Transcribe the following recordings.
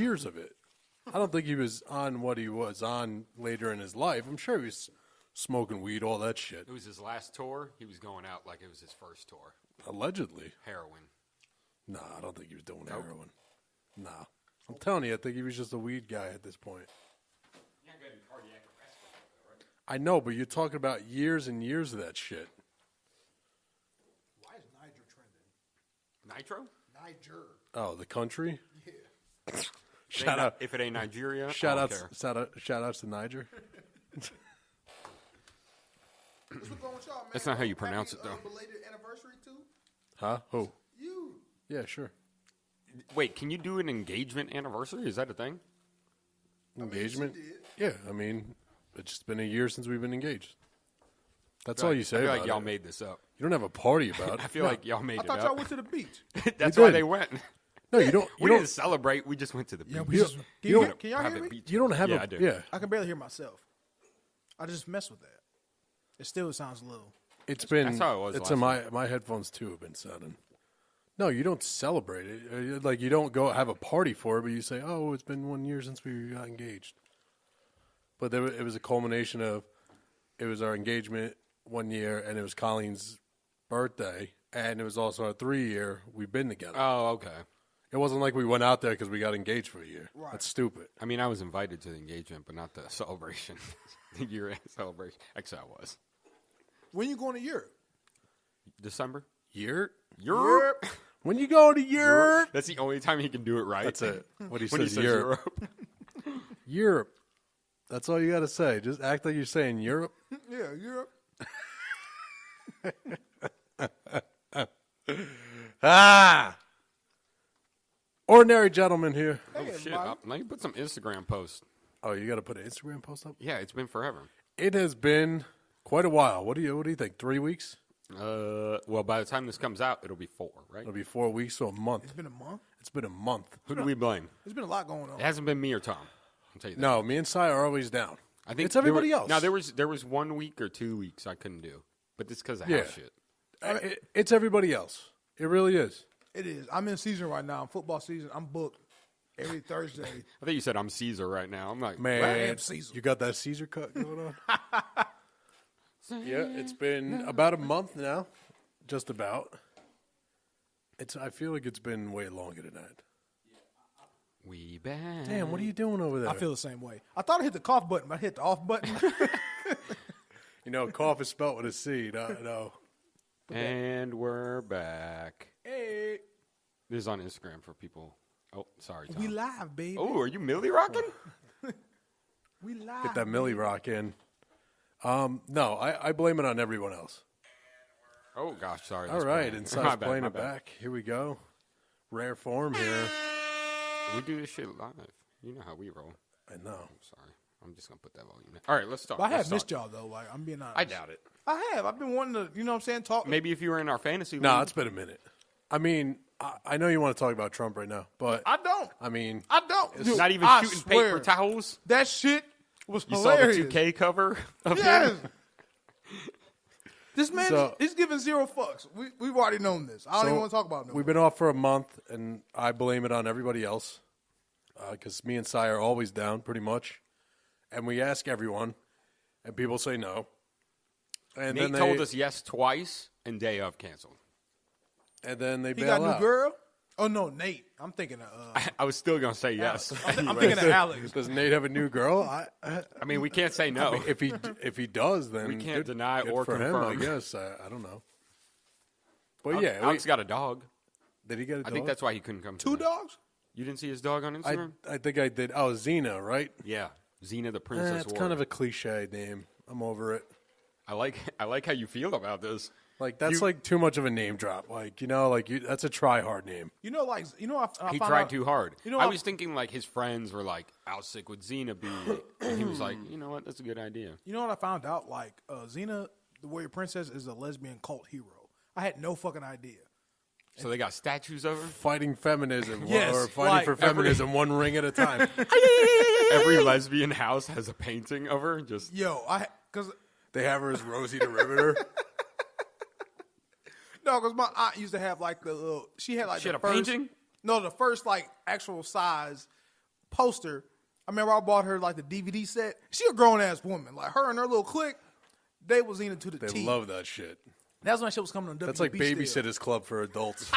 years of it. I don't think he was on what he was on later in his life. I'm sure he was smoking weed, all that shit. It was his last tour. He was going out like it was his first tour. Allegedly. Heroin. Nah, I don't think he was doing heroin. Nah. I'm telling you, I think he was just a weed guy at this point. You're not getting cardiac arrest for that, right? I know, but you're talking about years and years of that shit. Why is Niger trending? Nitro? Niger. Oh, the country? Yeah. Shout out. If it ain't Nigeria, Shout I outs, don't care. shout outs to Niger. What's going with y'all, man? That's not how you pronounce it, though. Belated anniversary too? Huh? Who? You. Yeah, sure. Wait, can you do an engagement anniversary? Is that a thing? Engagement? she did. Yeah, I mean, it's just been a year since we've been engaged. That's all you say I feel about like y'all it. made this up. You don't have a party about I it. feel like y'all made I it thought up. y'all went to the beach. That's We why did. they went. No, you don't. You We don't. didn't celebrate. We just went to the beach. Yeah, You don't- you don't- Can y'all hear Private me? beach. You don't have Yeah, a. I do. Yeah, I can barely hear myself. I just mess with that. It still sounds low. it's been. That's how it was It's last in my headphones too have been sounding. No, you don't celebrate it. Like you don't go have a party for it, but you say, "Oh, it's been 1 year since we got engaged." But it was a culmination of, it was our engagement 1 year, and it was Colleen's birthday, and it was also our 3 year. We've been together. Oh, okay. It wasn't like we went out there because we got engaged for a year. Right. That's stupid. I mean, I was invited to the engagement, but not the celebration. The year-end celebration. Actually, I was. When you going to Europe? December? Year? Europe. When you go to Europe? That's the only time he can do it right. That's it. What he When he says, says Europe. Europe. That's all you got to say. Just act like you're saying Europe. Yeah, Europe. Ah! Ordinary gentleman here. Oh, Hey, shit. Bobby. Let me put some Instagram posts. Oh, you got to put an Instagram post up? Yeah, it's been forever. It has been quite a while. What do you think? 3 weeks? Well, by the time this comes out, it'll be 4, right? It'll be 4 weeks, so a month. It's been a month. It's been a month. Who do we blame? There's been a lot going on. It hasn't been me or Tom. I'll tell you that. No, me and Si are always down. I think it's everybody there else. Now, there was 1 week or 2 weeks I couldn't do, but it's because of house shit. It's everybody else. It really is. It is. I'm in season right now. Football season. I'm booked every Thursday. I think you said I'm Caesar right now. I'm like, Man, I am Caesar. you got that Caesar cut going on? Yeah, it's been about a month now. Just about. I feel like it's been way longer than that. we back. Damn, what are you doing over there? I feel the same way. I thought I hit the cough button, but I hit the off button. You know, cough is spelt with a C. No. And we're back. Hey, This is on Instagram for people. Oh, sorry, Tom. we live, baby. Oh, are you Millie rocking? We live. Get that Millie rock in. No, I blame it on everyone else. Oh, gosh, sorry. All that's right, bad. and My Si's bad, playing my it bad. back. Here we go. Rare form here. We do this shit live. You know how we roll. I know. Sorry. I'm just going to put that volume in. All right, let's talk. But I Let's have missed talk. y'all though. Like I'm being honest. I doubt it. I have. I've been wanting to. You know what I'm saying? Talk. Maybe if you were in our fantasy No, league. it's been a minute. I mean, I know you want to talk about Trump right now, but I don't. I mean, I don't. Dude, Not even I shooting swear, paper towels. That shit was You hilarious. saw the 2K cover of Yes. him? This man, So- he's giving zero fucks. We've already known this. I don't even want to talk about it. No We've more. been off for a month, and I blame it on everybody else because me and Si are always down, pretty much. And we ask everyone, and people say no. And Nate then they told us yes twice, and day of canceled. and then they He bail got a new out. girl. Oh no, Nate. I'm thinking of. I was still going to say yes. I'm thinking of Alex. Does Nate have a new girl? I mean, we can't say no. If he does, then We can't good- deny good or for confirm. him, I guess. I don't know. But yeah, Alex got a dog. did he get a dog? I think that's why he couldn't come. Two tonight. dogs. You didn't see his dog on Instagram? I think I did. Oh, Xena, right? Yeah, Xena the Princess. It's War. kind of a cliche name. I'm over it. I like how you feel about this. Like that's like too much of a name drop. Like that's a try hard name. You know, like I He found tried out- too hard. You know, I was thinking like his friends were like, "How sick would Xena be?" And he was like, "You know what? That's a good idea." You know what I found out? Like Xena, the Warrior Princess, is a lesbian cult hero. I had no fucking idea. So they got statues of her. Fighting feminism, Yes, or fighting like for feminism, one ring at a time. Every lesbian house has a painting of her. Just Yo, because They have her as Rosie the Riveter. no, because my aunt used to have like the little. She had like She the had a first, painting? No, the first like actual size poster. I remember I bought her like the DVD set. She a grown ass woman. Like her and her little clique, they was into the They T. love that shit. That's when that shit was coming on WB. That's like still. Babysitter's Club for adults.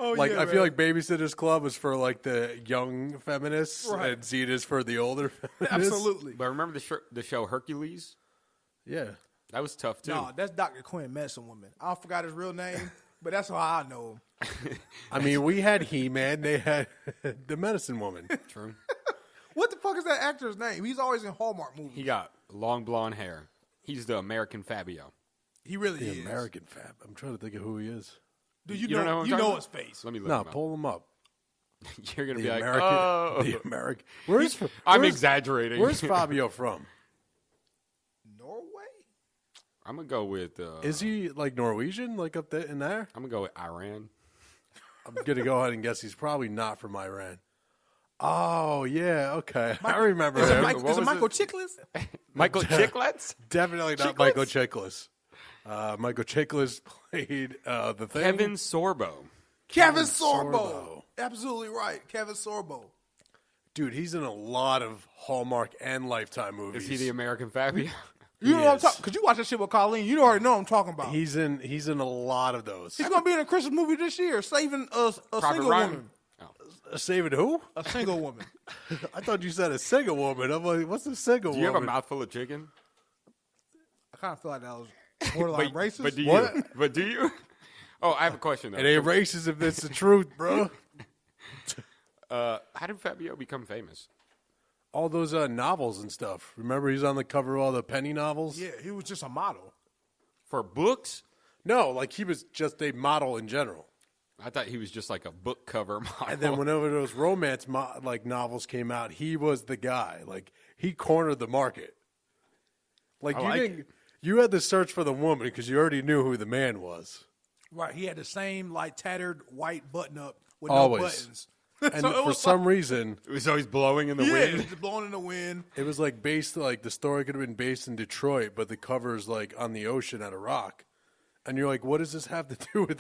Oh, Like yeah, I feel man. like Babysitter's Club is for like the young feminists, Right. and Zeta's for the older feminists. Absolutely. But remember the show Hercules? Yeah. That was tough too. No, that's Dr. Quinn Medicine Woman. I forgot his real name, but that's how I know him. I mean, we had He-Man. They had the Medicine Woman. True. What the fuck is that actor's name? He's always in Hallmark movies. He got long blonde hair. He's the American Fabio. He really The is. American Fab. I'm trying to think of who he is. Dude, you don't know know, who I'm you talking know about? his face. Let me look No, him up. pull him up. You're gonna The be like, American. oh, The American. Where's I'm where's- exaggerating. Where's Fabio from? Norway? I'm gonna go with. Is he like Norwegian, like up there in there? I'm gonna go with Iran. I'm gonna go ahead and guess he's probably not from Iran. Oh yeah, okay. I remember Is it, him. Mike, What is it was Michael it? Chiklis? Michael Chicklets. Definitely not Chiklis? Michael Chiklis. Michael Chiklis played the thing. Kevin Sorbo. Kevin Sorbo. Sorbo. Absolutely right. Kevin Sorbo. Dude, he's in a lot of Hallmark and Lifetime movies. Is he the American Fabio? You know what I'm Yes. talking? Because you watch that shit with Colleen. You already know what I'm talking about. He's in a lot of those. He's going to be in a Christmas movie this year, saving a Private single Ryan. woman. Oh. Saving who? A single woman. I thought you said a single woman. I'm like, what's a single Do you woman? have a mouthful of chicken? I kind of feel like that was borderline racist. But do you? What? But do you? Oh, I have a question though. It ain't racist if it's the truth, bro. How did Fabio become famous? All those novels and stuff. Remember, he's on the cover of all the penny novels. Yeah, he was just a model. For books? No, like he was just a model in general. I thought he was just like a book cover model. And then whenever those romance like novels came out, he was the guy. Like he cornered the market. Like I you like didn't. You had to search for the woman because you already knew who the man was. Right. He had the same like tattered white button up with Always. no buttons. And So it for was some reason, it was always blowing in the yeah, wind. it's blowing in the wind. it was like based like the story could have been based in Detroit, but the cover's like on the ocean at a rock. And you're like, what does this have to do with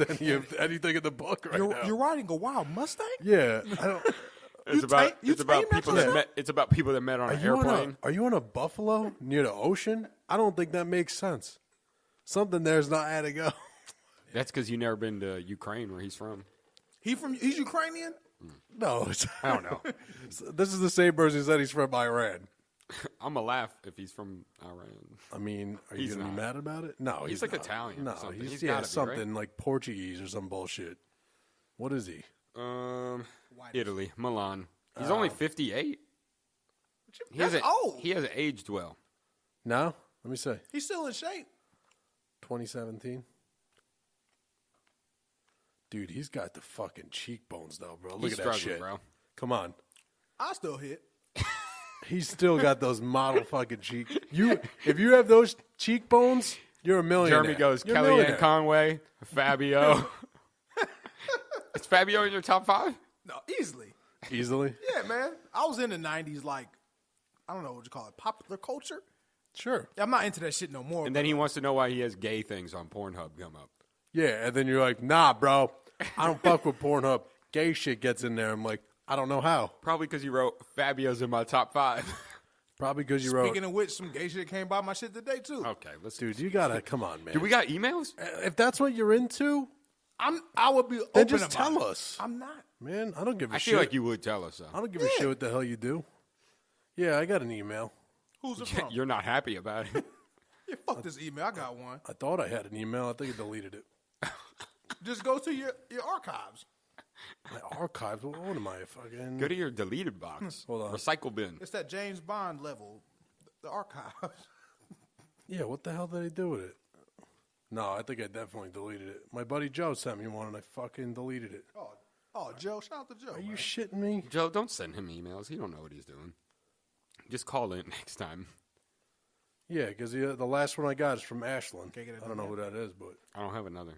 anything in the book right now? You're riding a wild Mustang? Yeah, I don't. It's about you it's about tame that people that yourself? met. It's about people that met on an airplane. Are you on a buffalo near the ocean? I don't think that makes sense. Something there's not adding up. That's because you've never been to Ukraine, where he's from. He's Ukrainian? No, it's, I don't know. this is the same person who said he's from Iran. I'm gonna laugh if he's from Iran. I mean, are you He's going to be not. mad about it? No, He's like not. Italian or No, something. he's He's yeah, gotta be, something right? like Portuguese or some bullshit. What is he? Italy, Milan. He's only 58. That's old. He hasn't aged well. No, let me say He's still in shape. 2017. Dude, he's got the fucking cheekbones though, bro. Look He's at that struggling, shit, bro. Come on. I still hit. He's still got those model fucking cheek. If you have those cheekbones, you're a millionaire. Jeremy goes, You're a Kellyanne millionaire. Conway, Fabio. Is Fabio in your top 5? No, easily. Easily. Yeah, man. I was in the 90s, like, I don't know what you call it, popular culture. Sure. I'm not into that shit no more. And then he wants to know why he has gay things on Pornhub come up. Yeah, and then you're like, nah, bro. I don't fuck with Pornhub. Gay shit gets in there. I'm like, I don't know how. Probably because you wrote Fabio's in my top 5. Probably because you wrote. Speaking of which, some gay shit came by my shit today, too. Okay, let's Dude, you gotta come on, man. Do we got emails? If that's what you're into, I would be open then just about tell it. us. I'm not. Man, I don't give a I shit. feel like you would tell us, though. I don't give a shit what the hell you do. Yeah, I got an email. Who's it from? You're not happy about it. Yeah, fuck this email. I got one. I thought I had an email. I think I deleted it. Just go to your archives. My archives. What am I fucking? Go to your deleted box. Hold on. Recycle bin. It's that James Bond level, the archives. Yeah, what the hell did I do with it? No, I think I definitely deleted it. My buddy Joe sent me one, and I fucking deleted it. Oh, Joe. Shout out to Joe. Are you man. shitting me? Joe, don't send him emails. He don't know what he's doing. Just call in next time. Yeah, because the last one I got is from Ashland. Can't get it I don't know who that is, but I don't have another.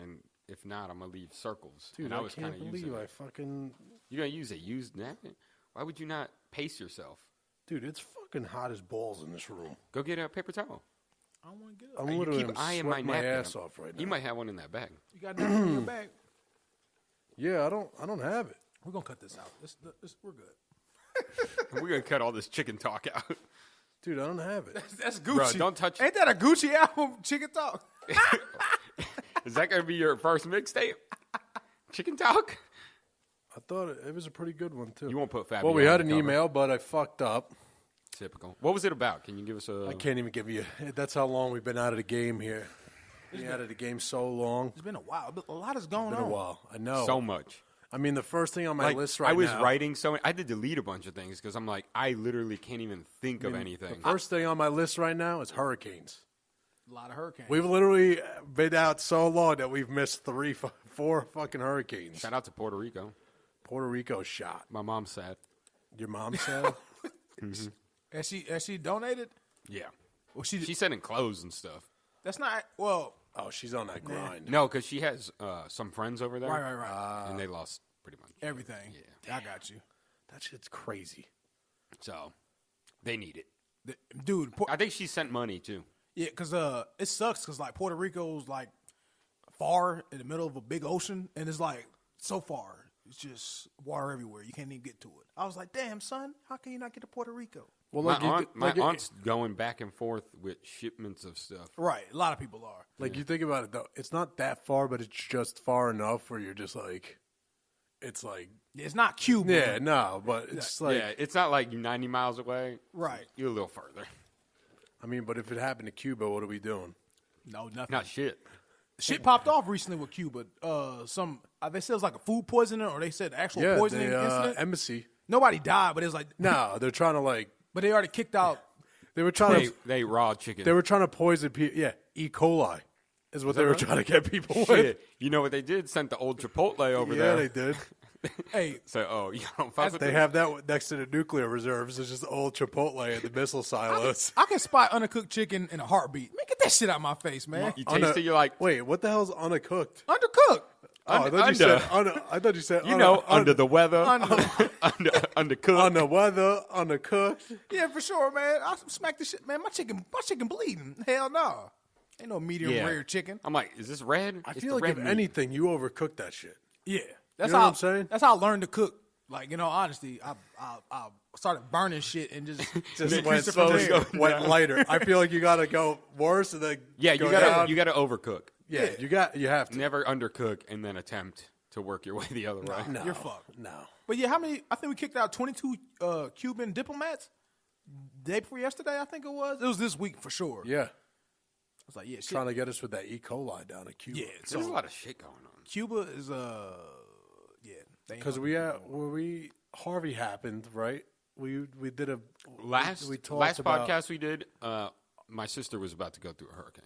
And if not, I'm going to leave circles. dude, and I was can't kinda believe using I it. fucking. You're going to use a used napkin? Why would you not pace yourself? Dude, it's fucking hot as balls in this room. Go get a paper towel. I don't want to get I'm it. literally keep eyeing my sweating my napkin. ass off right now. You might have one in that bag. You got nothing in your bag. Yeah, I don't have it. We're gonna cut this out. We're good. We're gonna cut all this chicken talk out. Dude, I don't have it. That's Gucci. Bro, don't touch. Ain't that a Gucci album? Chicken Talk. Is that gonna be your first mixtape? Chicken talk. I thought it was a pretty good one too. You won't put Fabio. Well, we on had the an cover. email, but I fucked up. Typical. What was it about? Can you give us a? I can't even give you. That's how long we've been out of the game here. Been out of the game so long. It's been a while. A lot is going Been on. a while. I know. So much. I mean, the first thing on my list right now. I was writing so I had to delete a bunch of things because I'm like, I literally can't even think of anything. The first thing on my list right now is hurricanes. A lot of hurricanes. We've literally been out so long that we've missed 4 fucking hurricanes. Shout out to Puerto Rico. Puerto Rico shot. My mom's sad. Your mom said? Has she donated? Yeah. Well, She sending clothes and stuff. That's not. Well, Oh, she's on that grind. No, because she has some friends over there. right. And they lost pretty much Everything. Yeah. I got you. That shit's crazy. So they need it. Dude, I think she sent money too. yeah, because it sucks because, like, Puerto Rico's, like, far in the middle of a big ocean, and it's, like, so far. It's just water everywhere. You can't even get to it. I was like, damn, son, how can you not get to Puerto Rico? Well, My aunt's going back and forth with shipments of stuff. Right. A lot of people are. Like, you think about it, though. It's not that far, but it's just far enough where you're just like, it's like, It's not Cuba. yeah, no, but it's like, Yeah, it's not like 90 miles away. Right. You're a little further. I mean, but if it happened to Cuba, what are we doing? No, nothing. Not shit. Shit popped off recently with Cuba. They said it was like a food poisoning, or they said actual Yeah, poisoning the incident. embassy. Nobody died, but it was like, No, they're trying to like, but they already kicked out. they were trying to, They raw chicken. they were trying to poison people. Yeah, E. coli is what they were right? trying to get people with. Shit. You know what they did? Sent the old Chipotle over Yeah, there. they did. Hey, So, you don't fuck with They them? have that next to the nuclear reserves. It's just old Chipotle at the missile silos. I can spot undercooked chicken in a heartbeat. Man, get that shit out of my face, man. You taste it, you're like, Wait, what the hell's undercooked? Undercooked. Oh, I thought you under. said I thought you said under the weather, Under. undercooked. on the weather, undercooked. Yeah, for sure, man. I smack the shit, man. My chicken bleeding. Hell no. Ain't no medium Yeah. rare chicken. I'm like, is this red? I It's feel the like red if meat. anything, you overcook that shit. Yeah, that's know how what I'm saying? That's how I learned to cook. Like, you know, honestly, I started burning shit and just Just increased went it from slowly, there. went lighter. I feel like you got to go worse and then Yeah, go you down. gotta overcook. Yeah, you have to. Never undercook and then attempt to work your way the other way. No, You're fucked. No. But yeah, how many? I think we kicked out 22 Cuban diplomats. Day before yesterday, I think it was. It was this week for sure. Yeah, I was like, yeah, shit. trying to get us with that E. coli down in Cuba. Yeah, There's a so lot of shit going on. Cuba is yeah. Because Harvey happened, right? We did a Last we talked last about, podcast we did, my sister was about to go through a hurricane.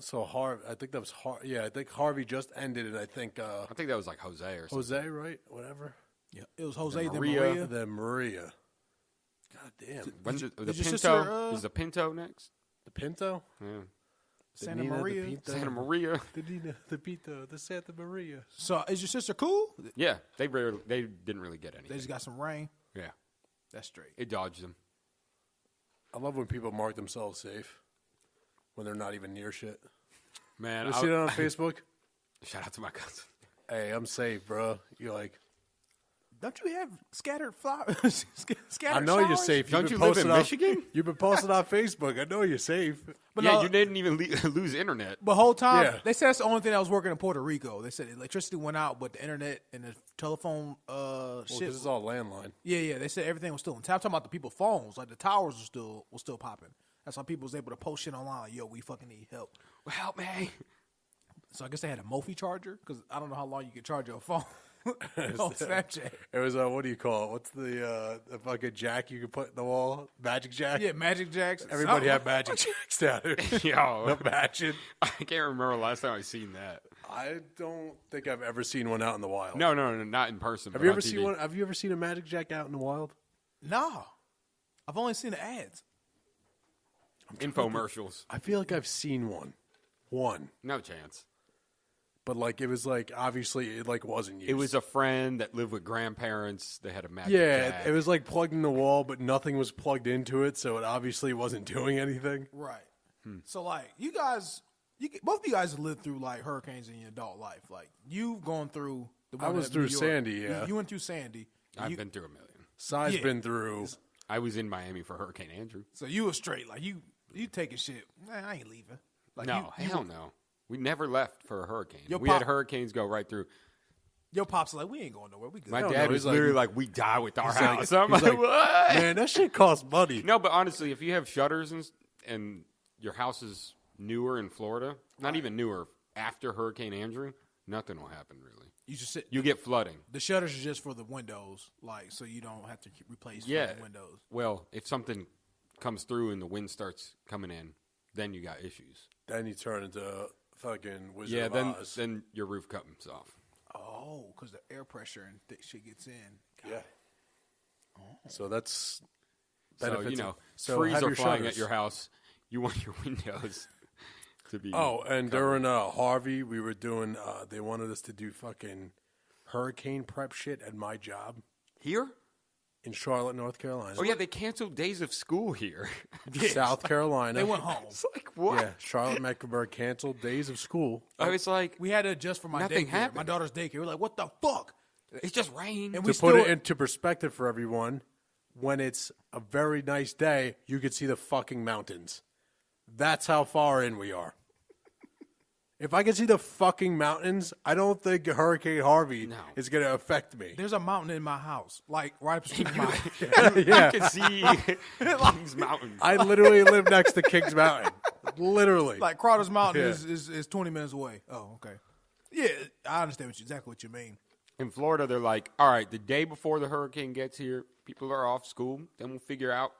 So Harvey, I think that was yeah. I think Harvey just ended, and I think I think that was like Jose or something. Jose, right? Whatever. Yeah, it was Jose then Maria. Maria. Then Maria. God damn. When's the your Pinto? sister, Is the Pinto next? The Pinto. Yeah. Santa Nina, Maria. The Pinto, Santa Maria. The Nina, the Pinto, the Santa Maria. So is your sister cool? Yeah, they didn't really get They anything. just got some rain. Yeah, That's straight. it dodged them. I love when people mark themselves safe when they're not even near shit. Man, You see that on Facebook? shout out to my cousin. Hey, I'm safe, bro. You're like, Don't you have scattered flowers? Scattered I know you're showers? safe. Don't been you live in posting on- Michigan? You've been posting on Facebook. I know you're safe. But Yeah, no, you didn't even lose internet. But whole time, Yeah. they said that's the only thing that was working in Puerto Rico. They said electricity went out, but the internet and the telephone Well, shit. this is all landline. Yeah. They said everything was still in. I'm talking about the people's phones. Like the towers were still popping. That's why people was able to post shit online. Like, yo, we fucking need help. Well, help me. So I guess they had a Mophie charger because I don't know how long you can charge your phone on Snapchat. It was what do you call it? What's the fucking jack you can put in the wall? Magic jack. Yeah, Magic Jacks. Everybody Oh, had magic jacks down there. Yo, Imagine. I can't remember last time I seen that. I don't think I've ever seen one out in the wild. No, not in person. Have but you on ever TV. seen one? Have you ever seen a magic jack out in the wild? No, I've only seen the ads. Infomercials. I feel like I've seen one, No chance. but like it was like obviously it like wasn't used. It was a friend that lived with grandparents. They had a magic yeah. jack. It was like plugged in the wall, but nothing was plugged into it, so it obviously wasn't doing anything. Right. So like both of you guys have lived through like hurricanes in your adult life. Like you've gone through The I one was in through New York. Sandy, yeah. You went through Sandy. I've been through a million. Sai's Yeah. been through. I was in Miami for Hurricane Andrew. So you were straight. Like, you taking shit. Man, I ain't leaving. Like, No, hell no. We never left for a hurricane. Your We had pop- hurricanes go right through. Your pops are like, we ain't going nowhere. We good. My Hell dad no, was he's like- literally like, we die with our house. I'm he's like, like, what? Man, that shit costs money. No, but honestly, if you have shutters and your house is newer in Florida, not even newer, after Hurricane Andrew, nothing will happen really. You just sit. You get flooding. The shutters are just for the windows, like, so you don't have to replace Yeah. the windows. Well, if something comes through and the wind starts coming in, then you got issues. Then you turn into fucking Wizard Yeah, of then Oz. then your roof comes off. Oh, because the air pressure and shit gets in. Yeah. So that's So, benefits. you know, so trees have are your flying shutters. at your house. You want your windows to be. Oh, and during Harvey, we were doing. They wanted us to do fucking hurricane prep shit at my job Here? in Charlotte, North Carolina. Oh, yeah, they canceled days of school here. South Carolina. They went home. It's like, what? Yeah, Charlotte Mecklenburg canceled days of school. I was like, We had to adjust for my Nothing daycare. happened. My daughter's daycare. We're like, what the fuck? it's just rain. And we To put still it into perspective for everyone, when it's a very nice day, you could see the fucking mountains. That's how far in we are. If I can see the fucking mountains, I don't think Hurricane Harvey is going to affect me. There's a mountain in my house, like right up the street. From my, Yeah, You can see Kings Mountain. I literally live next to Kings Mountain. Literally. like Crowder's Mountain Yeah. is 20 minutes away. Oh, okay. Yeah, I understand exactly what you mean. In Florida, they're like, all right, the day before the hurricane gets here, people are off school. Then we'll figure out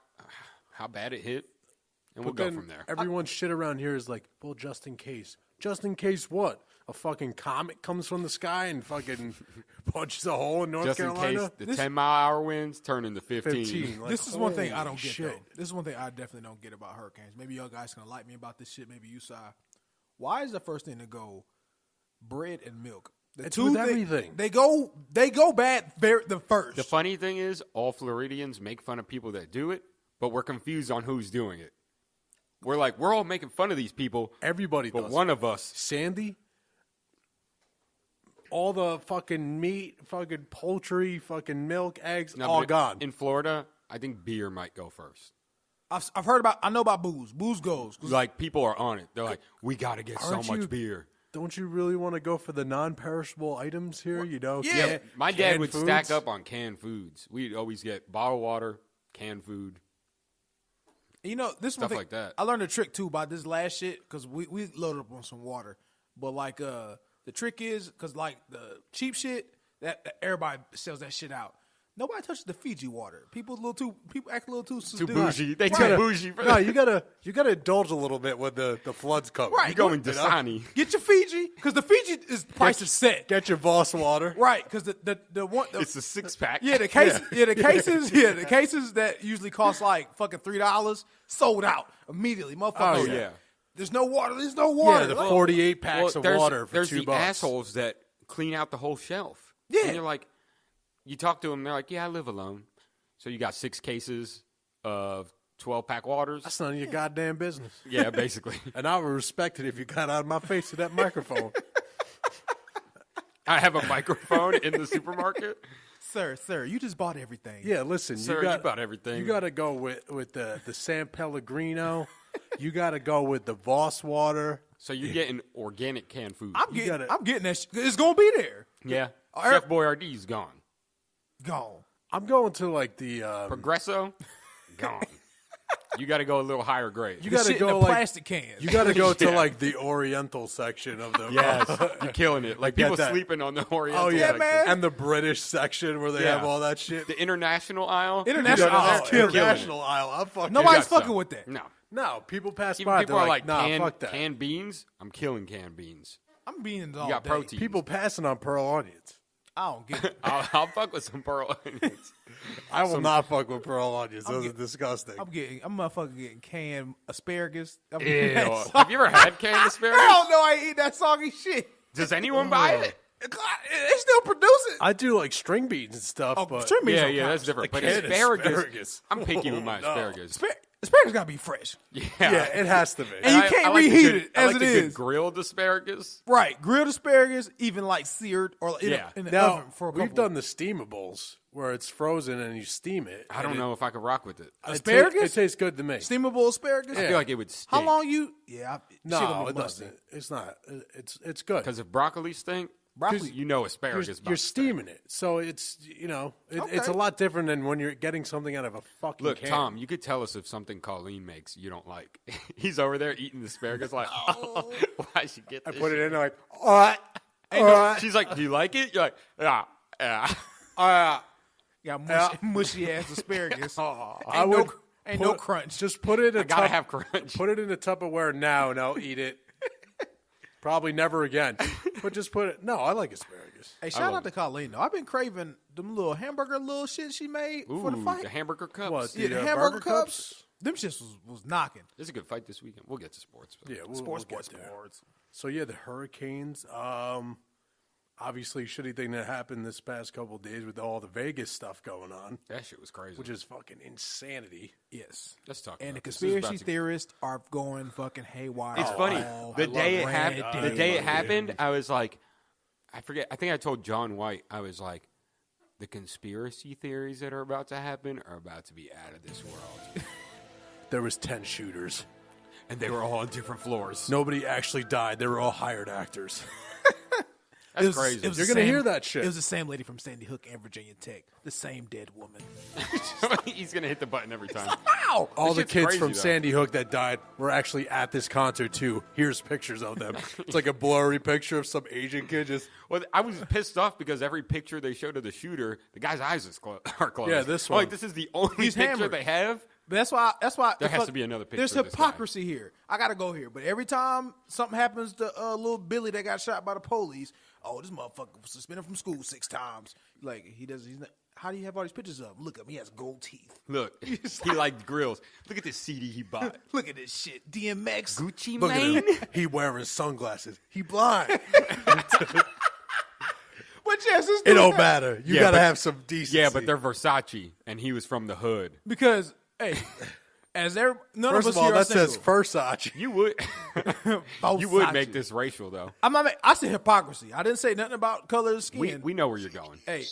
how bad it hit, and we'll But go then from there. everyone's shit around here is like, well, just in case. Just in case what? A fucking comet comes from the sky and fucking punches a hole in North Just in Carolina? case the 10-mile-an-hour winds turn into 15. 15. Like, This is one thing I holy don't get, shit. though. This is one thing I definitely don't get about hurricanes. Maybe y'all guys can like me about this shit. Maybe you, Si. Why is the first thing to go bread and milk? The It's with everything. They go bad the first. The funny thing is, all Floridians make fun of people that do it, but we're confused on who's doing it. We're like, we're all making fun of these people, Everybody but does. one of us. Sandy, all the fucking meat, fucking poultry, fucking milk, eggs, No, all but gone. In Florida, I think beer might go first. I've heard about. I know about booze. Booze goes. 'Cause Like, people are on it. They're like, we got to get so Aren't much you- beer. Don't you really want to go for the non-perishable items here? You know, Yeah. My dad canned would foods? stack up on canned foods. We'd always get bottled water, canned food. You know, this one Stuff thing, like that. I learned a trick too about this last shit because we loaded up on some water, but like the trick is because like the cheap shit that everybody sells that shit out. Nobody touches the Fiji water. People act a little too subdued. bougie. They Right. too bougie for No, that. you gotta indulge a little bit when the floods come. Right. You go in You know? Dasani. Get your Fiji because the Fiji is price is set. Get your Voss water. Right, because the one It's a 6-pack. yeah the cases that usually cost like fucking $3 sold out immediately. Motherfuckers. Oh, yeah. There's no water. There's no water. Yeah, the Oh. 48 packs of water for there's $2. the assholes that clean out the whole shelf. Yeah. And you're like, you talk to them, they're like, yeah, I live alone. So you got 6 cases of 12-pack waters. That's none of your goddamn business. Yeah, basically. And I would respect it if you got out of my face with that microphone. I have a microphone in the supermarket. Sir, you just bought everything. Yeah, listen, Sir, you bought everything. You got to go with the San Pellegrino. You got to go with the Voss water. So you're getting organic canned food. I'm You getting gotta- that shit. It's gonna be there. yeah. All Chef right. Boyardee's gone. Gone. I'm going to like the. Progresso, gone. You got to go a little higher grade. You got to Shit in go the like plastic cans. you got to go to Yeah. like the Oriental section of the. Yes, you're killing it. Like Get people that. sleeping on the Oriental. Oh yeah, section. man. And the British section where they Yeah. have all that shit. The international aisle. International you go to aisle. there, you're killing it. International aisle. I'm fucking. Nobody's got some. fucking with that. No. No, people pass Even by. people They're are like, nah, canned, fuck that. canned beans. I'm killing canned beans. I'm being all You got day. protein. People passing on pearl onions. I don't get it. I'll fuck with some pearl onions. I will not fuck with pearl onions. Those are disgusting. I'm motherfucking getting canned asparagus. I'm Ew. getting that soggy- Have you ever had canned asparagus? Hell no, I ain't eat that soggy shit. Does anyone buy it? They still produce it. I do like string beans and stuff, Oh, but string beans Yeah, don't yeah, count. that's different. But canned asparagus, asparagus. I'm picky with my Oh, no. asparagus. Asparagus gotta be fresh, Yeah, it has to be. and you can't reheat it I as like it the good is. grilled asparagus. Right, grilled asparagus, even like seared or in, Yeah. in the Now, oven for a we've couple. done the steamables where it's frozen and you steam it. I don't know if I could rock with it. Asparagus? It tastes good to me. steamable asparagus. I feel like it would stink. How long you? Yeah, shit No, gonna be it musty. doesn't. It's not. It's good. Because if broccoli stink, Broccoli- you know asparagus. You're, about you're to stink. steaming it, so it's it's Okay. a lot different than when you're getting something out of a fucking Look, can. Tom, you could tell us if something Colleen makes you don't like. He's over there eating the asparagus like, oh, why she get I this? put it shit? in like, all right, She's like, do you like it? You're like, yeah, yeah. Got mushy ass asparagus. I Ain't would no, ain't no crunch. Just put it in a Gotta tup- have crunch. Put it in a Tupperware now, and I'll eat it. Probably never again. But just put it. No, I like asparagus. Hey, shout out to Colleen though. I've been craving them little hamburger little shit she made for the Ooh, fight. the hamburger cups. What? Yeah, the The, hamburger burger cups. Them shits was knocking. There's a good fight this weekend. We'll get to sports. Yeah, we'll Sports. get there. So yeah, the Hurricanes. Obviously, shitty thing that happened this past couple of days with all the Vegas stuff going on, That shit was crazy. which is fucking insanity. Yes. Let's talk And the about this. This is about conspiracy to- theorists are going fucking haywire. It's funny. all The day it red happened, day. I was like, I forget. I think I told John White. I was like, the conspiracy theories that are about to happen are about to be out of this world, There was 10 shooters. and they were all on different floors. Nobody actually died. They were all hired actors. That's It was- crazy. it was You're the gonna same- hear that shit. It was the same lady from Sandy Hook and Virginia Tech. The same dead woman. He's gonna hit the button every time. Wow. All the shit's kids crazy, from though. Sandy Hook that died were actually at this concert too. Here's pictures of them. It's like a blurry picture of some Asian kid just. Well, I was pissed off because every picture they showed of the shooter, the guy's eyes are closed. Yeah, this I'm like, one. this is the only He's picture hammered. they have. But that's why. There has to be another picture There's of this guy. hypocrisy here. I gotta go here. But every time something happens to little Billy that got shot by the police, oh, this motherfucker was suspended from school 6 times. Like he does. He's not, how do you have all these pictures of him? Look at him. He has gold teeth. Look, he liked grills. Look at this CD he bought. Look at this shit. DMX. Gucci Look at Mane. him. He wearing sunglasses. He blind. But yes, this It dude don't has- matter. You Yeah, gotta but- have some decency. Yeah, but they're Versace, and he was from the hood. Because hey, as there none First of us of all, here are that says single. You Versace. would, you would Versace. make this racial though. I said hypocrisy. I didn't say nothing about color of skin. We know where you're going. Hey,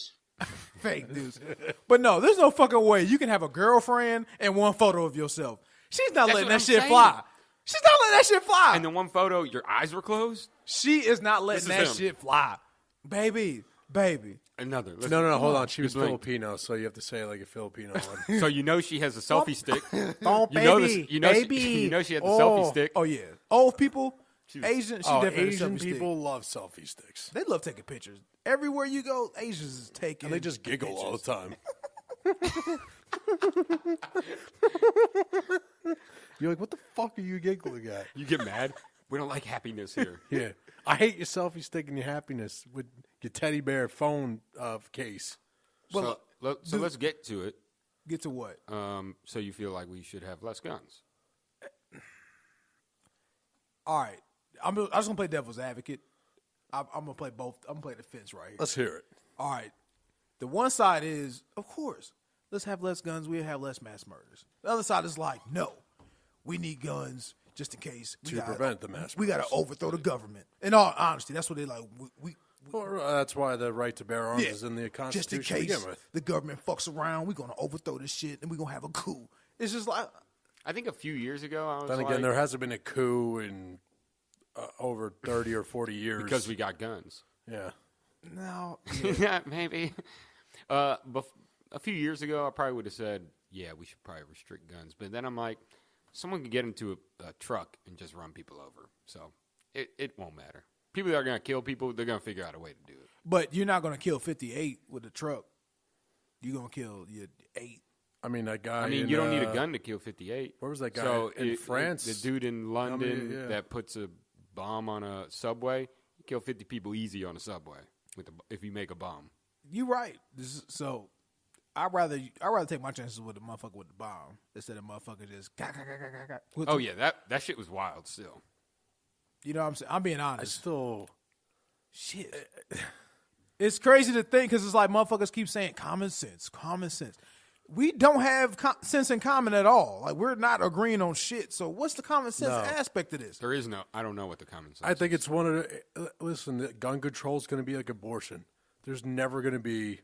fake news. But no, there's no fucking way you can have a girlfriend and one photo of yourself. She's not That's letting what that I'm shit saying. fly. She's not letting that shit fly. And the one photo, your eyes were closed. She is not letting This that is him. shit fly. Baby. Another. No. Hold on. She was He's like- Filipino, so you have to say it like a Filipino one. So you know she has a selfie stick. Oh, You know baby. this- you know she- baby. you know she had the selfie stick. Oh, yeah. Old people, Asian, she Oh, definitely had a Asian selfie stick. people love selfie sticks, They love taking pictures. Everywhere you go, Asians is taking and they just giggle all the time. You're like, what the fuck are you giggling at? You get mad. We don't like happiness here. Yeah, I hate your selfie stick and your happiness with your teddy bear phone case. Well, so let's get to it. Get to what? So you feel like we should have less guns? All right. I'm just going to play devil's advocate. I'm going to play both. I'm going to play the fence right here. Let's hear it. All right. The one side is, of course, let's have less guns. We'll have less mass murders. The other side is like, no, we need guns just in case. To prevent the mass We got to murders. overthrow the government. In all honesty, that's what they like. Well, that's why the right to bear arms Yeah, is in the just in Constitution to case begin with. the government fucks around, we're going to overthrow this shit and we're going to have a coup. It's just like, I think a few years ago I was Then like, again, there hasn't been a coup in over 30 or 40 years. because we got guns. Yeah. no. Yeah, maybe. A few years ago, I probably would have said, yeah, we should probably restrict guns. But then I'm like, someone can get into a truck and just run people over. So it won't matter. People that are going to kill people, they're going to figure out a way to do it. But you're not going to kill 58 with a truck. You're going to kill your 8. I mean, that guy. I mean, in, you don't need a gun to kill 58. Where was that guy? So In France? The dude in London yeah. that puts a bomb on a subway, you kill 50 people easy on a subway if you make a bomb. You're right. So I'd rather take my chances with a motherfucker with the bomb instead of motherfucker just. Oh, yeah, that shit was wild still. You know what I'm saying? I'm being I honest. still. Shit. It's crazy to think because it's like motherfuckers keep saying common sense, common sense. we don't have sense in common at all. Like, we're not agreeing on shit. So what's the common sense aspect of this? There is no. I don't know what the common sense. I think it's one of the. Listen, gun control is going to be like abortion. There's never going to be.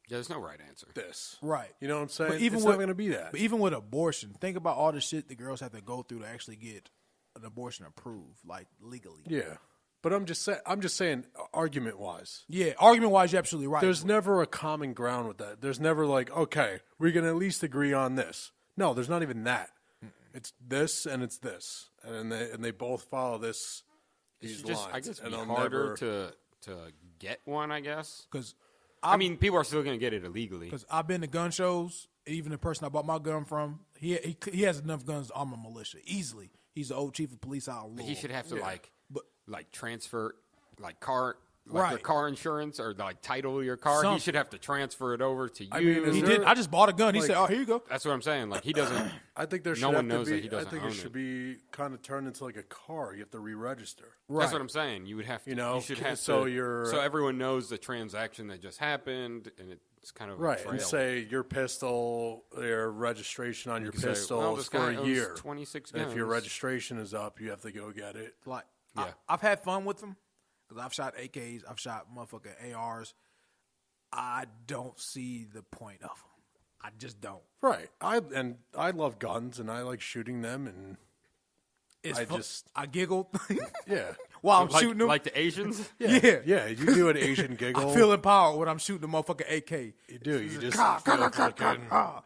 Yeah, there's no right answer. This. Right. You know what I'm saying? But even it's with, not going to be that. But even with abortion, think about all the shit the girls have to go through to actually get an abortion approved, like legally. Yeah. But I'm just saying, argument wise. Yeah, argument wise, you're absolutely right. There's never a common ground with that. There's never like, okay, we're going to at least agree on this. No, there's not even that. It's this and it's this. And they both follow these lines. I guess and it'd be they'll harder never, to get one, I guess. Because I mean, people are still going to get it illegally. Because I've been to gun shows. Even the person I bought my gun from, he has enough guns to arm a militia easily. He's the old chief of police out of Louisville. He should have to But- transfer their Right. car insurance or like title your car. He Something. should have to transfer it over to you. I mean, He is did. there- I just bought a gun. He like- said, "Oh, here you go." That's what I'm saying. Like he doesn't. I think there should No have one to knows be, that he doesn't I think own it should it. be kind of turned into like a car. You have to re-register. That's what I'm saying. You would have to. You know, you should have so to. you're- so everyone knows the transaction that just happened, and it's kind of a Right, trail. and say your pistol, your registration on your can say, pistol well, is this for guy a owns year. 26 And if your guns. registration is up, you have to go get it. Like, Yeah. I've had fun with them because I've shot AKs, I've shot motherfucking ARs. I don't see the point of them. I just don't. Right. I love guns and I like shooting them and I giggled yeah. while I'm like, shooting them. like the Asians. yeah. Yeah, you do an Asian giggle. I feel empowered when I'm shooting the motherfucking AK. you do. You just Ka, feel ka, ka, ka, fucking- ka.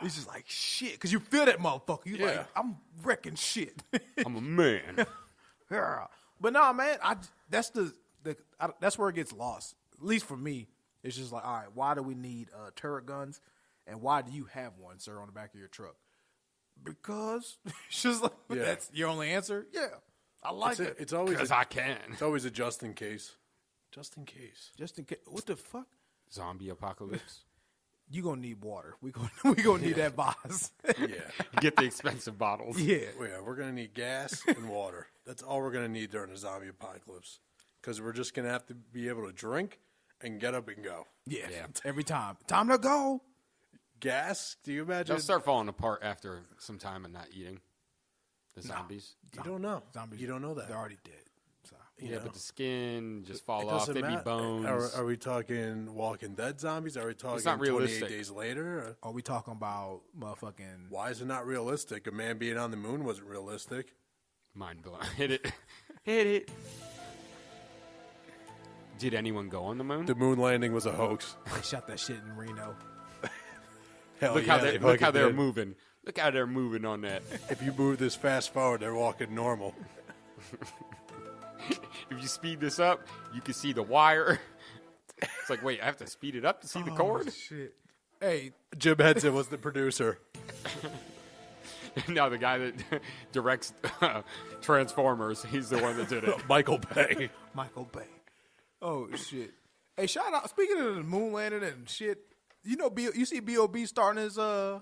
It's just like shit because you feel that motherfucker. You Yeah. like, I'm wrecking shit. I'm a man. Yeah. But no, man, that's that's where it gets lost. At least for me, it's just like, all right, why do we need turret guns, and why do you have one, sir, on the back of your truck? Because it's just like that's your only answer. Yeah, I like it. It's always Because a, I can. it's always a just in case. Just in case. Just in case. What the fuck? Zombie apocalypse. You gonna need water. We gonna need that Vaz. Yeah. Get the expensive bottles. Yeah. Yeah, we're gonna need gas and water. That's all we're gonna need during a zombie apocalypse. Because we're just gonna have to be able to drink and get up and go. Yeah. Yeah. Every time. Time to go. Gas? Do you imagine? They'll start falling apart after some time of not eating. The zombies. You don't know. Zombies. You don't know that. They're already dead. So. Yeah, but the skin just It fall off. doesn't They'd be matter. bones. Are we talking Walking Dead zombies? Are we talking not 28 realistic. days later? Or Are we talking about motherfucking? why is it not realistic? A man being on the moon wasn't realistic. Mind blown. Hit it. Hit it. Did anyone go on the moon? The moon landing was a hoax. They shot that shit in Reno. Hell Look yeah, how they look how fucking they're did. moving. Look how they're moving on that. If you move this fast forward, they're walking normal. If you speed this up, you can see the wire. It's like, wait, I have to speed it up to see the cord? Shit. Hey, Jim Henson was the producer. No, the guy that directs Transformers, he's the one that did it. Michael Bay. Michael Bay. Oh shit. Hey, shout out. Speaking of the moon landing and shit, you know, you see B.O.B. starting his Flat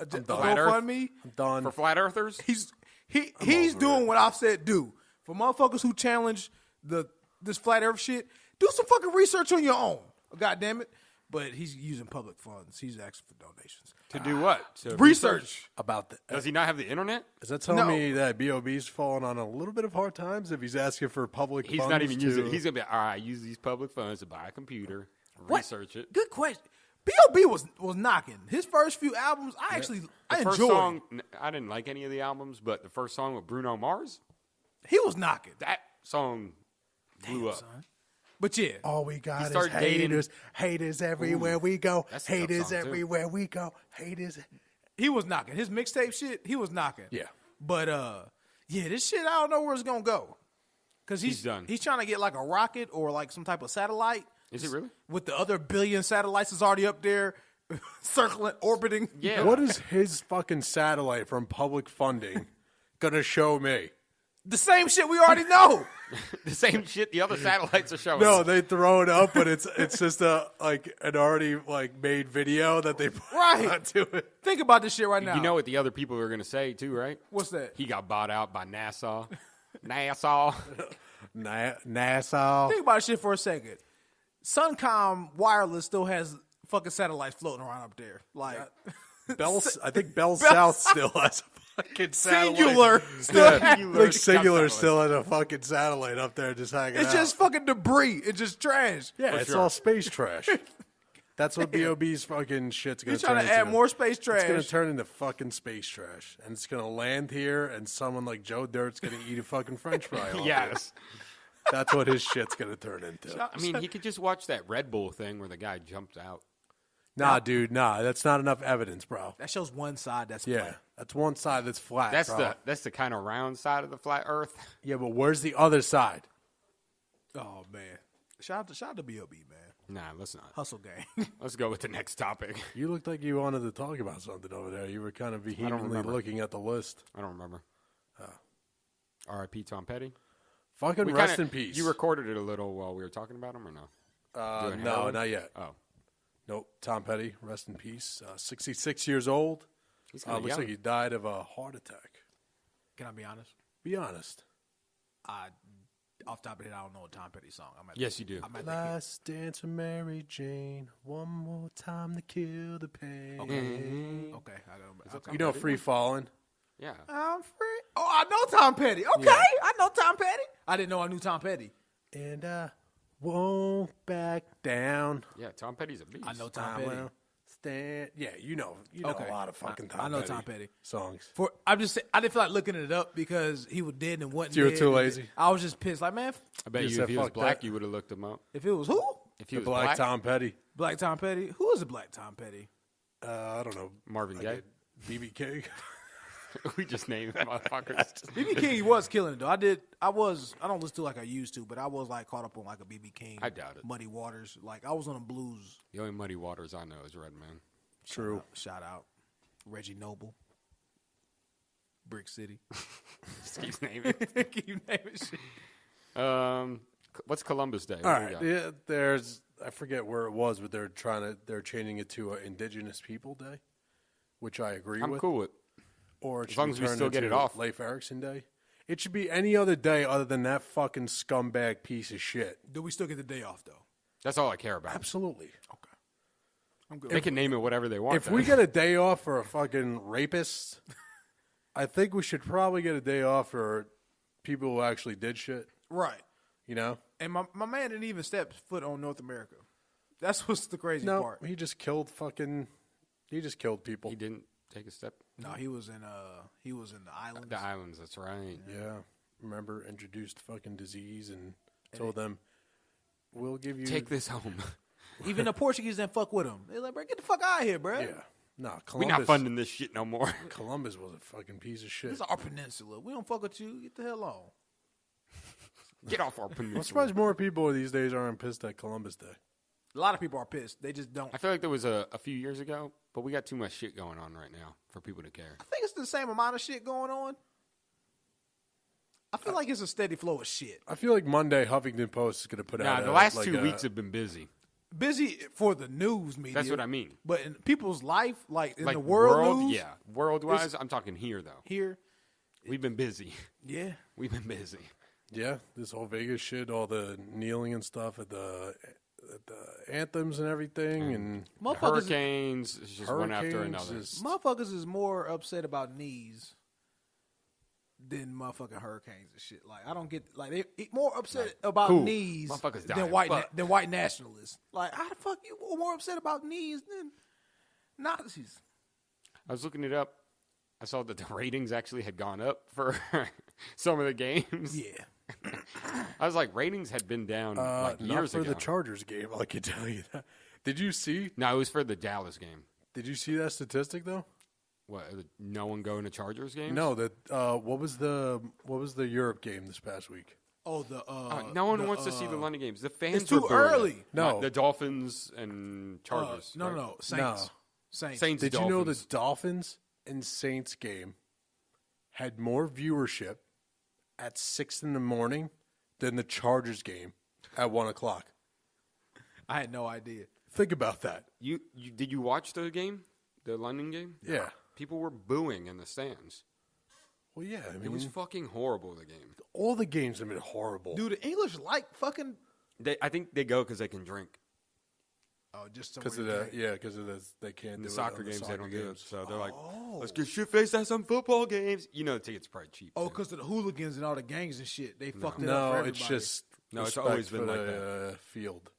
Earth? GoFundMe. I'm done. For flat earthers? He's over doing it. what I've said do. For motherfuckers who challenge this flat earth shit, do some fucking research on your own. God damn it. But he's using public funds. He's asking for donations. To do what? To Research. About the, Does he not have the internet? is that telling No. me that B.O.B.'s falling on a little bit of hard times if he's asking for public He's funds? not even using to- it. He's going to be, all right, use these public funds to buy a computer, What? research it. Good question. B.O.B. was knocking. His first few albums, I The enjoyed. first song, I didn't like any of the albums, but the first song with Bruno Mars, He was knocking. that song blew up. Son. But yeah. All we got is started dating- haters. Haters everywhere we go. that's a tough Haters song, too. everywhere we go. Haters. He was knocking. His mixtape shit, he was knocking. Yeah. But yeah, this shit, I don't know where it's gonna go. Cause He's done. He's trying to get like a rocket or like some type of satellite. Is he really? With the other billion satellites that's already up there circling, orbiting. Yeah. What is his fucking satellite from public funding gonna show me? The same shit we already know. The same shit the other satellites are showing. No, they throw it up, but it's just an already made video that they put Right. onto it. Think about this shit right now. You know what the other people are going to say, too, right? What's that? He got bought out by NASA. NASA. NASA. Think about this shit for a second. Suncom Wireless still has fucking satellites floating around up there. Like I think Bell South still has a fucking satellite. singular. Like Singular still has a fucking satellite up there just hanging out. It's just fucking debris. It's just trash. yeah, it's all space trash. That's what BOB's fucking shit's going You're to turn trying into. to add more space It's going trash. to turn into fucking space trash. And it's going to land here, and someone like Joe Dirt's going to eat a fucking french fry off it. Yes. That's what his shit's going to turn into. I mean, he could just watch that Red Bull thing where the guy jumped out. Nah, dude, nah. That's not enough evidence, bro. That shows one side that's Yeah, flat. that's one side that's flat, That's the kind of round side of the flat Earth. Yeah, but where's the other side? Oh man. Shout out to BOB, man. Nah, let's not. Hustle gang. Let's go with the next topic. You looked like you wanted to talk about something over there. You were kind of vehemently remember. looking at the list. I don't remember. R.I.P. Tom Petty. Fucking We rest kinda- in peace. You recorded it a little while we were talking about him, or no? Doing no, heroin? not yet. Oh, Nope. Tom Petty, rest in peace. 66 years old. he's kind of Looks young. like he died of a heart attack. Can I be honest? Be honest. Off the top of the head, I don't know a Tom Petty song. Yes, you do. I'm at Last dance with Mary Jane. One more time to kill the pain. Okay, I got You know Free Fallin'? Yeah. I'm free. Oh, I know Tom Petty. Okay, Yeah. I know Tom Petty. I didn't know I knew Tom Petty. And I won't back down. Yeah, Tom Petty's a beast. I know Tom I Petty. will stand. Yeah, you know Okay. a lot of fucking Tom I know Petty Tom Petty. songs. I didn't feel like looking it up because he was dead and wasn't You were dead. too lazy? I was just pissed. Like, man, I bet You you said if he was fuck black, that. you would have looked him up. if it was who? If he The was Black black, Tom Petty. Black Tom Petty? Who is a Black Tom Petty? I don't know. Marvin Gaye. BB King. We just named motherfuckers. BB King was killing it though. I don't listen to like I used to, but I was like caught up on like a BB King. I doubt it. Muddy Waters. Like I was on the blues. The only Muddy Waters I know is Redman. True. Shout out. Reggie Noble. Brick City. Just keeps naming. Can you name it shit? What's Columbus Day? All What do we right. got? Yeah, I forget where it was, but they're changing it to Indigenous People Day, which I agree I'm with. cool with. Or it As should long be as we turned still get into it off. Leif Erikson Day. It should be any other day other than that fucking scumbag piece of shit. Do we still get the day off though? That's all I care about. Absolutely. Okay. I'm good. They can name it whatever they want. If we get a day off for a fucking rapist, I think we should probably get a day off for people who actually did shit. Right. You know? And my man didn't even step foot on North America. That's what's the crazy No, part. he just killed people. he didn't take a step. No, he was in the islands. The islands. That's right. Yeah. Remember, introduced fucking disease and told them, we'll give you. Take this home. Even the Portuguese didn't fuck with him. They're like, bro, get the fuck out of here, bro. Yeah. No, We're Columbus. not funding this shit no more. Columbus was a fucking piece of shit. This is our peninsula. We don't fuck with you. Get the hell on. Get off our peninsula. I'm surprised more people these days aren't pissed at Columbus Day. A lot of people are pissed. They just don't. I feel like there was a few years ago, but we got too much shit going on right now for people to care. I think it's the same amount of shit going on. I feel like it's a steady flow of shit. I feel like Monday Huffington Post is going to put Nah, out the last like 2 a- weeks have been busy. Busy for the news media. That's what I mean. But in people's life, like in Like the world news, yeah. World-wise, I'm talking here, though. here, We've been busy. yeah. We've been busy. Yeah, this whole Vegas shit, all the kneeling and stuff at the anthems and everything, and Motherfuckers, Hurricanes, it's just one after hurricanes another. is- motherfuckers is more upset about knees than motherfucking hurricanes and shit. Like I don't get like they more upset about cool. knees Motherfuckers than dying, white but- than white nationalists. Like how the fuck you more upset about knees than Nazis? I was looking it up. I saw that the ratings actually had gone up for some of the games. Yeah. I was like, ratings had been down like not years for ago. the Chargers game. I can tell you that. Did you see? No, it was for the Dallas game. Did you see that statistic though? What? No one going to Chargers games? No, that what was the Europe game this past week? Oh, the No one wants to see the London games. The fans it's too were booing it. early. No. The Dolphins and Chargers. No, right? no, Saints. Saints. Saints. Did you know the Dolphins. Dolphins and Saints game had more viewership at 6 a.m. than the Chargers game at 1:00? I had no idea. Think about that. You did you watch the game, the London game? Yeah. People were booing in the stands. Well, yeah. I mean, It was fucking horrible. The game. all the games have been horrible. Dude, the English like fucking. I think they go because they can drink. Oh, just because of somewhere the you can't- because of they can't In do the it soccer on the games, they don't do it. games. So they're like, Oh. let's get shit faced at some football games. You know, the tickets probably cheap. Oh, too. because of the hooligans and all the gangs and shit. They fucked it up for No, everybody. it's just No, it's respect always been for like the field.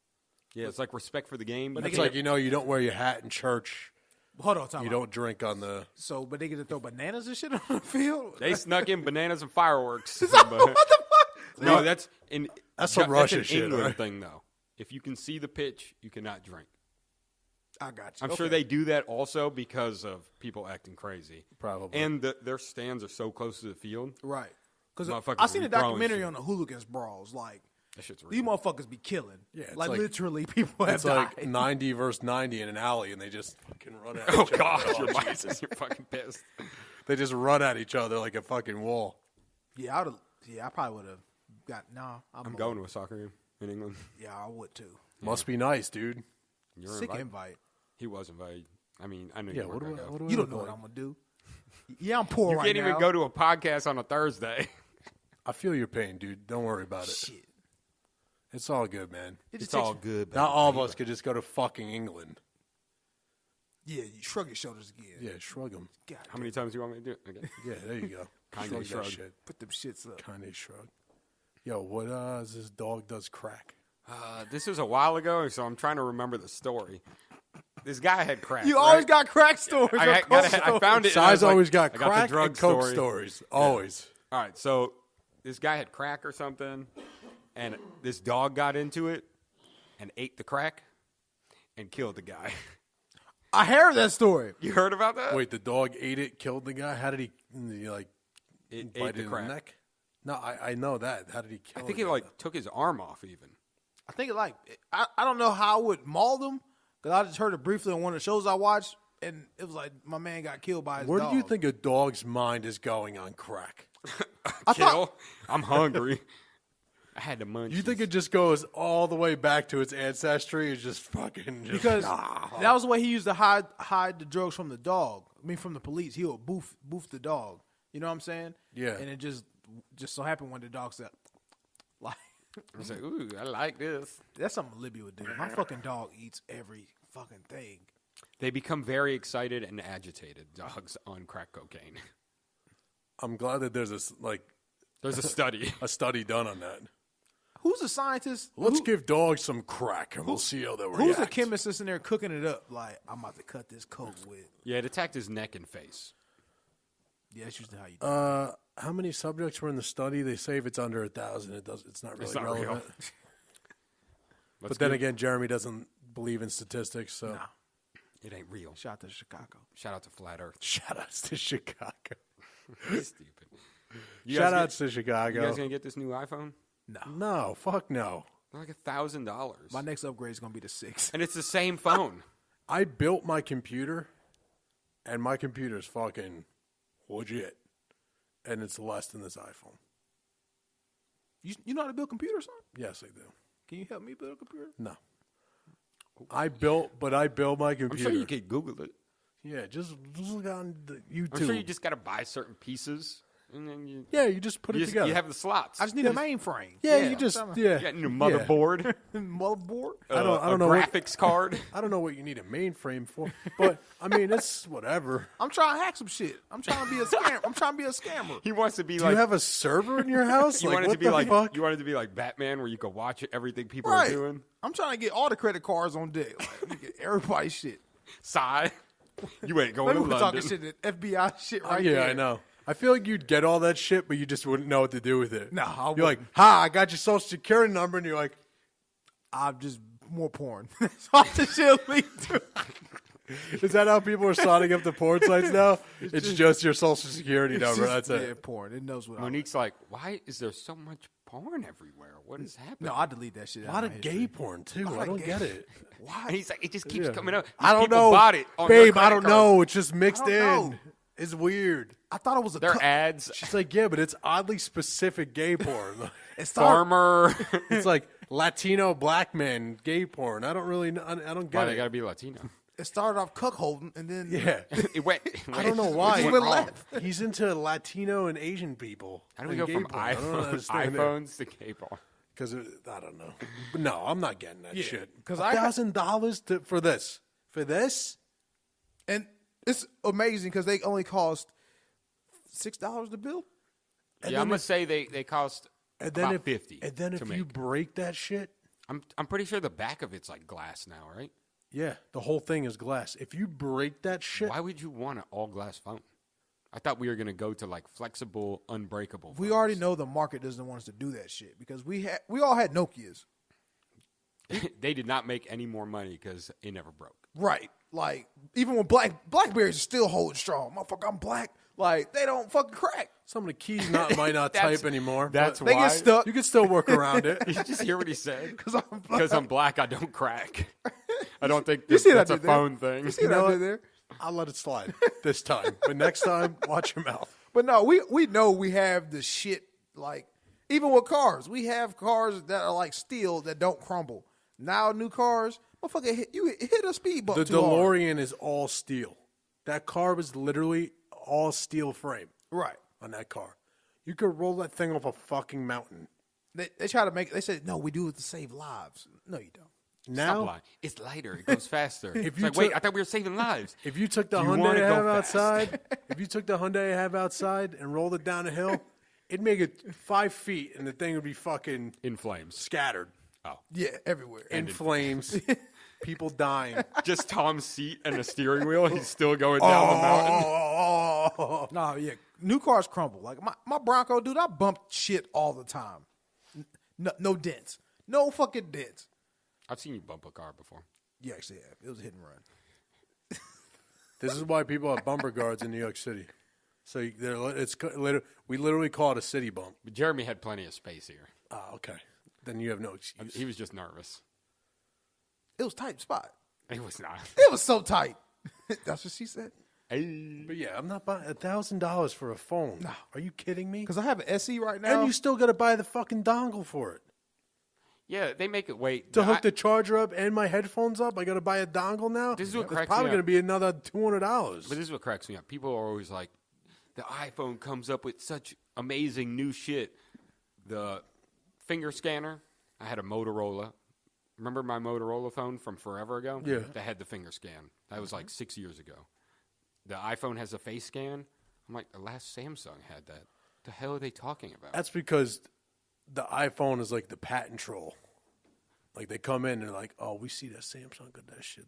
yeah, it's like respect for the game. But You It's can't- like you don't wear your hat in church. Hold on, time You out. don't drink on the. So, but they get to throw bananas and shit on the field. they snuck in bananas and fireworks. But- What the fuck? no, that's in That's some Russian an shit, England right? thing though. If you can see the pitch, you cannot drink. I got you. I'm sure they do that also because of people acting crazy. Probably. And their stands are so close to the field. Right. Because Motherfuckers I seen a be throwing documentary shit. on the hooligans brawls. Like, That shit's these real. motherfuckers be killing. Yeah, it's like, like- literally people have It's died. like 90 versus 90 in an alley, and they just fucking run at Oh each other. gosh, you're fucking pissed. They just run at each other like a fucking wall. Yeah, I probably would have got. No, I'm going to a soccer game in England. Yeah, I would too. Must be nice, dude. You're Sick invited. invite. He was invited. I mean, I know Yeah, you what weren't do I? gonna What go. do I You don't look know what like? I'm gonna do. Yeah, I'm poor You right can't now. even go to a podcast on a Thursday. I feel your pain, dude. Don't worry about it. Shit. It's all good, man. It just It's takes- all good. Not all of baby. us could just go to fucking England. Yeah, you shrug your shoulders again. Yeah, shrug them. God, How many times do you want me to do it? Okay. Yeah, there you go. Kanye Shrug shrug. that shit. put them shits up. Kanye shrug. Yo, what is this dog does crack? This was a while ago, so I'm trying to remember the story. This guy had crack. You right? always got crack stories. or I coke found it. and I was Size like, always got I crack the drug and coke story. stories. Always. All right, so this guy had crack or something, and this dog got into it and ate the crack and killed the guy. I heard that story. You heard about that? Wait, the dog ate it, killed the guy? How did he like it bite ate it the in crack. the neck? No, I know that. How did he I kill think the he guy? like took his arm off even. I think I don't know how I would maul them because I just heard it briefly on one of the shows I watched, and it was like my man got killed by his Where dog. do you think a dog's mind is going on crack? Kill? I'm hungry. I had to munch. You think it just goes all the way back to its ancestry? It's just fucking just, Because that was the way he used to hide the drugs from the dog. I mean, from the police. He would boof the dog. You know what I'm saying? Yeah. And it just so happened when the dog said, like, I was like, ooh, I like this. that's something Libby would do. My fucking dog eats every fucking thing. They become very excited and agitated, dogs on crack cocaine. I'm glad that there's There's a study. a study done on that. Who's a scientist? Let's give dogs some crack and we'll see how they react. Who's a chemist that's in there cooking it up? Like, I'm about to cut this coke with. Yeah, it attacked his neck and face. Yeah, that's usually how you do it. How many subjects were in the study? They say if it's under 1,000, it's not really It's not relevant. real. But then again, Jeremy doesn't believe in statistics, so it ain't real. Shout out to Chicago. Shout out to Flat Earth. shout outs to Chicago. Stupid. You Shout guys outs to You Chicago. guys gonna get this new iPhone? No, fuck no. They're like $1,000. My next upgrade is gonna be the 6. And it's the same phone. I built my computer, and my computer's fucking legit, and it's less than this iPhone. You know how to build computers, son? Yes, I do. Can you help me build a computer? No. I built my I'm computer. sure you could Google it. Yeah, just look on the YouTube. I'm sure you just got to buy certain pieces, and then you you just put it together. you have the slots. I just need a mainframe. yeah, yeah. you just You got your motherboard, Motherboard. I don't a know what- graphics card. I don't know what you need a mainframe for, but I mean it's whatever. I'm trying to hack some shit. I'm trying to be a scammer. I'm trying to be a scammer. He wants to be Do like you have a server in your house? you Like, want it what to be the like fuck? you want it to be like Batman, where you can watch everything people Right. are doing. I'm trying to get all the credit cards on deck. Like, let me get everybody's shit. Sigh. You ain't going Let to me London. talking shit, that FBI shit right yeah, there. I know. I feel like you'd get all that shit, but you just wouldn't know what to do with it. No, I you're like, wouldn't. "Ha! I got your social security number," and you're like, I'm just more porn. That's all the shit lead to. "Is that how people are signing up to porn sites now? It's just your social security number. That's Yeah, it." porn. It knows what Monique's like, why is there so much porn everywhere? What is happening? No, I delete that shit. A lot of gay porn too. I of don't gay- get it. Why? And he's like, it just keeps Yeah. coming up. I don't People know, bought it on their babe. I credit don't card. know. It's just mixed I in. don't know. It's weird. I thought it was a Their cut. ads, She's like, yeah, but it's oddly specific gay porn. It started, farmer. It's like Latino black men gay porn. I don't really. I don't Why get they it. got to be Latino? it started off cuckolding, and then Yeah. It went. I don't know why. It went left. He's into Latino and Asian people. How do we and go gay from porn. I don't understand it. iPhones to gay porn? Because I don't know. But no, I'm not getting that shit. Because $1,000 for this. For this? and it's amazing because they only cost $6 to build. Yeah, I'm gonna say they cost about $50. And then if to you make. break that shit, I'm pretty sure the back of it's like glass now, right? yeah, the whole thing is glass. If you break that shit, Why would you want an all glass phone? I thought we were gonna go to like flexible, unbreakable. We phones. already know the market doesn't want us to do that shit because we all had Nokias. They did not make any more money because it never broke. Right. Like, even when Blackberries are still holding strong. Motherfucker, I'm black. Like, they don't fucking crack. some of the keys might not type anymore. That's but They why get stuck. you can still work around it. Did you just hear what he said? Because I'm black. Because I'm black, I don't crack. I don't think You see what I that's a did there? phone thing. You see what I did there? I'll let it slide this time. But next time, watch your mouth. But no, we know we have the shit, like, even with cars. We have cars that are like steel that don't crumble. Now, new cars, motherfucker, hit a speed bump The too hard. DeLorean is all steel. That car was literally all steel frame Right. on that car. You could roll that thing off a fucking mountain. They try to make it. They said, no, we do it to save lives. No, you don't. Stop Now, lying. It's lighter. It goes faster. It's you like, wait, took- I thought we were saving lives. if you took the Do you Hyundai wanna I go have fast? outside, and rolled it down a hill, it'd make it 5 feet, and the thing would be fucking In flames. scattered Oh. Yeah, everywhere. in flames, people dying. Just Tom's seat and the steering wheel. He's still going down the mountain. Oh, No, yeah, new cars crumble. Like my Bronco, dude, I bump shit all the time. No dents. No fucking dents. I've seen you bump a car before. You actually have. It was a hit and run. this is why people have bumper guards in New York City. So we literally call it a city bump. But Jeremy had plenty of space here. Oh, okay. Then you have no excuse. He was just nervous. It was tight spot. It was not. It was so tight. That's what she said. But yeah, I'm not buying $1,000 for a phone. No. Are you kidding me? Because I have an SE right now. And you still got to buy the fucking dongle for it. Yeah, they make it wait. To hook the charger up and my headphones up, I got to buy a dongle now. This is what It's cracks probably me going to up. be another $200. But this is what cracks me up. People are always like, the iPhone comes up with such amazing new shit. The finger scanner. I had a Motorola. Remember my Motorola phone from forever ago? Yeah. That had the finger scan. That was like 6 years ago. The iPhone has a face scan. I'm like, the last Samsung had that. The hell are they talking about? That's because the iPhone is like the patent troll. Like they come in and they're like, "Oh, we see that Samsung got that shit.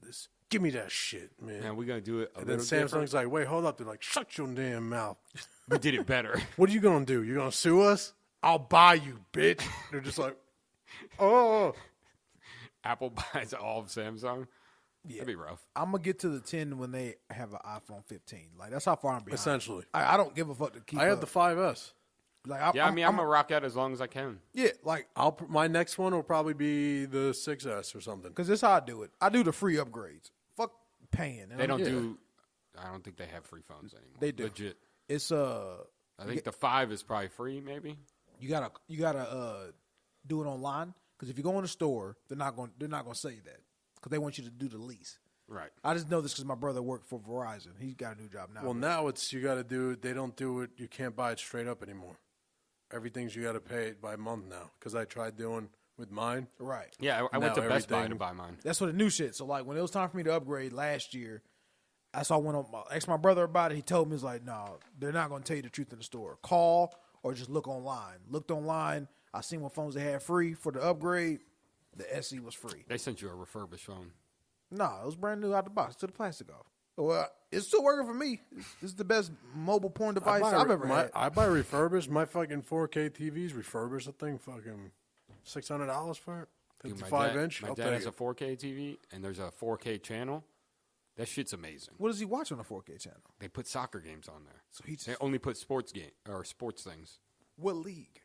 Give me that shit, man." And we're going to do it a And then little Samsung's different. like, "Wait, hold up." They're like, "Shut your damn mouth." We did it better. What are you gonna do? You gonna sue us? I'll buy you, bitch. They're just like, "Oh." Apple buys all of Samsung. Yeah. That'd be rough. I'm going to get to the 10 when they have an iPhone 15. Like, that's how far I'm behind. Essentially. I don't give a fuck to keep I have up. the 5S. Like, I'm going to rock out as long as I can. Yeah, like, My next one will probably be the 6S or something. because this is how I do it. I do the free upgrades. Fuck paying. They don't do. I don't think they have free phones anymore. They do. Legit. It's I think the 5 is probably free, maybe. you gotta do it online because if you go in the store, they're not going to say that because they want you to do the lease. Right. I just know this because my brother worked for Verizon. He's got a new job now. Well, now it's you got to do it. They don't do it. You can't buy it straight up anymore. Everything's you got to pay it by month now. Because I tried doing with mine. right. Yeah, I went to Now Best Buy to everything- buy mine. That's what the new shit. So like when it was time for me to upgrade last year, I went on. Asked my brother about it. He told me he's like, no, they're not going to tell you the truth in the store. Call or just look online. Looked online. I seen what phones they had free for the upgrade. The SE was free. They sent you a refurbished phone. No, it was brand new out the box. Took the plastic off. Well, it's still working for me. This is the best mobile porn device I've ever had. I buy refurbished. My fucking 4K TV's refurbished. I think fucking $600 for it. Dude, 55 inch. My I'll dad take has a it. 4K TV, and there's a 4K channel. That shit's amazing. What does he watch on the 4K channel? They put soccer games on there. So he just, They only put sports things. what league?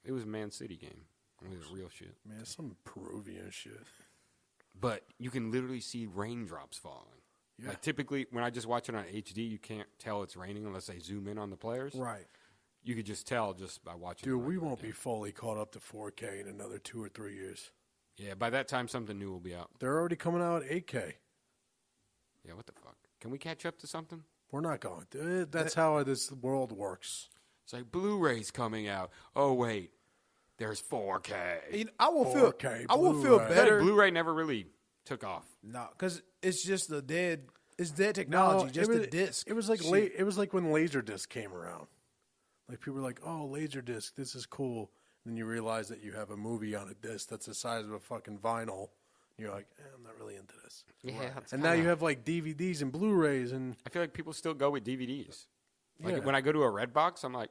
It was a Man City game. It was real shit. Man, some Peruvian shit. But you can literally see raindrops falling. Yeah. Like typically, when I just watch it on HD, you can't tell it's raining unless they zoom in on the players. Right. You could just tell just by watching. Dude, the we regular won't game. be fully caught up to 4K in another 2 or 3 years. Yeah, by that time, something new will be out. They're already coming out at 8K. Yeah, what the fuck? Can we catch up to something? We're not going to. That's how this world works. It's like Blu-ray's coming out. Oh wait, there's 4K. You know, I will feel 4K I will feel Blu-ray. I feel better. like Blu-ray never really took off. No, because it's just it's dead technology, just the disc. It was like shit. it was like when Laserdisc came around. Like people were like, "Oh, Laserdisc, this is cool." And then you realize that you have a movie on a disc that's the size of a fucking vinyl. You're like, I'm not really into this. Yeah, And now you have like DVDs and Blu-rays, and I feel like people still go with DVDs. Like Yeah. when I go to a Redbox, I'm like,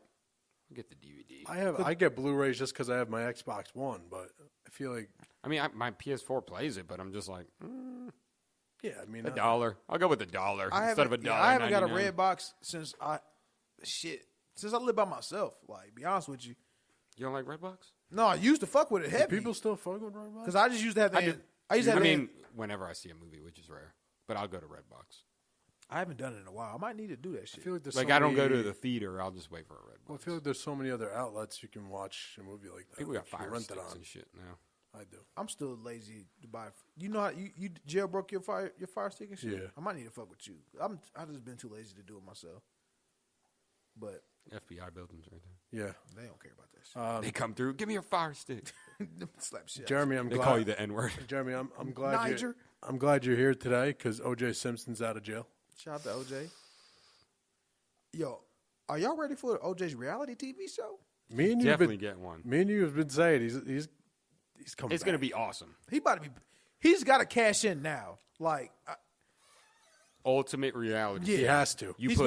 I'll get the DVD. I get Blu-rays just because I have my Xbox One. But I feel like, I mean, my PS4 plays it, but I'm just like, yeah, I mean, $1. I'll go with $1 instead of $1. I haven't got a red box since I live by myself. Like, be honest with you. You don't like Redbox? No, I used to fuck with it heavy. people still fuck with Redbox? Because I just used to have that. I mean, whenever I see a movie, which is rare, but I'll go to Redbox. I haven't done it in a while. I might need to do that shit. I feel like there's Like so I don't go many- to the theater. I'll just wait for a Redbox. Well, I feel like there's so many other outlets you can watch a movie like that. People got that you fire rent it sticks on. and shit now. I do. I'm still lazy to buy. You know how you jailbroke your fire stick and shit? Yeah. I might need to fuck with you. I just been too lazy to do it myself. But FBI buildings right there. Yeah, they don't care about that shit. They come through. Give me your fire stick. Slap shit. Jeremy, I'm They glad. call you the N-word. Jeremy, I'm glad. Niger. I'm glad you're here today because O.J. Simpson's out of jail. Shout out to OJ. Yo, are y'all ready for OJ's reality TV show? Me and you Definitely get one. Me and you have been saying he's coming. It's going to be awesome. He about to be. He's got to cash in now. Like, Ultimate reality. Yeah. He has to. You he's put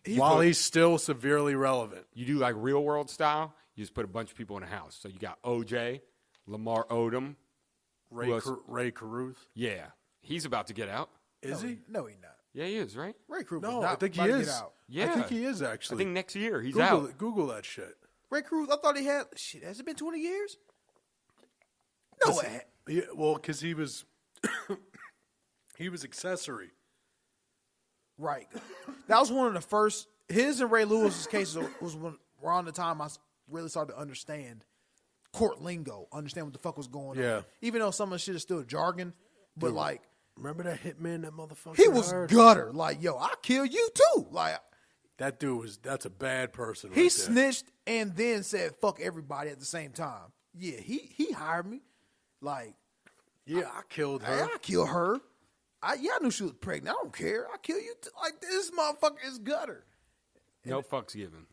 going. While he's still severely relevant. you do like real world style. You just put a bunch of people in a house. So you got OJ, Lamar Odom, Rae Carruth. Yeah, he's about to get out. Is he? No, he not. Yeah, he is, right? Rae Carruth. No, not I think he about to is. Get out. Yeah, I think he is I actually. think next year he's Google out. it. Google that shit. Rae Carruth. I thought he had. Shit, has it been 20 years? No, Listen, yeah, well, because he was he was accessory. right. That was one of the first. His and Ray Lewis's cases was when around the time I really started to understand court lingo, understand what the fuck was going Yeah. on. Even though some of the shit is still jargon, but Dude, like Remember that hitman, that motherfucker? he was hired? gutter. Like, yo, I'll kill you too. Like That dude that's a bad person. he right there. snitched and then said fuck everybody at the same time. Yeah, he hired me. Like, Yeah, I killed hey, her. I kill her. I knew she was pregnant. I don't care. I kill you. Like, this motherfucker is gutter. No fucks given.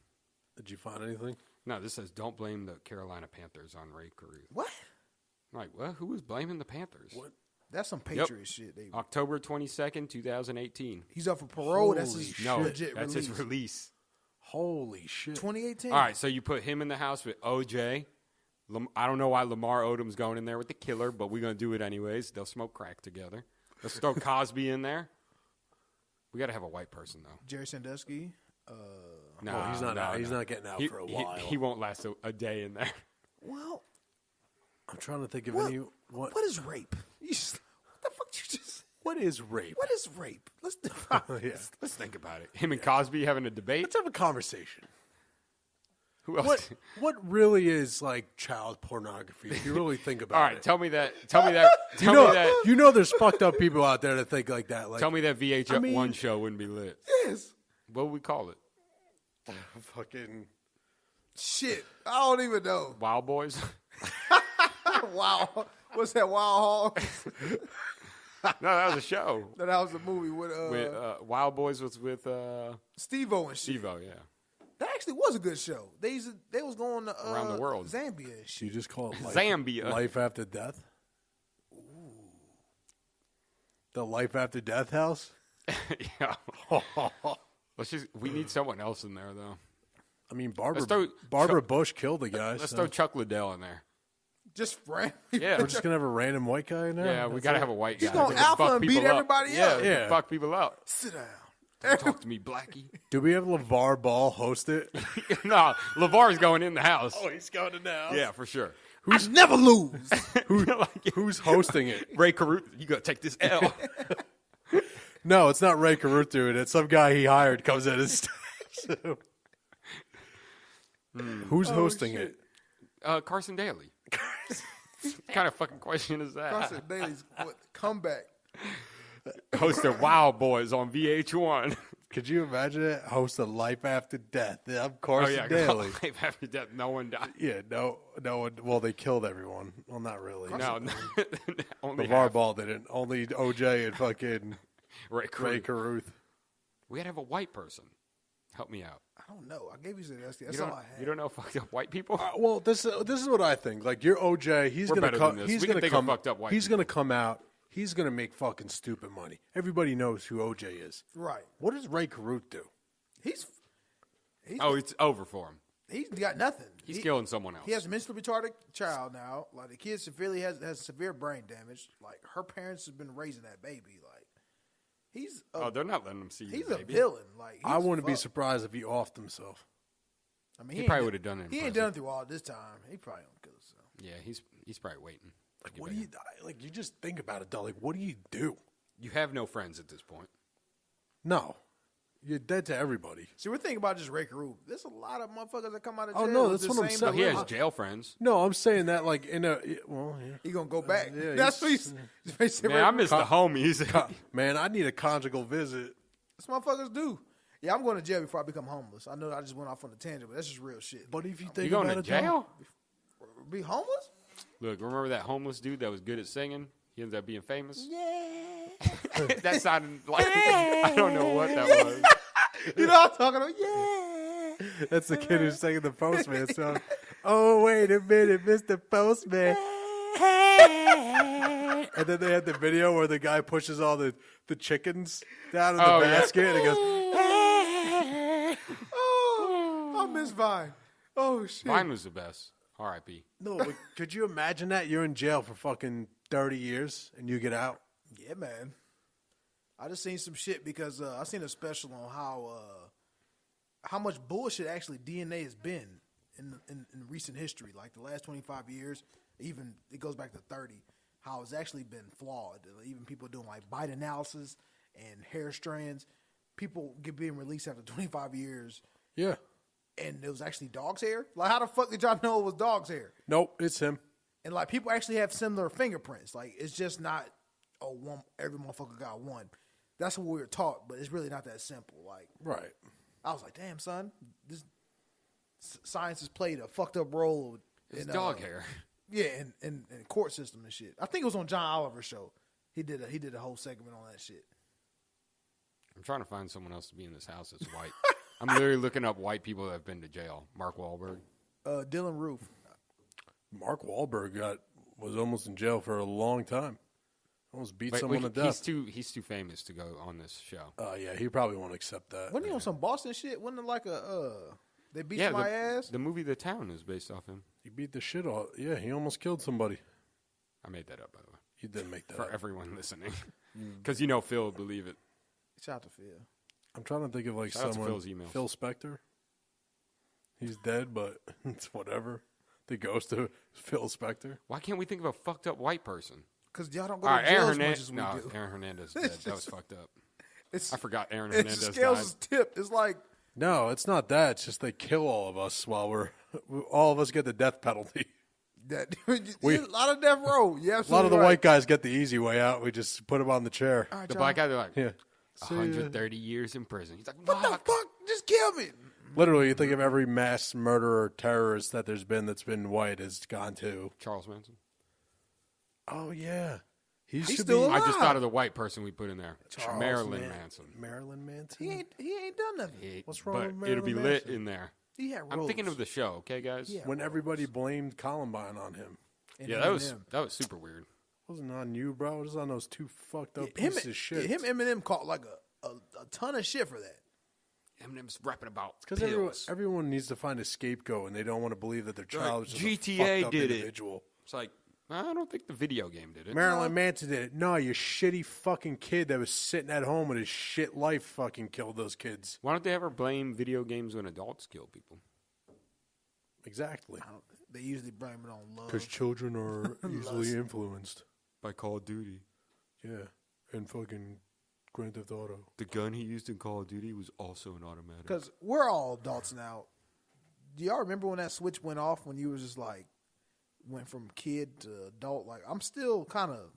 Did you find anything? No, this says don't blame the Carolina Panthers on Rae Carruth. What? I'm like, well, who was blaming the Panthers? What? That's some Patriot shit. October 22nd, 2018. He's up for parole. That's Holy his shit. No, legit that's release. his release. Holy shit! 2018. All right, so you put him in the house with OJ. I don't know why Lamar Odom's going in there with the killer, but we're going to do it anyways. They'll smoke crack together. Let's throw Cosby in there. We got to have a white person, though. Jerry Sandusky. No, Oh, he's not out. He's not getting out for a while. He won't last a day in there. Well, I'm trying to think of what, any. what is rape? What the fuck you just? What is rape? What is rape? Let's define. Yeah. Let's think about it. Him and Cosby having a debate. Let's have a conversation. Who else? What really is like child pornography? If you really think about All it. right, tell me that. Tell me that. Tell me that. You know, there's fucked up people out there that think like that. Like, Tell me that VH1 I mean- show wouldn't be lit. Yes. What would we call it? fucking. Shit. I don't even know. Wild Boys? Wow. What's that? Wild Hog? No, that was a show. That was a movie with Wild Boys was with Steve-O and shit. Steve-O, yeah. That actually was a good show. They was going to Around the world. Zambia and shit. You just call it life, Zambia. life after death. The life after death house. Yeah. We need someone else in there, though. I mean, Barbara Let's throw Barbara Bush killed the guy. Let's so throw Chuck Liddell in there. Just randomly. Yeah. we're just gonna have a random white guy in there. Yeah, we got to have a white guy. He's gonna that can alpha fuck and beat people up. everybody Yeah, up. he can Yeah. fuck people up. Sit down. Don't talk to me, Blackie. Do we have LeVar Ball host it? No, LeVar's going in the house. he's going to now. Yeah, for sure. I never lose. Who's hosting it? Rae Carruth, you got to take this L. No, it's not Rae Carruth doing it. It's some guy he hired comes in his so. Who's hosting shit. it? Carson Daly. What kind of fucking question is that? Carson Daly's comeback. Hosted Wild Boys on VH1. Could you imagine it? Host of Life After Death. I'm Oh Carson yeah, Daly. life after death. No one died. Yeah, no one. Well, they killed everyone. Well, not really. No, only LeVar half. Ball didn't. Only OJ and fucking Rae Rae Carruth. Carruth. We gotta have a white person. Help me out. I don't know. I gave you that's You all don't, I had. you don't know fucked up white people? Well, this is what I think. Like you're OJ. He's We're gonna better come. than this. He's We can gonna think of come. fucked up white He's people. gonna come out. He's gonna make fucking stupid money. Everybody knows who OJ is. Right. What does Rae Carruth do? He's It's over for him. he's got nothing. He's killing someone else. He has a mentally retarded child now. Like the kid severely has severe brain damage. Like her parents have been raising that baby. Like he's they're not letting him see he's the a baby. villain. Like I he's wouldn't be fucked. surprised if he offed himself. I mean, He ain't probably done- would've done it in He ain't prison. done it through all this time. He probably don't kill himself. Yeah, he's probably waiting. Like, what do you like? You just think about it, though. Like, what do you do? You have no friends at this point. No, you're dead to everybody. See, we're thinking about just Rae Carruth. There's a lot of motherfuckers that come out of Oh, jail. no, with that's the what I'm same saying. He has dilemma. jail friends. No, I'm saying that like in a well, yeah. He gonna go back. Yeah, That's what he's- he's. Man, I miss the homies. Man, I need a conjugal visit. That's what motherfuckers do. Yeah, I'm going to jail before I become homeless. I know I just went off on a tangent, but that's just real shit. But if you You think going about to it, though, jail? Be homeless? Look, remember that homeless dude that was good at singing? He ended up being famous. Yeah. That sounded like I don't know what that was. You know what I'm talking about? Yeah. that's the kid who's singing the Postman song. Oh, wait a minute, Mr. Postman. And then they had the video where the guy pushes all the chickens down in the Oh, yeah. basket and he goes, Oh, I miss Vine. Oh, shit. Vine was the best. R.I.P. no, but could you imagine that? You're in jail for fucking 30 years and you get out? Yeah, man. I just seen some shit because I seen a special on how much bullshit actually DNA has been in recent history, like the last 25 years. Even it goes back to 30. How it's actually been flawed. Even people doing like bite analysis and hair strands. People being released after 25 years, Yeah. and it was actually dog's hair. Like, how the fuck did y'all know it was dog's hair? Nope, it's him. And like people actually have similar fingerprints. Like it's just not every motherfucker got one. That's what we were taught, but it's really not that simple. Like Right. I was like, damn son, this science has played a fucked up role It's in dog hair. Yeah, in court system and shit. I think it was on John Oliver's show. He did a whole segment on that shit. I'm trying to find someone else to be in this house that's white. I'm literally looking up white people that have been to jail. Mark Wahlberg. Dylan Roof. Mark Wahlberg was almost in jail for a long time. Almost beat someone to He's death. he's too famous to go on this show. Yeah, he probably won't accept that. Wasn't he on some Boston shit? Wasn't it like they beat Yeah, my ass? the movie The Town is based off him. He beat the shit off. Yeah, he almost killed somebody. I made that up, by the way, You didn't make that for up. everyone listening, because you know Phil would believe it. Shout out to Phil. I'm trying to think of like Shout out to someone. Phil's emails. Phil Spector. He's dead, but it's whatever. The ghost of Phil Spector. Why can't we think of a fucked up white person? Because y'all don't go All to right, jail Aaron as much Hernandez. as we No, do. Aaron Hernandez is dead. That was fucked up. It's I forgot Aaron it's Hernandez the scales died. is tipped. It's like No, it's not that. It's just they kill all of us while all of us get the death penalty. that. A lot of death row. Yeah, A lot of the white guys get the easy way out. We just put them on the chair. Right, The y'all. black guy, they're like, Yeah. 130 years in prison. He's like, What the fuck? Just kill me. Literally, you think of every mass murderer or terrorist that there's been that's been white has gone to. Charles Manson. Oh, yeah. He's should still be I just alive. thought of the white person we put in there. Charles Marilyn Manson. Marilyn Manson? He ain't done nothing. What's wrong but with it'll be Marilyn lit Manson? in there. He had I'm roles. thinking of the show, okay, guys? Yeah. When everybody blamed Columbine on him. And Yeah, Eminem. that was super weird. It wasn't on you, bro. It was on those two fucked up him. pieces of shit. Him Eminem caught like a ton of shit for that. Eminem's rapping about Because pills. everyone needs to find a scapegoat, and they don't want to believe that their child is just GTA a fucked up did it. individual. It's like, I don't think the video game did it. Marilyn Manson did it. No, you shitty fucking kid that was sitting at home with his shit life fucking killed those kids. Why don't they ever blame video games when adults kill people? Exactly. They usually blame it on love. Because children are easily influenced. By Call of Duty. Yeah. And fucking Grand Theft Auto. The gun he used in Call of Duty was also an automatic. Because we're all adults now. Do y'all remember when that switch went off when you was just like, went from kid to adult? Like, I'm still kind of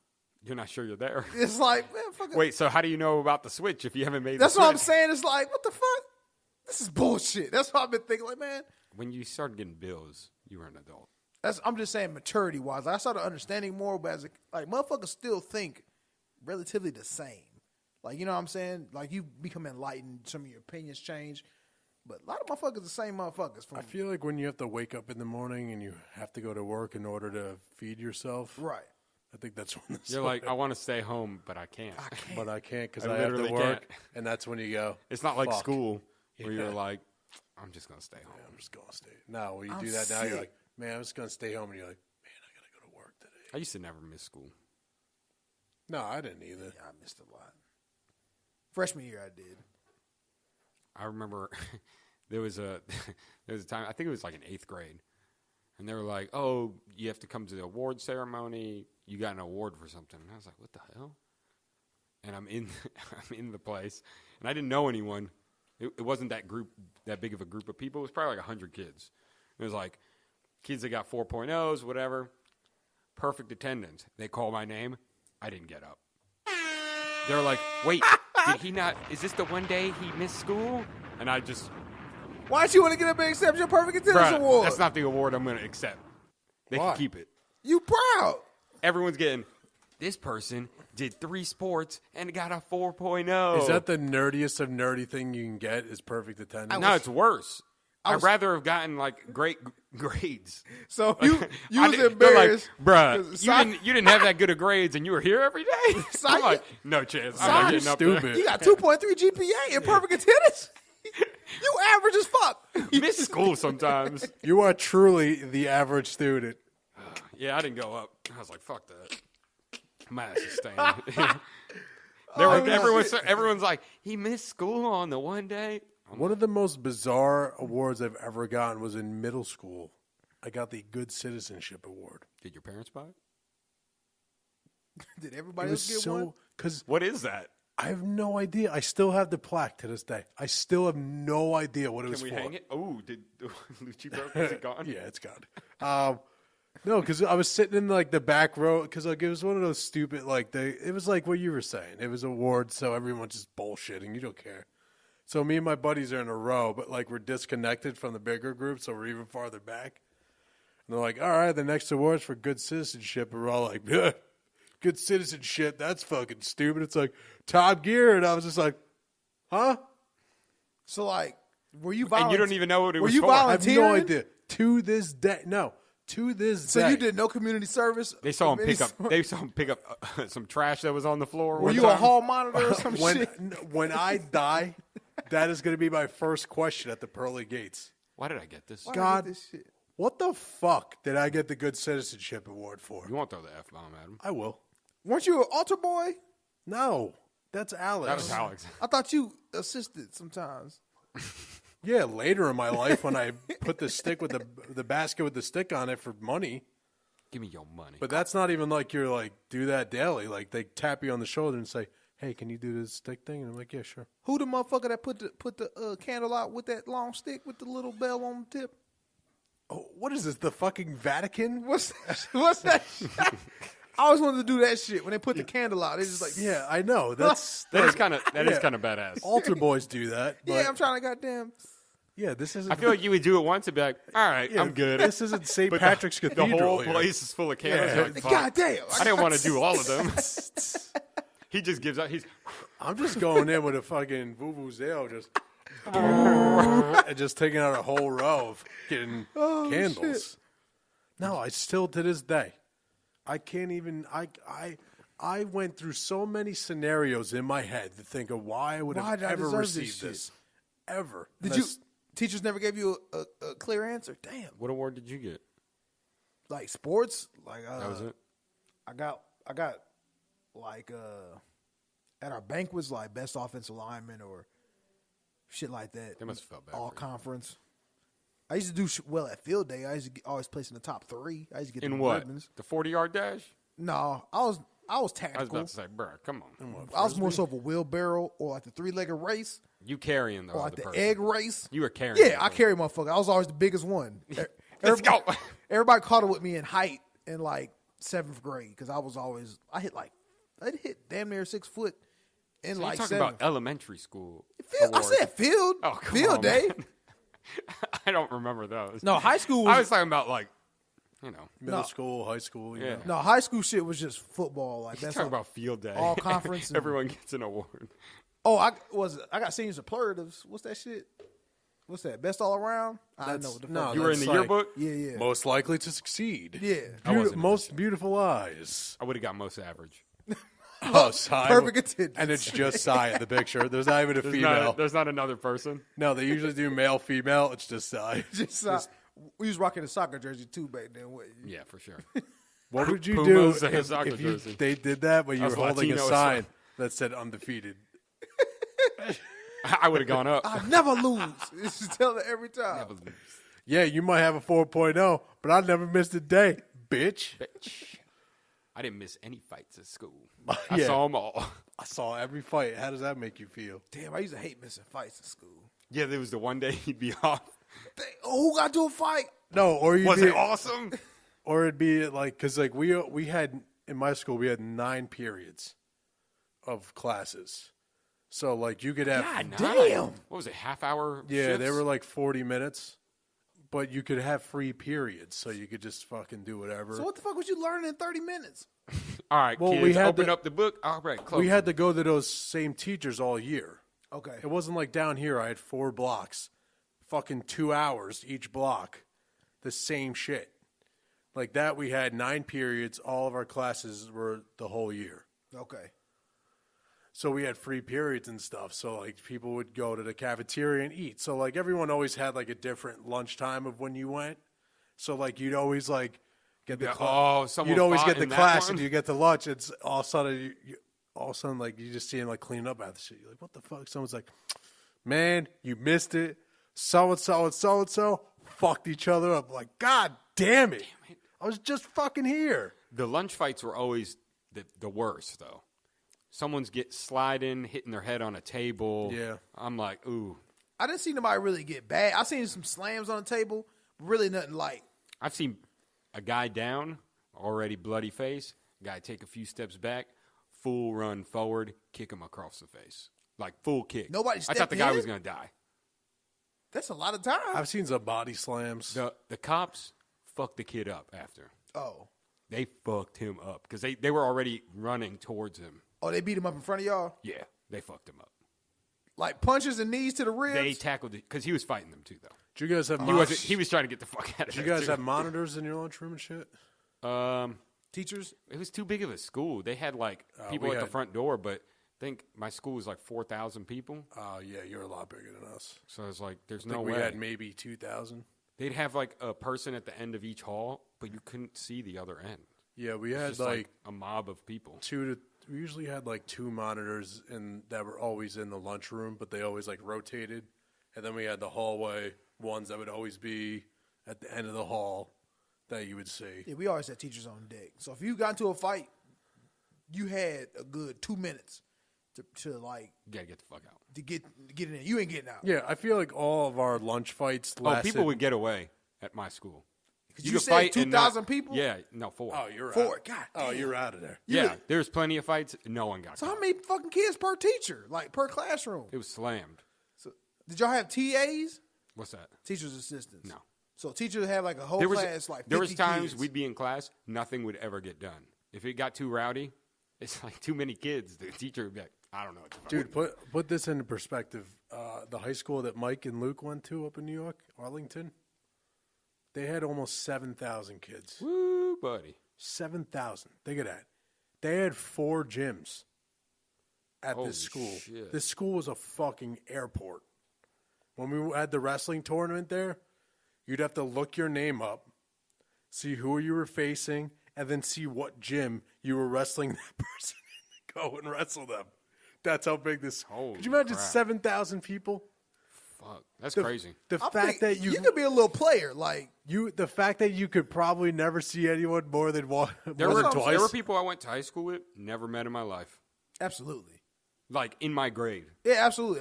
You're not sure you're there. It's like, man, fuck. Wait, so how do you know about the switch if you haven't made? That's the what I'm switch? saying. It's like, what the fuck? This is bullshit. That's what I've been thinking. Like, man, When you started getting bills, you were an adult. I'm just saying maturity wise. I started understanding more, but as like motherfuckers still think relatively the same. Like, you know what I'm saying? Like, you become enlightened, some of your opinions change. But a lot of motherfuckers the same motherfuckers. I feel like when you have to wake up in the morning and you have to go to work in order to feed yourself. Right. I think that's when You're like, I want to stay home, but I can't. but I can't because I I have to literally work. can't. And that's when you go. It's not like fuck. school where Yeah. you're like, I'm just gonna stay home. I'm just going to stay. No, when you I'm do that now, sick. you're like, man, I'm just going to stay home. And you're like, man, I got to go to work today. I used to never miss school. No, I didn't either. Yeah, I missed a lot. Freshman year, I did. I remember there was a time, I think it was like in 8th grade, and they were like, "Oh, you have to come to the award ceremony. You got an award for something." And I was like, "What the hell?" And I'm in the place, and I didn't know anyone. It wasn't that big of a group of people. It was probably like 100 kids. It was like kids that got 4.0s, whatever. Perfect attendance. They call my name. I didn't get up. They were like, "Wait, did he not? Is this the one day he missed school?" And I just, Why'd you want to get up and accept your perfect attendance bruh, award? that's not the award I'm going to accept. They Why? can keep it. You proud. Everyone's getting, this person did 3 sports and got a 4.0. Is that the nerdiest of nerdy thing you can get? Is perfect attendance? No, it's worse. I'd was- rather have gotten like great grades. So you I was did- embarrassed. They're like, 'cause bruh, you didn't have that good of grades and you were here every day? I'm like, no chance. I'm not You're getting up there. stupid. You got 2.3 GPA in perfect attendance. You average as fuck. Miss school sometimes. You are truly the average student. Yeah, I didn't go up. I was like, fuck that. My ass is staying. Everyone's like, he missed school on the one day. One of the most bizarre awards I've ever gotten was in middle school. I got the Good Citizenship Award. Did your parents buy it? Did It everybody was else get one? so because What is that? I have no idea. I still have the plaque to this day. I still have no idea what it was Can we for. hang it? Oh, did Lucci broke? Is it gone? Yeah, it's gone. No, because I was sitting in like the back row because like it was one of those stupid it was like what you were saying. It was awards, so everyone's just bullshitting. You don't care. So me and my buddies are in a row, but like we're disconnected from the bigger group, so we're even farther back. And they're like, "All right, the next award's for good citizenship," and we're all like, "Yeah, good citizenship? That's fucking stupid." It's like Top Gear, and I was just like, "Huh?" So like, were you And volunteering? you don't even know what it Were was you for. I have no volunteering? idea. To this day, no. To this So day, you did no community service? They saw him Community pick up. ser- They saw him pick up some trash that was on the floor. Were one you a time. hall monitor or some shit? when I die, that is going to be my first question at the pearly gates. Why did I get this? Why did I God. get this shit? What the fuck did I get the Good Citizenship Award for? You won't throw the F bomb at him. I will. Weren't you an altar boy? No, that's Alex. That was Alex. I thought you assisted sometimes. Yeah, later in my life when I put the stick with the basket with the stick on it for money. Give me your money. But that's not even like you're like do that daily. Like they tap you on the shoulder and say, "Hey, can you do this stick thing?" And I'm like, "Yeah, sure." Who the motherfucker that put the candle out with that long stick with the little bell on the tip? Oh, what is this? The fucking Vatican? What's that shit? I always wanted to do that shit when they put the candle out. It's just like, Yeah, I know. That's That is kind of yeah. badass. altar boys do that. But yeah, I'm trying to goddamn. yeah, this isn't. I feel like you would do it once and be like, all right, yeah, I'm good. This isn't St. But Patrick's the Cathedral. whole here. place is full of candles. Yeah. Like, fuck. Goddamn. I didn't want to do all of them. He just gives up. He's I'm just going in with a fucking vuvuzela, just and just taking out a whole row of getting candles. shit. No, I still to this day, I can't even. I went through so many scenarios in my head to think of why I would Why have did I ever deserve this received shit? this. Ever. Did And you? that's- Teachers never gave you a clear answer. Damn. what award did you get? Like sports, like That was it. I got like at our banquets like best offensive lineman or shit like that. They must have felt bad All for you. conference. I used to do well at field day. I used to always place in the top 3. I used to get In the what? ribbons. The 40-yard dash? No, I was I was tactical. about to say, bro, come on. I was more so of a wheelbarrow or like the 3-legged race You carrying the or other like the person. egg race. You were carrying. Yeah, the I person. carry motherfucker. I was always the biggest one. Let's go. Everybody caught up with me in height in like 7th grade because I hit like I'd hit damn near 6 foot in So like you're talking 7. about elementary school. I awards. said field. Oh, come field on, day. man. I don't remember those. No, high school I was. was talking about like, Middle No. school, high school. Yeah. No, high school shit was just football. Like you're that's talking all, about field day. all conference. And, Everyone gets an award. Oh, I got senior superlatives. What's that shit? What's that? Best all around? I know what the fuck. You were in the That's like yearbook? Yeah. Most likely to succeed. Yeah. I wasn't in Most beautiful eyes. I would have got most average. Oh, Cy. Perfect attendance. And it's just Cy in the picture. There's not even a female. There's not another person. No, they usually do male, female. It's just Cy. We was rocking a soccer jersey too back then. What, Yeah, for sure. What would you Pumas do and a if, soccer if you, jersey. they did that, but you were Us holding a Latinos. sign that said undefeated? I would have gone up. I never lose. This is telling it every time. Yeah, you might have a 4.0, but I never missed a day, bitch. Bitch. I didn't miss any fights at school. Yeah. I saw them all. I saw every fight. How does that make you feel? Damn, I used to hate missing fights in school. Yeah, there was the one day he'd be off. Who got to a fight? No, or you Was it awesome? or it'd be like because like we had in my school we had 9 periods of classes, so like you could have God, damn. What was it, half-hour yeah shifts? they were like 40 minutes, but you could have free periods, so you could just fucking do whatever. So what the fuck was you learning in 30 minutes? All right, Well, kids, we had open to- up the book. All right, close. We had to go to those same teachers all year. Okay. It wasn't like down here. I had 4 blocks, fucking 2 hours each block, the same shit. Like that, we had 9 periods. All of our classes were the whole year. Okay. So we had free periods and stuff. So like people would go to the cafeteria and eat. So like everyone always had like a different lunchtime of when you went. So like you'd always like get the someone you'd always fought get the in that class one? and you get the lunch. It's all of a sudden all of a sudden like you just see him like cleaning up after shit. You're like, what the fuck? Someone's like, man, you missed it. So and so and so and so fucked each other up. Like, God damn it. I was just fucking here. The lunch fights were always the worst, though. Someone's sliding, hitting their head on a table. Yeah. I'm like, ooh. I didn't see nobody really get bad. I seen some slams on the table, but really nothing like. I've seen a guy down, already bloody face, guy take a few steps back, full run forward, kick him across the face. Like, full kick. Nobody I stepped thought the guy in? was going to die. That's a lot of time. I've seen some body slams. The cops fucked the kid up after. Oh. They fucked him up because they were already running towards him. Oh, they beat him up in front of y'all? Yeah, they fucked him up. Like punches and knees to the ribs? They tackled it because he was fighting them too, though. Did you guys have He was trying to get the fuck out of Did you there, guys too. have monitors in your lunchroom and shit? Teachers? It was too big of a school. They had like people we at the had- front door, but I think my school was like 4,000 people. Oh, yeah, you're a lot bigger than us. So it's like, there's I no think way. we had maybe 2,000. They'd have like a person at the end of each hall, but you couldn't see the other end. Yeah, we It's had just like a mob of people. we usually had like 2 monitors that were always in the lunchroom, but they always like rotated. And then we had the hallway ones that would always be at the end of the hall that you would see. Yeah, we always had teachers on deck. So if you got into a fight, you had a good 2 minutes to like You gotta get the fuck out. to get in there. You ain't getting out. Yeah, I feel like all of our lunch fights Oh, lasted. people would get away at my school. You could said fight and 2,000 people? Yeah, no, 4. Oh, you're 4. out. God Oh, damn. you're out of there. yeah, there's plenty of fights. No one got So caught. how many fucking kids per teacher? Like per classroom? It was slammed. So did y'all have TAs? What's that? Teachers assistants? No. So teachers have like a whole There was class like 50 there was times kids. we'd be in class, nothing would ever get done. If it got too rowdy, it's like too many kids. The teacher would be like, I don't know what the fuck. Dude, put this into perspective. The high school that Mike and Luke went to up in New York, Arlington, they had almost 7,000 kids. Woo, buddy. 7,000. Think of that. They had 4 gyms at Holy this school. shit. This school was a fucking airport. When we had the wrestling tournament there, you'd have to look your name up, see who you were facing, and then see what gym you were wrestling that person in, go and wrestle them. That's how big this. Holy Could you imagine crap. 7,000 people? Fuck. That's crazy. The I fact think that you could be a little player. Like the fact that you could probably never see anyone more than one, There more were, than twice. there were people I went to high school with, never met in my life. absolutely. Like in my grade. Yeah, absolutely.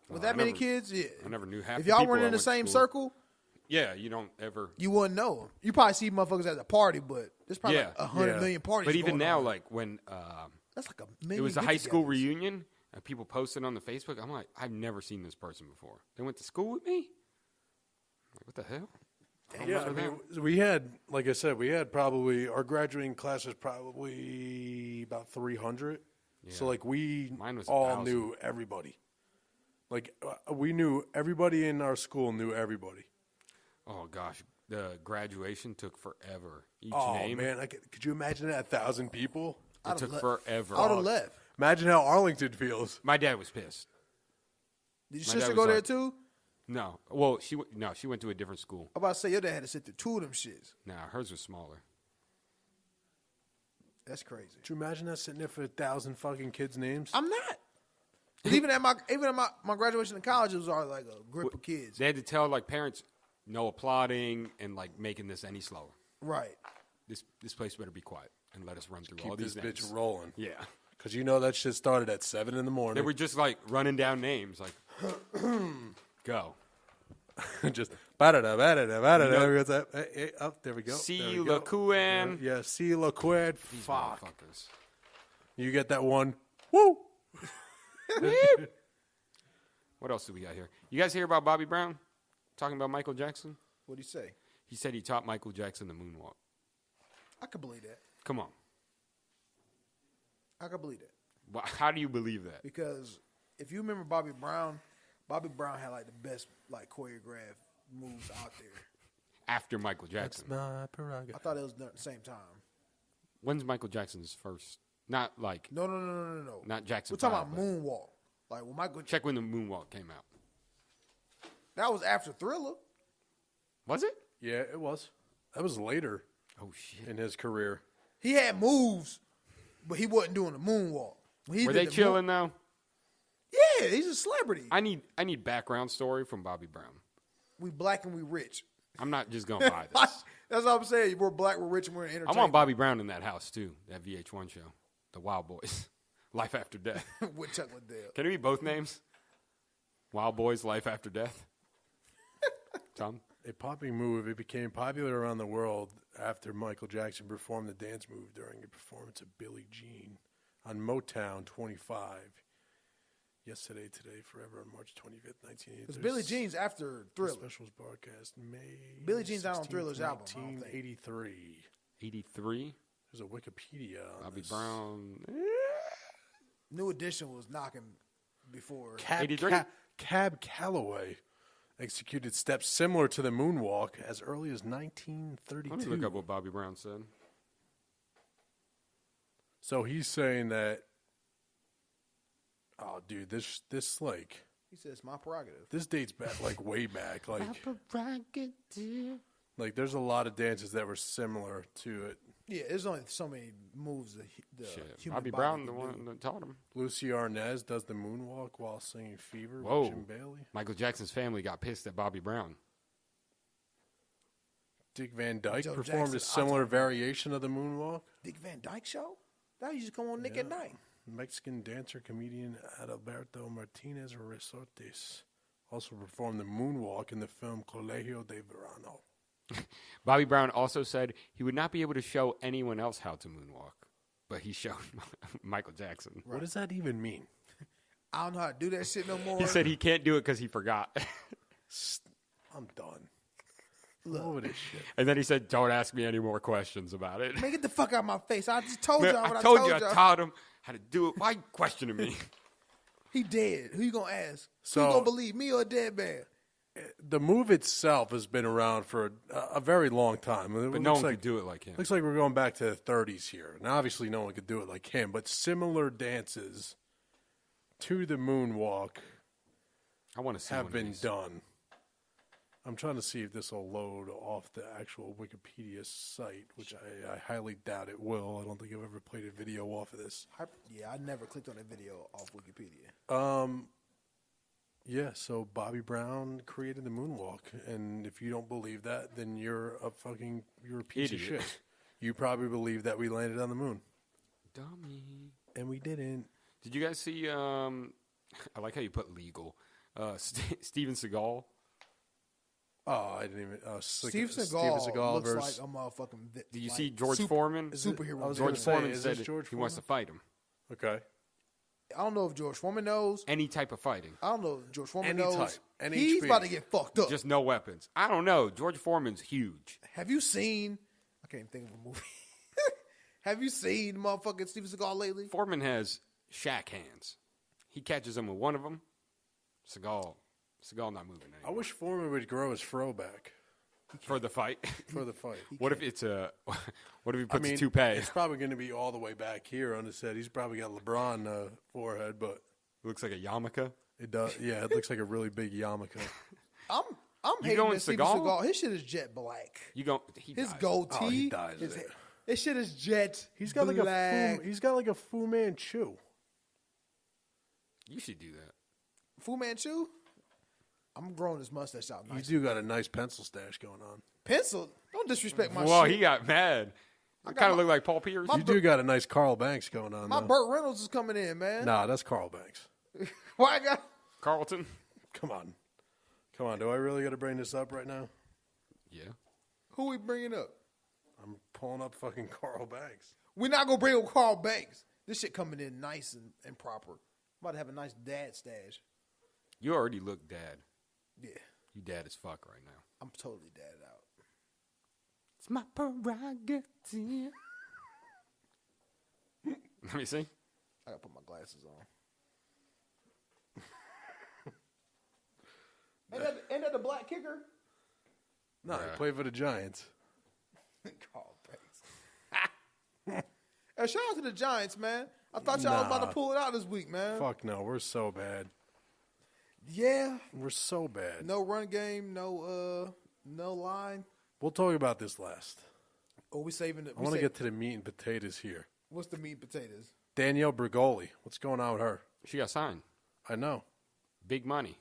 With that I many never- kids, yeah. I never knew half If the y'all people weren't I in the went to same school with. circle, Yeah, you don't ever. you wouldn't know them. You probably see motherfuckers at the party, but there's probably Yeah. like 100 Yeah. million parties. But even going now, on. like when That's like a million. It was a high school get-togethers. reunion, and people posted on the Facebook. I'm like, I've never seen this person before. They went to school with me? I'm like, what the hell? Yeah, I mean, we had, like I said, we had probably, our graduating class was probably about 300. Yeah. So, like, we Mine was all 1,000. knew everybody. Like, we knew everybody in our school knew everybody. Oh, gosh. The graduation took forever. Each Oh, name. man. Could you imagine that? 1,000 people? It took forever. I would have left. Imagine how Arlington feels. My dad was pissed. Did your My sister dad go was there like- too? No. Well, she went to a different school. I'm about to say your dad had to sit through 2 of them shits. Nah, hers was smaller. That's crazy. Could you imagine that sitting there for 1,000 fucking kids' names? I'm not. 'Cause even at my graduation in college, it was already like a group of kids. They had to tell like parents, no applauding and like making this any slower. Right. This place better be quiet and let us run through all Keep these this names. bitch rolling. Yeah. Because you know that shit started at 7 in the morning. They were just like running down names, like go. Just everyone's up. Hey, up, there we go. See There we you, go. Lacuan. Yeah, see you, Laquid. These Fuck. motherfuckers. You get that one. Woo! What else do we got here? You guys hear about Bobby Brown talking about Michael Jackson? What do you say? He said he taught Michael Jackson the moonwalk. I could believe that. Come on. I could believe that. How do you believe that? Because if you remember Bobby Brown had like the best like choreographed moves out there. After Michael Jackson. My prerogative. I thought it was done at the same time. When's Michael Jackson's first? Not like No. not Jackson. We're talking 5, about but moonwalk. Like when Michael check when the moonwalk came out. that was after Thriller. Was it? Yeah, it was. That was later Oh shit. in his career. He had moves, but he wasn't doing the moonwalk. When he Were did they the chilling though? Yeah, he's a celebrity. I need background story from Bobby Brown. We black and we rich. I'm not just gonna buy this. That's what I'm saying. We're black, we're rich, and we're in I entertainment. want Bobby Brown in that house too. That VH1 show, The Wild Boys, Life After Death. with Chuck Liddell. Can it be both names? Wild Boys, Life After Death. Tom. A popping move. It became popular around the world after Michael Jackson performed the dance move during a performance of Billie Jean on Motown 25. Yesterday, Today, Forever on March 25th, 1980. Because Billie Jean's after The Thriller. specials broadcast May. Billie Jean's not on 16th, Thriller's album, I don't think. 1983. 83. There's a Wikipedia on Bobby this. Brown. New Edition was knocking before. Cab, 83? Cab Calloway executed steps similar to the moonwalk as early as 1932. Let me look up what Bobby Brown said. So he's saying that, oh, dude, this like, He says, my prerogative. this dates back, like, way back. Like, there's a lot of dances that were similar to it. Yeah, there's only so many moves the Shit. human Bobby body Brown, can the do. one that taught him. Lucy Arnaz does the moonwalk while singing Fever Whoa. with Jim Bailey. Michael Jackson's family got pissed at Bobby Brown. Dick Van Dyke Joe performed Jackson, a similar I'll talk- variation of the moonwalk. Dick Van Dyke Show? That used to come on Nick at Night. Mexican dancer comedian Adalberto Martinez Resortes also performed the moonwalk in the film Colegio de Verano. Bobby Brown also said he would not be able to show anyone else how to moonwalk, but he showed Michael Jackson. What does that even mean? I don't know how to do that shit no more. He said he can't do it because he forgot. I'm done. Look. Over this shit. And then he said, don't ask me any more questions about it. Man, get the fuck out of my face. I just told Man, y'all what I I told told you y'all. I taught him how to do it. Why you questioning me? He dead. Who you gonna ask? So- Who you gonna believe, me or a dead man? The move itself has been around for a very long time. But no one could do it like him. Looks like we're going back to the 30s here. Now, obviously, no one could do it like him, but similar dances to the moonwalk I want to see have one of been these. done. I'm trying to see if this will load off the actual Wikipedia site, which I highly doubt it will. I don't think I've ever played a video off of this. Yeah, I never clicked on that video off Wikipedia. Yeah, so Bobby Brown created the moonwalk, and if you don't believe that, then you're a piece Idiot. of shit. You probably believe that we landed on the moon, Dummy. and we didn't. Did you guys see, I like how you put legal, Steven Seagal? Oh, I didn't even. Steve Seagal looks versus. like a motherfucking. Did you see George Foreman? Superhero. I was George gonna say, Foreman is said this George he wants to Foreman? fight him. Okay. I don't know if George Foreman knows. Any type of fighting. I don't know if George Foreman Any knows. type, any He's speed. about to get fucked up. Just no weapons. I don't know. George Foreman's huge. Have you seen? I can't even think of a movie. Have you seen motherfucking Steven Seagal lately? Foreman has Shaq hands. He catches him with one of them. Seagal not moving I anymore. wish Foreman would grow his fro back For the fight. for the fight. What if it's what if he I puts mean, a toupee? it's probably going to be all the way back here on his head. He's probably got LeBron forehead, but Looks like a yarmulke. it does. Yeah, it looks like a really big yarmulke. I'm You hating going that Steven Seagal? Seagal. His shit is jet black. You go. He His dies. goatee. Oh, he dies his, in it. his shit is jet. He's got black. he's got like a Fu Manchu. You should do that. Fu Manchu. I'm growing this mustache out You nice. do got a nice pencil stash going on. Pencil. Don't disrespect my Whoa, shit. he got mad. I got kind of my- look like Paul Pierce. You do got a nice Carl Banks going on. My though. Burt Reynolds is coming in, man. Nah, that's Carl Banks. Why I got? Carlton. Come on. Do I really got to bring this up right now? Yeah. Who we bringing up? I'm pulling up fucking Carl Banks. We're not gonna bring up Carl Banks. This shit coming in nice and proper. I'm about to have a nice dad stash. You already look dad. Yeah, You dad as fuck right now. I'm totally dadded out. It's my prerogative. Let me see. I gotta put my glasses on. Ain't that the black kicker? No, Yeah. he played for the Giants. Carl Banks. Hey, shout out to the Giants, man. I thought y'all was about Nah. to pull it out this week, man. Fuck no, we're so bad. Yeah. We're so bad. No run game, no line. We'll talk about this last. Oh, we saving it. I want to get to the meat and potatoes here. What's the meat and potatoes? Danielle Bergoli. What's going on with her? She got signed. I know. Big money.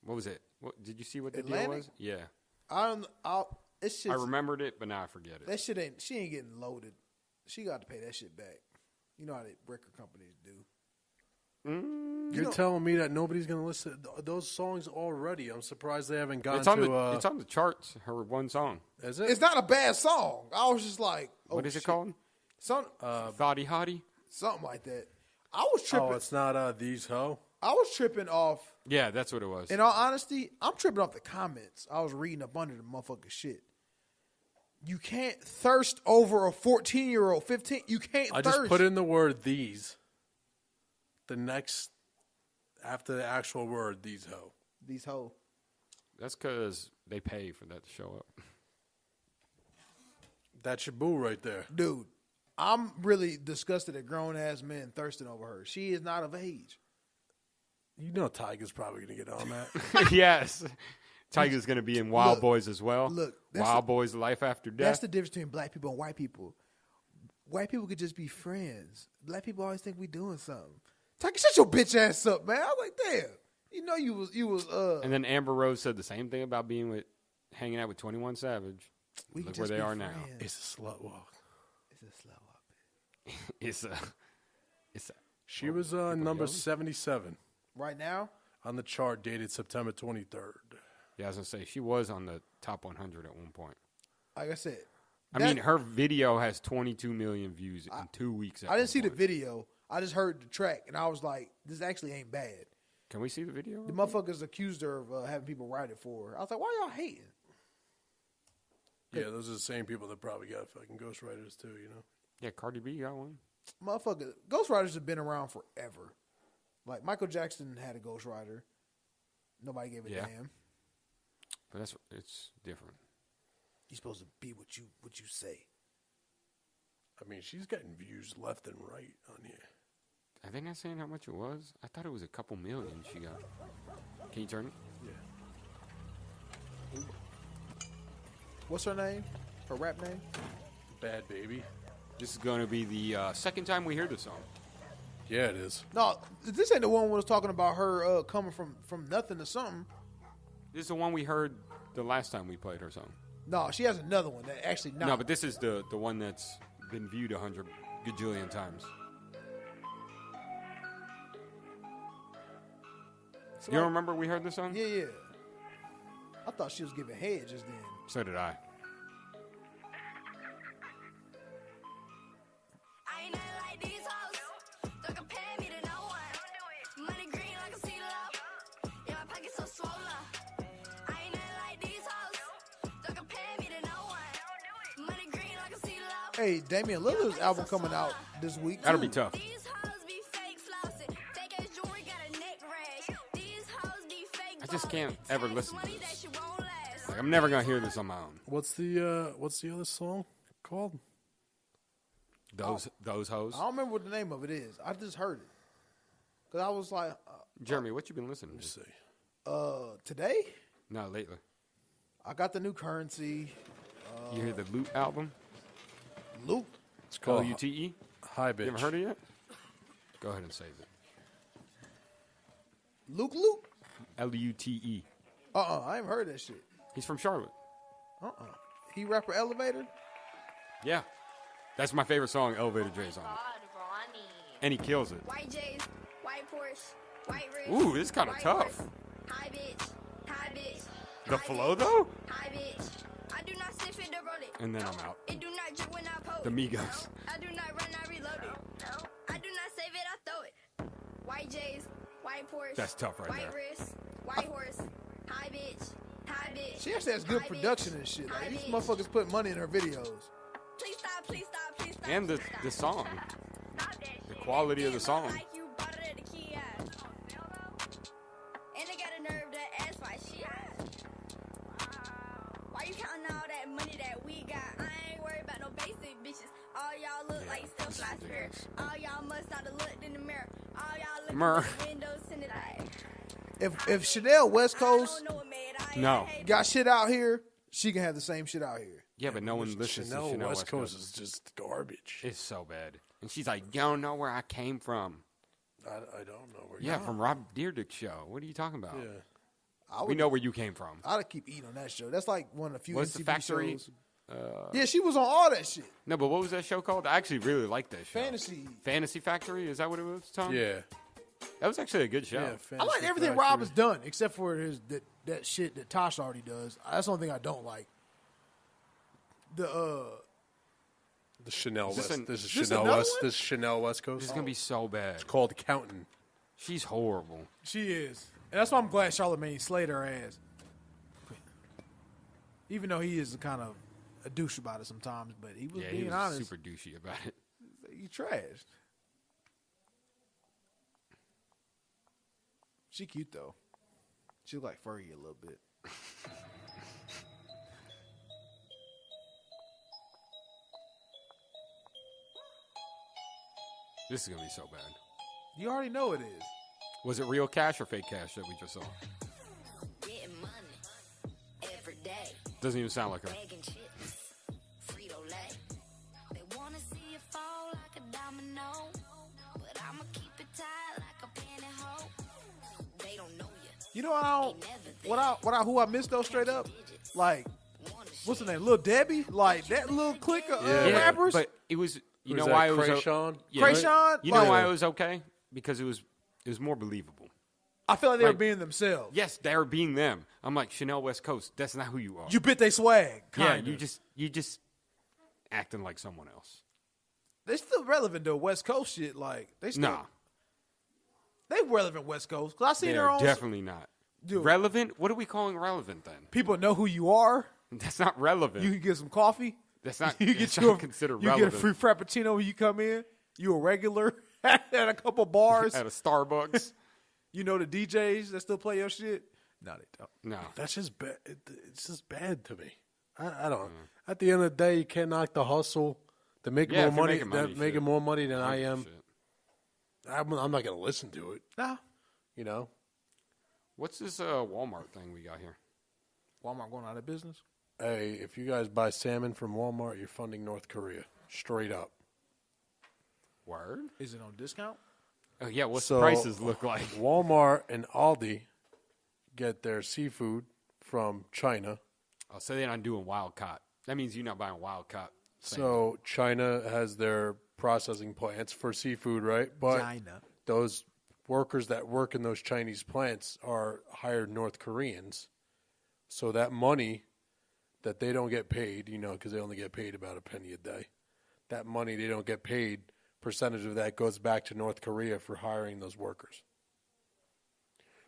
What was it? What did you see what the deal Atlantic? was? Yeah. It's I just remembered it, but now I forget it. that shit ain't. She ain't getting loaded. She got to pay that shit back. You know how the record companies do. You're telling me that nobody's going to listen to those songs already. I'm surprised they haven't gone It's on, to... it's on the charts, her one song. Is it? It's not a bad song. I was just like, oh, What is it shit. called? Thotty Hottie? Something like that. I was tripping. Oh, it's not These Ho? I was tripping off. Yeah, that's what it was. In all honesty, I'm tripping off the comments. I was reading up under the motherfucking shit. You can't thirst over a 14-year-old, 15. You can't I thirst. just put in the word these. The next, after the actual word, these ho. These hoes. That's because they pay for that to show up. That's your boo right there. Dude, I'm really disgusted at grown-ass men thirsting over her. She is not of age. You know Tiger's probably going to get on that. Yes. Tiger's going to be in Wild Look, Boys as well. look, that's Wild Boys Life After Death. That's the difference between black people and white people. White people could just be friends. Black people always think we doing something. Tiger, shut your bitch ass up, man. I was like, damn. You know you was And then Amber Rose said the same thing about hanging out with 21 Savage. we could Look where just they be are now. friends. It's a slut walk. It's a slow up. It's a She was number yelling? 77 Right now, on the chart dated September 23rd. Yeah, I was going to say, she was on the top 100 at one point. like I said, I mean, her video has 22 million views in 2 weeks. I didn't see the video. I just heard the track, and I was like, this actually ain't bad. Can we see the video? The motherfuckers accused her of having people write it for her. I was like, why y'all hating? Yeah, those are the same people that probably got fucking ghostwriters too, you know? Yeah, Cardi B got one. Motherfucker, ghostwriters have been around forever. Like, Michael Jackson had a ghostwriter. Nobody gave a Yeah. damn. But it's different. You're supposed to be what you say. I mean, she's getting views left and right on here. Are they not saying how much it was? I thought it was a couple million she got. Can you turn it? Yeah. What's her name? Her rap name? Bad Baby. This is going to be the second time we hear the song. Yeah, it is. No, this ain't the one who was talking about her coming from nothing to something. This is the one we heard the last time we played her song. No, she has another one that actually not. No, but this is the one that's been viewed 100 gajillion times. It's You like- don't remember we heard this song? Yeah. I thought she was giving head just then. So did I. I ain't nothing like these hoes. Hey, Damian Lillard's album coming out this week. That'll too. be tough. I just can't ever listen to this. Like, I'm never gonna hear this on my own. What's the other song called? Those hoes. I don't remember what the name of it is. I just heard it. Because I was like, Jeremy, what you been listening to? Let's see. today? No, lately. I got the new Currency. You hear the Loot album? Luke. It's called Lute? Hi Bitch. You ever heard it yet? Go ahead and save it. Luke? Lute. I ain't heard that shit. He's from Charlotte. He rapper Elevator? Yeah. That's my favorite song, Elevator Dre's on it. And he kills it. White J's, white Porsche, white wrist. Ooh, this is kind of white tough. wrist. Hi bitch, hi bitch. The hi flow, bitch, though? Hi bitch. I do not sniff it to roll it. And then I'm out. It do not drip when I post. The Migos. I do not run, I reload it. I do not save it, I throw it. White J's, white Porsche. That's tough right white there. wrist, white horse. Hi bitch, hi bitch. She actually has good hi production bitch, and shit. hi Like, these bitch. motherfuckers put money in her videos. Please stop, please stop, please stop. And the please stop. song. Stop that The shit. quality of the It look song. like you bought it at the kiosk. And they got a nerve to ask why she asked. Why you counting all that money that we got? I ain't worried about no basic bitches. All y'all look like still this is fly spirit. ridiculous. All y'all must not have looked in the mirror. All y'all looking Mirror. through the windows in the light. If Chanel West I Coast don't know what made I No. hate got shit out here, she can have the same shit out here. Yeah, but no one listens to Chanel West Coast is just garbage. It's so bad. And she's like, you don't know where I came from. I don't know where. Yeah, from Rob Dyrdek's show. What are you talking about? Yeah. We know where you came from. I'd keep eating on that show. That's like one of the few What's the MTV factory? shows. Yeah, she was on all that shit. No, but what was that show called? I actually really liked that show. Fantasy. Factory? Is that what it was, Tom? Yeah. That was actually a good show. Yeah. I like Fantasy everything Factory. Rob has done except for that shit that Tosh already does. That's the only thing I don't like. The Chanel Is this West. an- This is this Chanel another West. one? This is Chanel West Coast. This is going to be so bad. It's called Counting. She's horrible. she is, and that's why I'm glad Charlamagne slayed her ass. Even though he is kind of a douche about it sometimes, but he was Yeah, being he was honest. super douchey about it. He trashed. She cute though. She look like Fergie a little bit. This is going to be so bad. You already know it is. Was it real cash or fake cash that we just saw? Getting money every day. Doesn't even sound like her. Making chips, Frito-Lay. They wanna see you fall like a domino, but I'ma keep it tight like a pantyhose. They don't know you. You know who I missed though straight up? Like, what's the name? Lil Debbie? Like that little clique of rappers? But it was, you Who's know that, why it was... Krayshawn? Yeah, Krayshawn? You know Like- why it was okay? Because it was more believable. I feel like they were like- being themselves. Yes, they were being them. I'm like, Chanel West Coast, that's not who you are. You bit they swag. yeah, Kinda. you just acting like someone else. They still relevant though. West Coast shit, like they still Nah, they relevant West Coast. Cause I seen they're their own. definitely not. Dude. Relevant? What are we calling relevant then? People know who you are. That's not relevant. You can get some coffee. that's not, You that's get not you a, considered you relevant. get a free frappuccino when you come in. You a regular at a couple bars. At a Starbucks. You know the DJs that still play your shit. No, they don't. No. That's just bad. It's just bad to me. I don't. At the end of the day, you can't knock the hustle. To make Yeah, more if you're money, making money, that making shit. more money than I am. Shit. I'm not going to listen to it. Nah. You know. What's this Walmart thing we got here? Walmart going out of business. Hey, if you guys buy salmon from Walmart, you're funding North Korea. Straight up. Word? Is it on discount? Oh, yeah, what's So, the prices look like? Walmart and Aldi get their seafood from China. Oh, so they're not doing wild caught. That means you're not buying wild caught. So China has their processing plants for seafood, right? But China. those workers that work in those Chinese plants are hired North Koreans. So that money that they don't get paid, because they only get paid about a penny a day, that money they don't get paid, percentage of that goes back to North Korea for hiring those workers.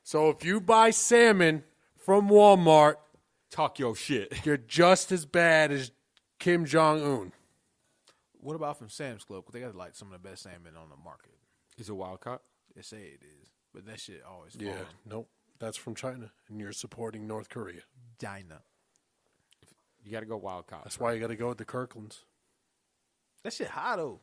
So if you buy salmon from Walmart, Talk your shit. you're just as bad as Kim Jong-un. What about from Sam's Club? Because they got like some of the best salmon on the market. Is it wild caught? They say it is, but that shit always Yeah, falls. nope. That's from China, and you're supporting North Korea. China. You got to go wild caught. That's why you got to go with the Kirklands. That shit high though.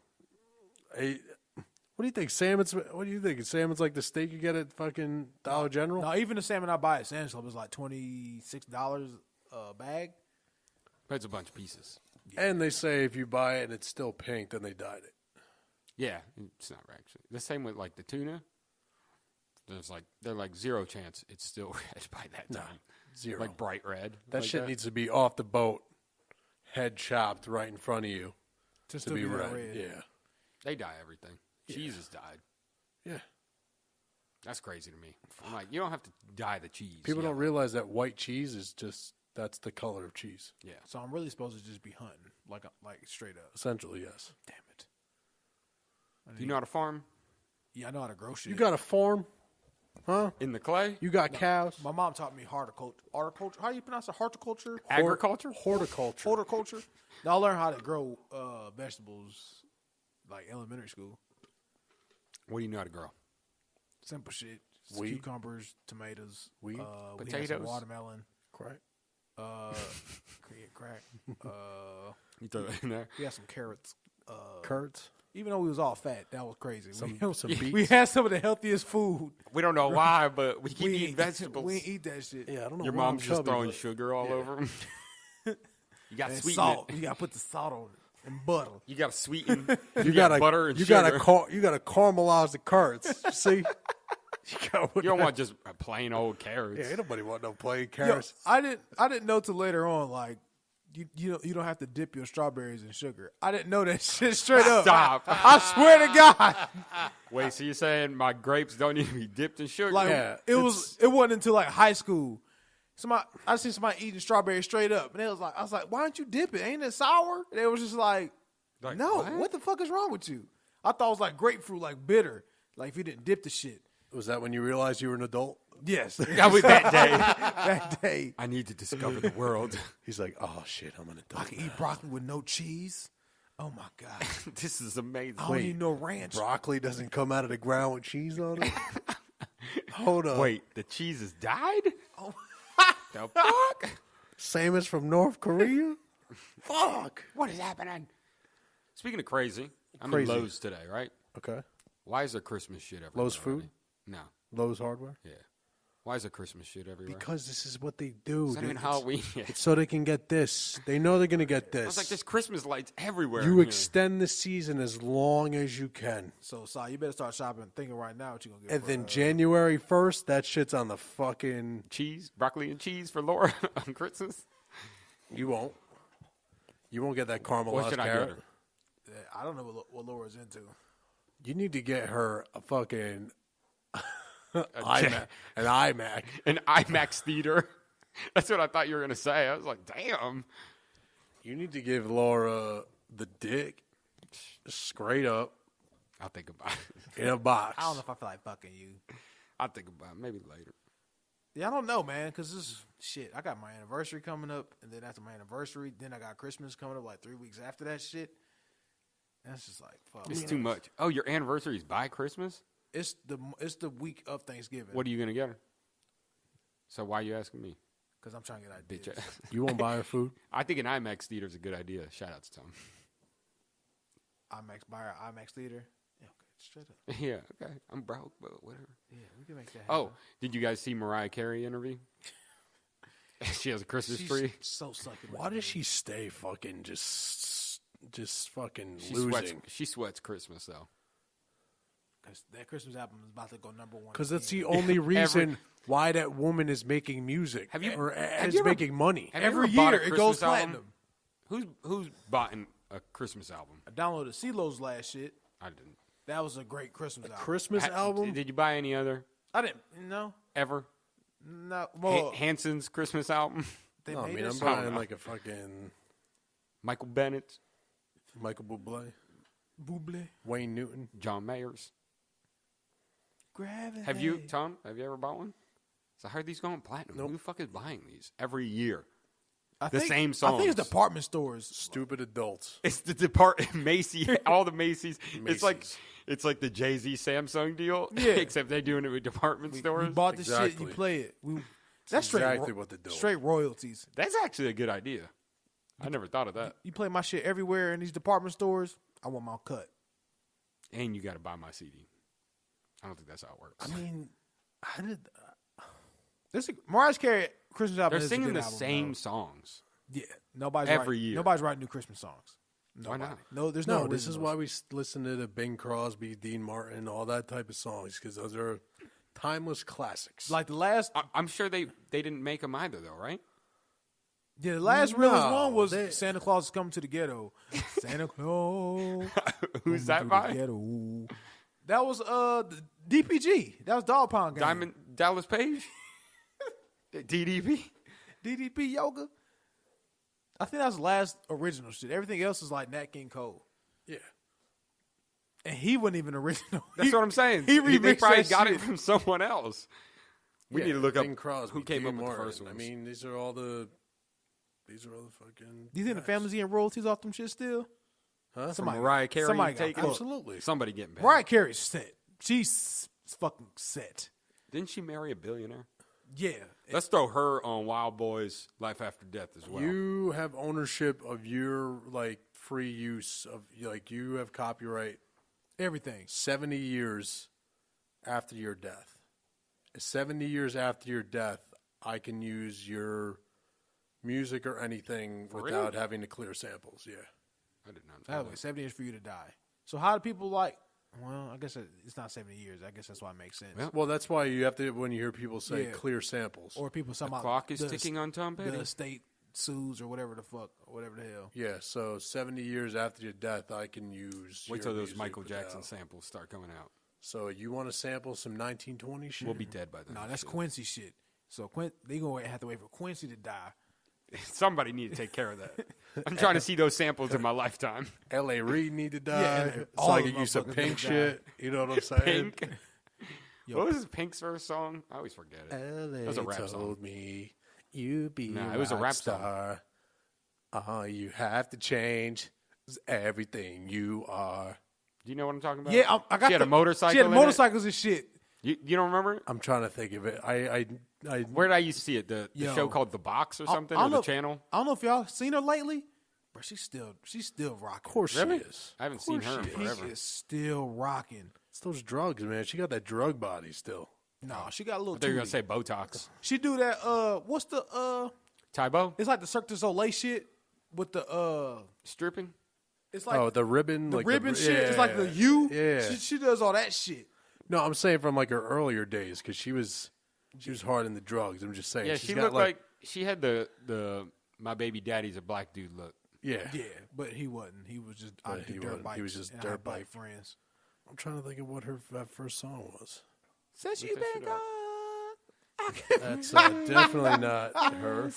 Hey, what do you think? Salmon's? What do you think? Salmon's like the steak you get at fucking Dollar General? No, even the salmon I buy at Sam's Club is like $26 a bag. But it's a bunch of pieces. And they say if you buy it and it's still pink, then they dyed it. Yeah, it's not actually. The same with like the tuna. They're like 0 chance it's still red by that time. Zero. Like bright red. That like shit needs to be off the boat, head chopped right in front of you Just to be red. Yeah. They dye everything. Cheese is dyed. Yeah. That's crazy to me. I'm like, you don't have to dye the cheese. People don't realize that white cheese is just, that's the color of cheese. Yeah. So I'm really supposed to just be hunting, like straight up. Essentially, yes. Damn it. Do you know how to farm? Yeah, I know how to grow shit. You got a farm? Huh? In the clay? You got cows? My mom taught me horticulture. How do you pronounce it? Horticulture? Agriculture? Horticulture. Horticulture. Now I learned how to grow vegetables like elementary school. What do you know how to grow? Simple shit. Just Weed. Cucumbers, tomatoes, Weed. We had Potatoes. some watermelon, Crack. crack. You throw that in there? We had some carrots. Curds. Even though we was all fat, that was crazy. Some we beets. had some of the healthiest food. We don't know why, but we keep eating ain't- vegetables. We ain't eat that shit. Yeah, I don't know Your why I'm mom's just chubby, throwing but- sugar all over them. You got to And sweeten salt. it. You gotta put the salt on it and butter. You got to sweeten. You got butter and you sugar. you gotta caramelize the curds. See? You don't want just a plain old carrots. Yeah, ain't nobody want no plain Yo, carrots. I didn't know till later on. Like you don't have to dip your strawberries in sugar. I didn't know that shit straight up. Stop. I swear to God. Wait, so you're saying my grapes don't need to be dipped in sugar? Like Yeah, it wasn't until like high school. I seen somebody eating strawberries straight up, and I was like, why don't you dip it? Ain't it sour? And they was just like, Like, no, what? what the fuck is wrong with you? I thought it was like grapefruit, like bitter, like if you didn't dip the shit. Was that when you realized you were an adult? Yes, That was that day. that day I need to discover the world. He's like, oh shit, I'm an adult. I can eat broccoli with no cheese. Oh my God, This is amazing. I don't need no ranch. Broccoli doesn't come out of the ground with cheese on it. Hold up. Wait, the cheese has died? Oh. The fuck? Same as from North Korea? Fuck. What is happening? Speaking of crazy, I'm Crazy. in Lowe's today, right? Okay. Why is there Christmas shit everywhere? Lowe's food? already? No. Lowe's Hardware? Yeah. Why is there Christmas shit everywhere? Because this is what they do. it's not even It's- Halloween yet. It's so they can get this. They know they're going to get this. I was like, there's Christmas lights everywhere. You here. extend the season as long as you can. So, you better start shopping, thinking right now what you gonna get. And for, then January 1st, that shit's on the fucking... cheese, broccoli and cheese for Laura on Christmas. You won't. You won't get that caramelized What should I get carrot. her? I don't know what Laura's into. You need to get her a fucking An iMac. IMAX theater. That's what I thought you were gonna say. I was like, damn. You need to give Laura the dick straight up I'll think about it. in a box. I don't know if I feel like fucking you. I'll think about it. Maybe later. Yeah, I don't know, man, because this shit. I got my anniversary coming up, and then after my anniversary, then I got Christmas coming up like 3 weeks after that shit. And it's just like, fuck. It's too much. Oh, your anniversary is by Christmas? It's the week of Thanksgiving. What are you gonna get her? So why are you asking me? Because I'm trying to get Bitch. ideas. You won't buy her food? I think an IMAX theater is a good idea. Shout out to Tom. IMAX theater. Yeah, okay, straight up. Yeah, okay. I'm broke, but whatever. Yeah, we can make that happen. Oh, did you guys see Mariah Carey interview? She has a Christmas She's tree. so sucky. Why does she stay fucking just fucking She losing? sweats Christmas though. Because that Christmas album is about to go number one. Because that's again. the only reason why that woman is making music. Have you- or have is you ever- making money. Have you Every ever bought a year it goes Christmas album? platinum. Who's bought a Christmas album? I downloaded CeeLo's last shit. I didn't. That was a great Christmas album. Christmas album? Did you buy any other I didn't. No. ever? Well, Hanson's Christmas album. they No, I made mean, it I'm so- buying like a fucking Michael Bennett, Michael Bublé, Bublé. Wayne Newton. John Mayers. Gravity. Have you, Tom? Have you ever bought one? So I heard these going platinum. Nope. Who the fuck is buying these every year? same songs. I think it's department stores. Stupid adults. It's the Macy's, all the Macy's. It's like the Jay-Z Samsung deal. Yeah. Except they're doing it with department stores. We bought the shit, Exactly. you play it. That's straight exactly what they're doing. Straight royalties. That's actually a good idea. I never thought of that. You play my shit everywhere in these department stores, I want my cut. And you got to buy my CD. I don't think that's how it works. I mean, how did? Mariah Carey Christmas album. They're is a singing good the album, same though. songs. Yeah, nobody's every writing, year. Nobody's writing new Christmas songs. Why Nobody. not? No, there's No, no. this is originals. why we listen to the Bing Crosby, Dean Martin, all that type of songs, because those are timeless classics. Like the last, I'm sure they didn't make them either, though, right? yeah, the last realest No, one was they- Santa Claus is coming to the ghetto. Santa Claus, Who's coming that to by? the ghetto. That was the DPG. That was Dog Pound Gang. Diamond Dallas Page? DDP? DDP Yoga. I think that was the last original shit. Everything else is like Nat King Cole, yeah, and he wasn't even original. That's what I'm saying. He They remixed probably that got shit. it from someone else. We Yeah, need to look up Bing Crosby, who came Dean up with the Martin. first ones. I mean, these are all the fucking. Do you think the family's getting royalties off them shit still? Huh? Somebody- Mariah Carey somebody got- taking Absolutely. somebody getting paid. Mariah Carey's set. She's fucking set. Didn't she marry a billionaire? Yeah. Let's throw her on Wild Boys Life After Death as well. You have ownership of your free use of you have copyright Everything. 70 years after your death. 70 years after your death, I can use your music or anything without having to clear samples. Yeah. I did not know That that. way, 70 years for you to die. So how do people like? Well, I guess it's not 70 years. I guess that's why it makes sense. Well, Well, that's why you have to, when you hear people say Yeah. clear samples. Or people somehow Clock is ticking on Tom Petty. The state sues or whatever the fuck, or whatever the hell. Yeah, so 70 years after your death, I can use Wait your till those music Michael without- Jackson samples start coming out. So you want to sample some 1920 shit? We'll be dead by then. No, that's Shit. Quincy shit. So they gonna have to wait for Quincy to die. Somebody need to take care of that. I'm trying to see those samples in my lifetime. L.A. Reid need to die. Yeah, so all I the can use some motherfuckers pink need to shit. You know what I'm saying? Pink. Yo. What was Pink's first song? I always forget it. L.A. was a rap told song. me you be Nah, it was a rap song. star. All you have to change is everything you are. Do you know what I'm talking about? Yeah, I got. She had a motorcycle. She had in it? motorcycles and shit. You don't remember it? I'm trying to think of it. I Where did I used to see it? The Yo. show called The Box or something, I or don't the know- channel? I don't know if y'all seen her lately, but she's still rocking. Of course Really? she is. I haven't Of seen course her she in is. forever. She is still rocking. It's those drugs, man. She got that drug body still. No, she got a little. I thought you were tooty. gonna say Botox. She do that. What's the Tybo? It's like the Cirque du Soleil shit with the Stripping? It's like Oh, the ribbon, the like ribbon shit. Yeah. It's like the U. Yeah. She does all that shit. No, I'm saying from like her earlier days because she was hard in the drugs. I'm just saying. Yeah, she's she got, looked like she had the my baby daddy's a black dude look. yeah. Yeah, but he wasn't. He was just But out he the dirt wasn't. bikes. He was just and dirt had bike bike. friends. I'm trying to think of what her first song was. Since Look you that been shit up. gone. That's definitely not her.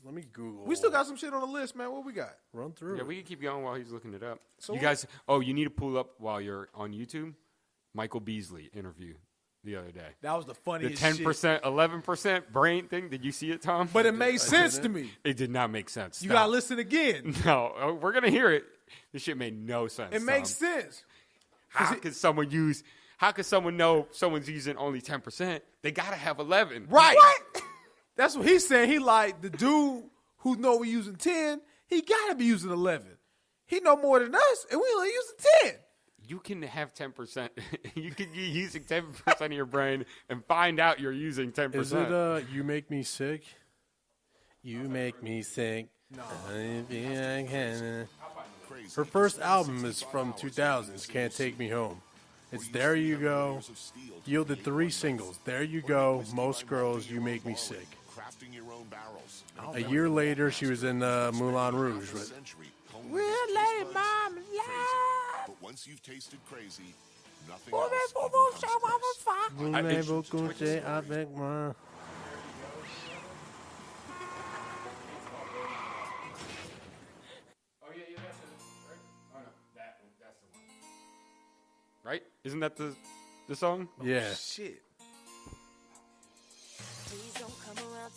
Let me Google. We still got some shit on the list, man. What we got? run through. Yeah, it. we can keep going while he's looking it up. So you what- guys, you need to pull up while you're on YouTube. Michael Beasley interview the other day. That was the The funniest 10%, 11% brain thing. Did you see it, Tom? But it made sense to didn't. me. it did not make sense. You Stop. gotta listen again. No, we're gonna hear it. This shit made no sense. It makes Tom. sense. How could someone use? How could someone know someone's using only 10%? They gotta have 11. Right. That's what he's saying. He like the dude who know we using 10, he gotta be using 11. He know more than us, and we only using 10. You can have 10%. You can be using 10% of your brain and find out you're using 10%. Is it You Make Me Sick? You Make Me Sick. No. Her first album is from 2000s, Can't Take Me Home. It's There You Go. Yielded 3 singles. There You Go, Most Girls, You Make Me Sick. A year later, she was in Moulin Rouge. But We'll let it, mom, But once you've tasted crazy, nothing Oh, else Voulez-vous coucher avec moi? Oh yeah, that's it. Right? Oh no, that's the one. Right? Isn't that the song? Yeah. Shit. Please don't come around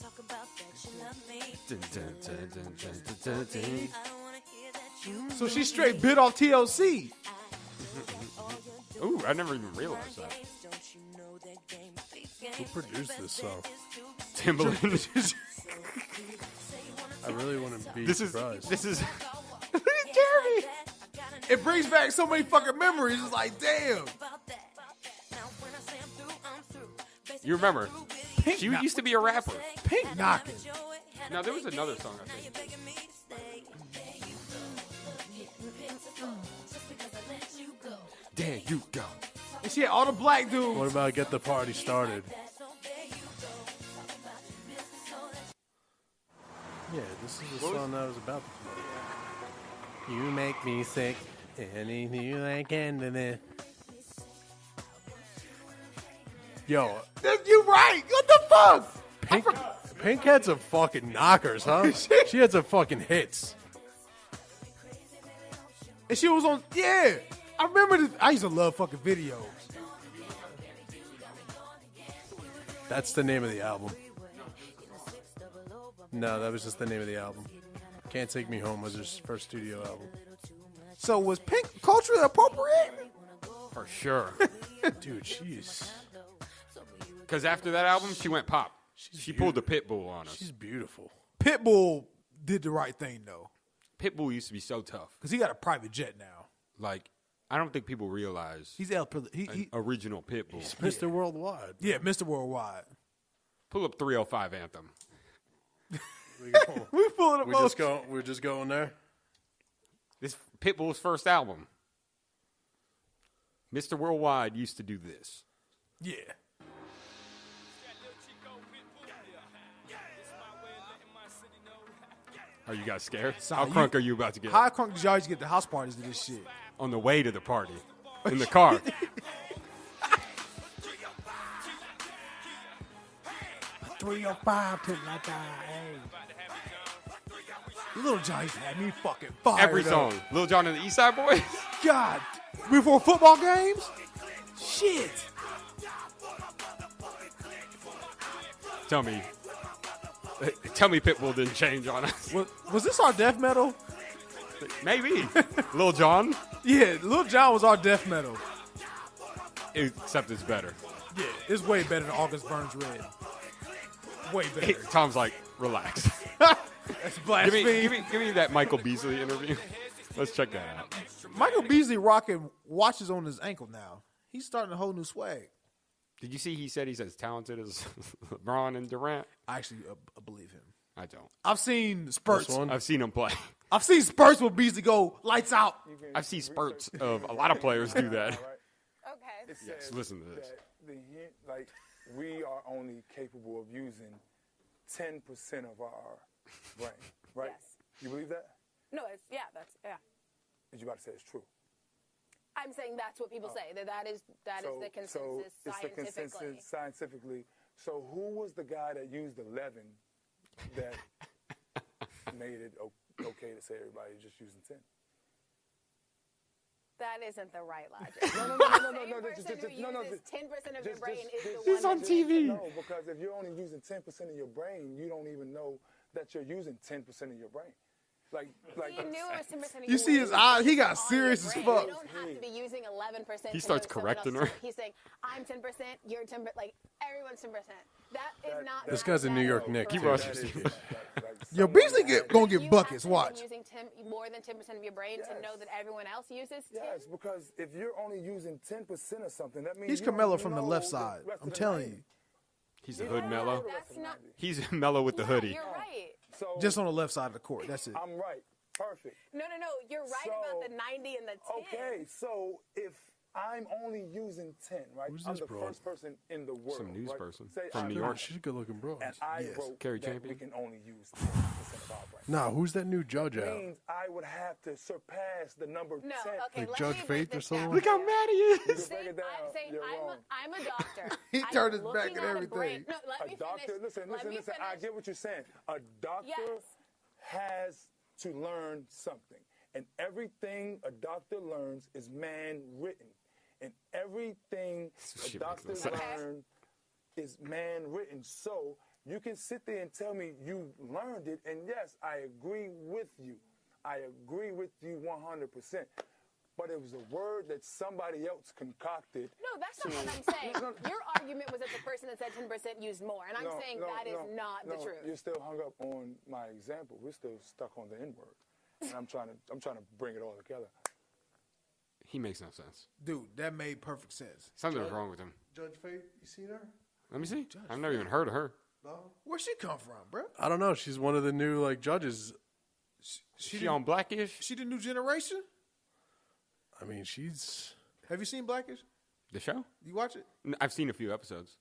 So she straight bit off TLC. Ooh, I never even realized that. Who produced this song? Timbaland. I really wouldn't be This is surprised. Jeremy. It brings back so many fucking memories. It's like, damn. You remember? Pink She knock- used to be a rapper. Pink knocking. Now there was another song I think. There you go. And she had all the black dudes. What about Get the Party Started? Yeah, this is the song that was about to play. You make me sick. Anything you like into this. Yo, You right. What the fuck? Pink had some fucking knockers, huh? She had some fucking hits. And she was on, yeah. I remember this. I used to love fucking videos. That's the name of the album. No, that was just the name of the album. Can't Take Me Home was her first studio album. So was Pink culturally appropriate? For sure. Dude, she's Because after that album, she went pop. She pulled the Pitbull on us. she's beautiful. Pitbull did the right thing, though. Pitbull used to be so tough. Because he got a private jet now. Like, I don't think people realize He's an original Pitbull. Mr. Worldwide. yeah, Mr. Worldwide. Pull up 305 Anthem. We pulling up We're just going there. This Pitbull's first album. Mr. Worldwide used to do this. Yeah. Are you guys scared? So How crunk are you about to get? How crunk did y'all used to get the house parties to this shit? On the way to the party. In the car. 305 to like that. Little John used to have me fucking fired Every up. song. Lil Jon and the East Side Boys? God. Before football games? Shit. Tell me Pitbull didn't change on us. Was this our death metal? Maybe. Lil Jon? Yeah, Lil Jon was our death metal. Except it's better. Yeah, it's way better than August Burns Red. Way better. Tom's like, relax. That's blasphemy. Give me that Michael Beasley interview. Let's check that out. Michael Beasley rocking watches on his ankle now. He's starting a whole new swag. Did you see he's as talented as LeBron and Durant? I actually believe him. I don't. I've seen spurts. This one? I've seen him play. I've seen spurts where Beasley go lights out. I've seen spurts of a lot of players do that. Okay. Yes, says listen to this. that we are only capable of using 10% of our brain, right? Yes. You believe that? No, yeah. Is you about to say it's true? I'm saying that's what people say. That is the consensus it's the consensus scientifically. So who was the guy that used 11 that made it okay to say everybody's just using 10? That isn't the right logic. No. Same person who uses 10% of your brain is the He's one on that TV. No, because if you're only using 10% of your brain, you don't even know that you're using 10% of your brain. Like He knew it was 10% of You your see his brain. eye, he got It's on serious your as brain. fuck. You don't have to be using 11%. He to starts know someone correcting else. her. He's saying, I'm 10%, you're 10%. Like, everyone's 10%. That is not. This guy's a New York Knick. Keep too. on. Yo, Beasley gonna You get buckets. have to Watch. be using more than 10% of your brain to know that everyone else uses 10. Yes, because if you're only using 10% of something, that means He's you don't Carmelo even from the know left the side. rest I'm of the telling 90. you. He's a hood mellow. That's not. He's mellow with the hoodie. You're right. So Just on the left side of the court. That's it. I'm right. Perfect. No. You're right about the 90 and the 10. Okay, so if I'm only using 10, right? Who's I'm this the broad? first person in the world. Some news right? person Say from I'm New not, York. She's a good looking bro. And I Yes. wrote Kerry that Champion. we can only use 10% of our brain. Nah, who's that new judge That out? means I would have to surpass the number No, 10. okay. Like let Judge me break Faith or this someone? down Look for how you. mad he is. Break it down. I'm saying You're wrong. I'm a doctor. He I'm turned his back looking and at a everything. brain. No, let A me doctor, finish. listen, Let me I finish. get what you're saying. A doctor Yes. has to learn something. And everything a doctor learns is man-written. And everything a Shit makes doctor no sense. learns is man-written. So You can sit there and tell me you learned it, and yes, I agree with you. I agree with you 100%. But it was a word that somebody else concocted. No, that's not what I'm saying. Your argument was that the person that said 10% used more, and I'm saying that is not the truth. You're still hung up on my example. We're still stuck on the N-word. And I'm trying to bring it all together. He makes no sense. Dude, that made perfect sense. Something's wrong with him. Judge Faith, you seen her? Let me see. I've never even heard of her. Where'd she come from, bro? I don't know. She's one of the new judges. She on Blackish? She the new generation? I mean, she's. Have you seen Blackish? The show? You watch it? I've seen a few episodes.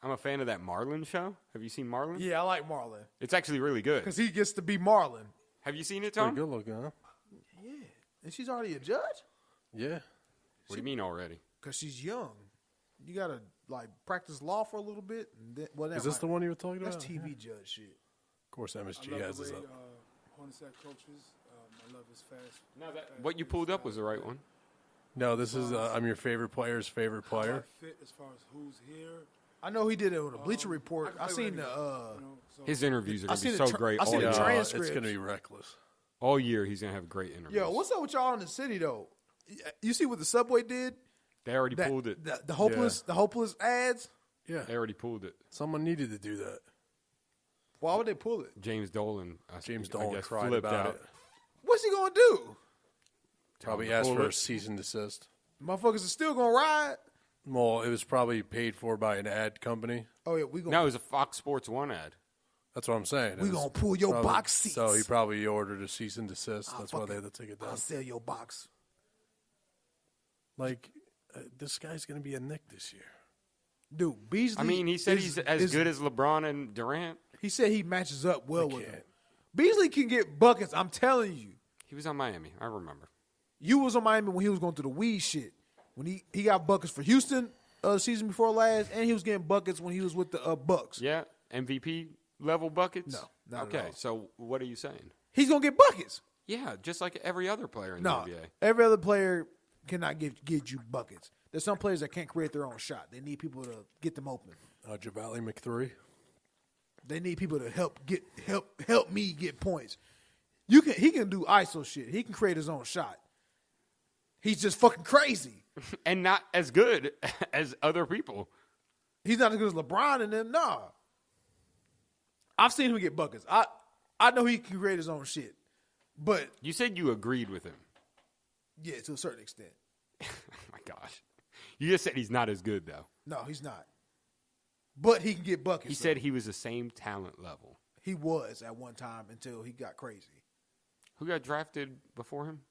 I'm a fan of that Marlon show. Have you seen Marlon? Yeah, I like Marlon. It's actually really good. Because he gets to be Marlon. Have you seen it, Pretty Tom? good looking, huh? Yeah. And she's already a judge? Yeah. What do you mean already? Because she's young. You got to, practice law for a little bit. And then, well, Is this the one you were talking about? That's TV judge shit. Of course, MSG I love has the this way up. Hornacek coaches. I love his fast. No, what you pulled up was the right one. No, this is I'm your favorite player's favorite player. Fit as far as who's here. I know he did it with a Bleacher Report. I seen the His interviews are going to be seen the so tra- great I all seen the year. transcripts. It's going to be reckless. All year, he's going to have great interviews. Yo, what's up with y'all in the city though? You see what the Subway did? They already pulled it. The hopeless ads. Yeah. They already pulled it. Someone needed to do that. Why would they pull it? James Dolan. I Dolan guess, cried flipped about out. it. What's he gonna do? Probably to asked pull for it. a cease and desist. Motherfuckers are still gonna ride. Well, it was probably paid for by an ad company. Oh yeah, we gonna No, it was a Fox Sports 1 ad. That's what I'm saying. We It was gonna pull your probably- box seats. So he probably ordered a cease and desist. That's why fuck they it. had to take it down. I'll sell your box. This guy's going to be a Knick this year. Dude, Beasley. I mean, he said he's as good as LeBron and Durant. He said he matches up well with him. can't. Beasley can get buckets. I'm telling you. He was on Miami. I remember. You was on Miami when he was going through the weed shit. When he got buckets for Houston season before last, and he was getting buckets when he was with the Bucks. Yeah, MVP level buckets. No, not at okay. all. So what are you saying? He's gonna get buckets. Yeah, just like every other player in No, the NBA. every other player cannot get you buckets. There's some players that can't create their own shot. They need people to get them open. Javale McThree. They need people to help me get points. He can do ISO shit. He can create his own shot. He's just fucking crazy. And not as good as other people. He's not as good as LeBron and them. Nah. I've seen him get buckets. I know he can create his own shit. But You said you agreed with him. yeah, to a certain extent. Oh my gosh. You just said he's not as good, though. No, he's not. But he can get buckets. He though. said he was the same talent level. He was at one time until he got crazy. Who got drafted before him?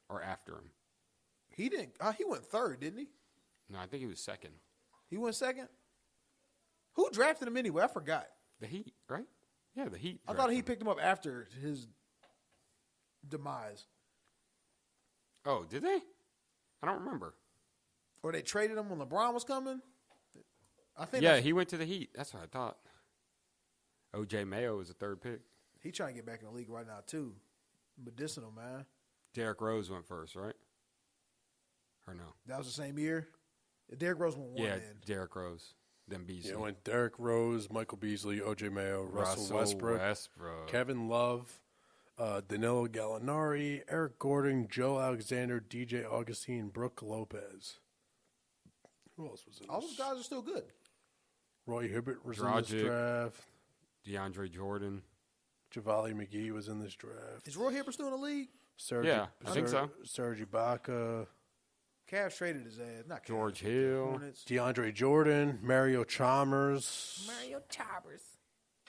Or after him? He didn't. He went third, didn't he? No, I think he was second. He went second. Who drafted him anyway? I forgot. The Heat, right? Yeah, the Heat. I thought drafted he him. picked him up after his demise, Oh, did they? I don't remember. or they traded him when LeBron was coming. I think. Yeah, he went to the Heat. That's what I thought. O.J. Mayo was the third pick. he trying to get back in the league right now too. Medicinal, man. Derrick Rose went first, right? Or no? That was the same year. Derrick Rose won one. Yeah, Then. Derrick Rose. Then Beasley. Yeah, went Derrick Rose, Michael Beasley, O.J. Mayo, Russell Westbrook, Kevin Love, Danilo Gallinari, Eric Gordon, Joe Alexander, DJ Augustine, Brooke Lopez. Who else was in All this? those guys are still good. Roy Hibbert was in Dragic. this draft. DeAndre Jordan. Javale McGee was in this draft. Is Roy Hibbert still in the league? Serge, Yeah, I think so. Serge Ibaka, Cavs traded his ass. Not Cavs, George the Hill. Hornets. DeAndre Jordan, Mario Chalmers. Mario Chalmers.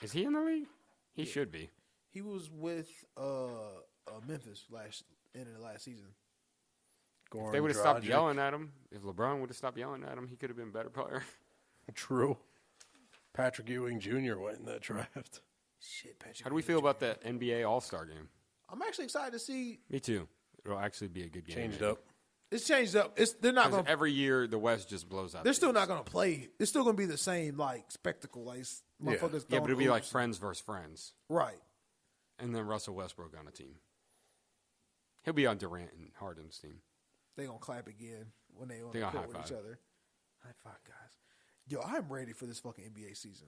Is he in the league? He should be. He was with Memphis end of the last season. Goran If they would have stopped Dragic. yelling at him, if LeBron would have stopped yelling at him, he could have been a better player. True. Patrick Ewing Jr. went in that draft. Shit, Patrick. How do we feel about the NBA All-Star game? I'm actually excited to see. Me too. It'll actually be a good game. Changed up. It's changed up. They're not going. Every year, the West just blows out. They're still teams. not going to play. It's still going to be the same Yeah, spectacle. Motherfuckers. but throwing it'll be like hoops. friends versus friends. Right. And then Russell Westbrook on a team. He'll be on Durant and Harden's team. They gonna clap again when they on They the gonna court with high each five. other. High five, guys. Yo, I'm ready for this fucking NBA season.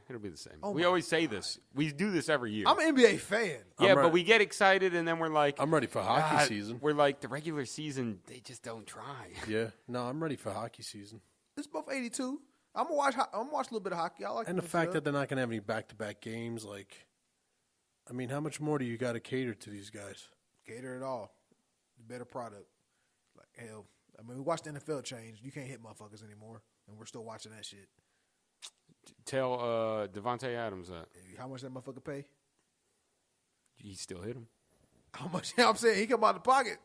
It'll be the same. Oh We my always say this. We do this every year. I'm an NBA fan. Yeah, ready. but we get excited and then we're like, I'm ready for hockey season. We're like, the regular season, they just don't try. Yeah. No, I'm ready for hockey season. It's both 82. I'm gonna watch a little bit of hockey. I like And the fact that they're not going to have any back-to-back games, like, I mean, how much more do you got to cater to these guys? cater it all. Better product. Like hell. I mean, we watched the NFL change. You can't hit motherfuckers anymore, and we're still watching that shit. Tell Devontae Adams that. How much that motherfucker pay? He still hit him. How much? I'm saying he come out of the pocket.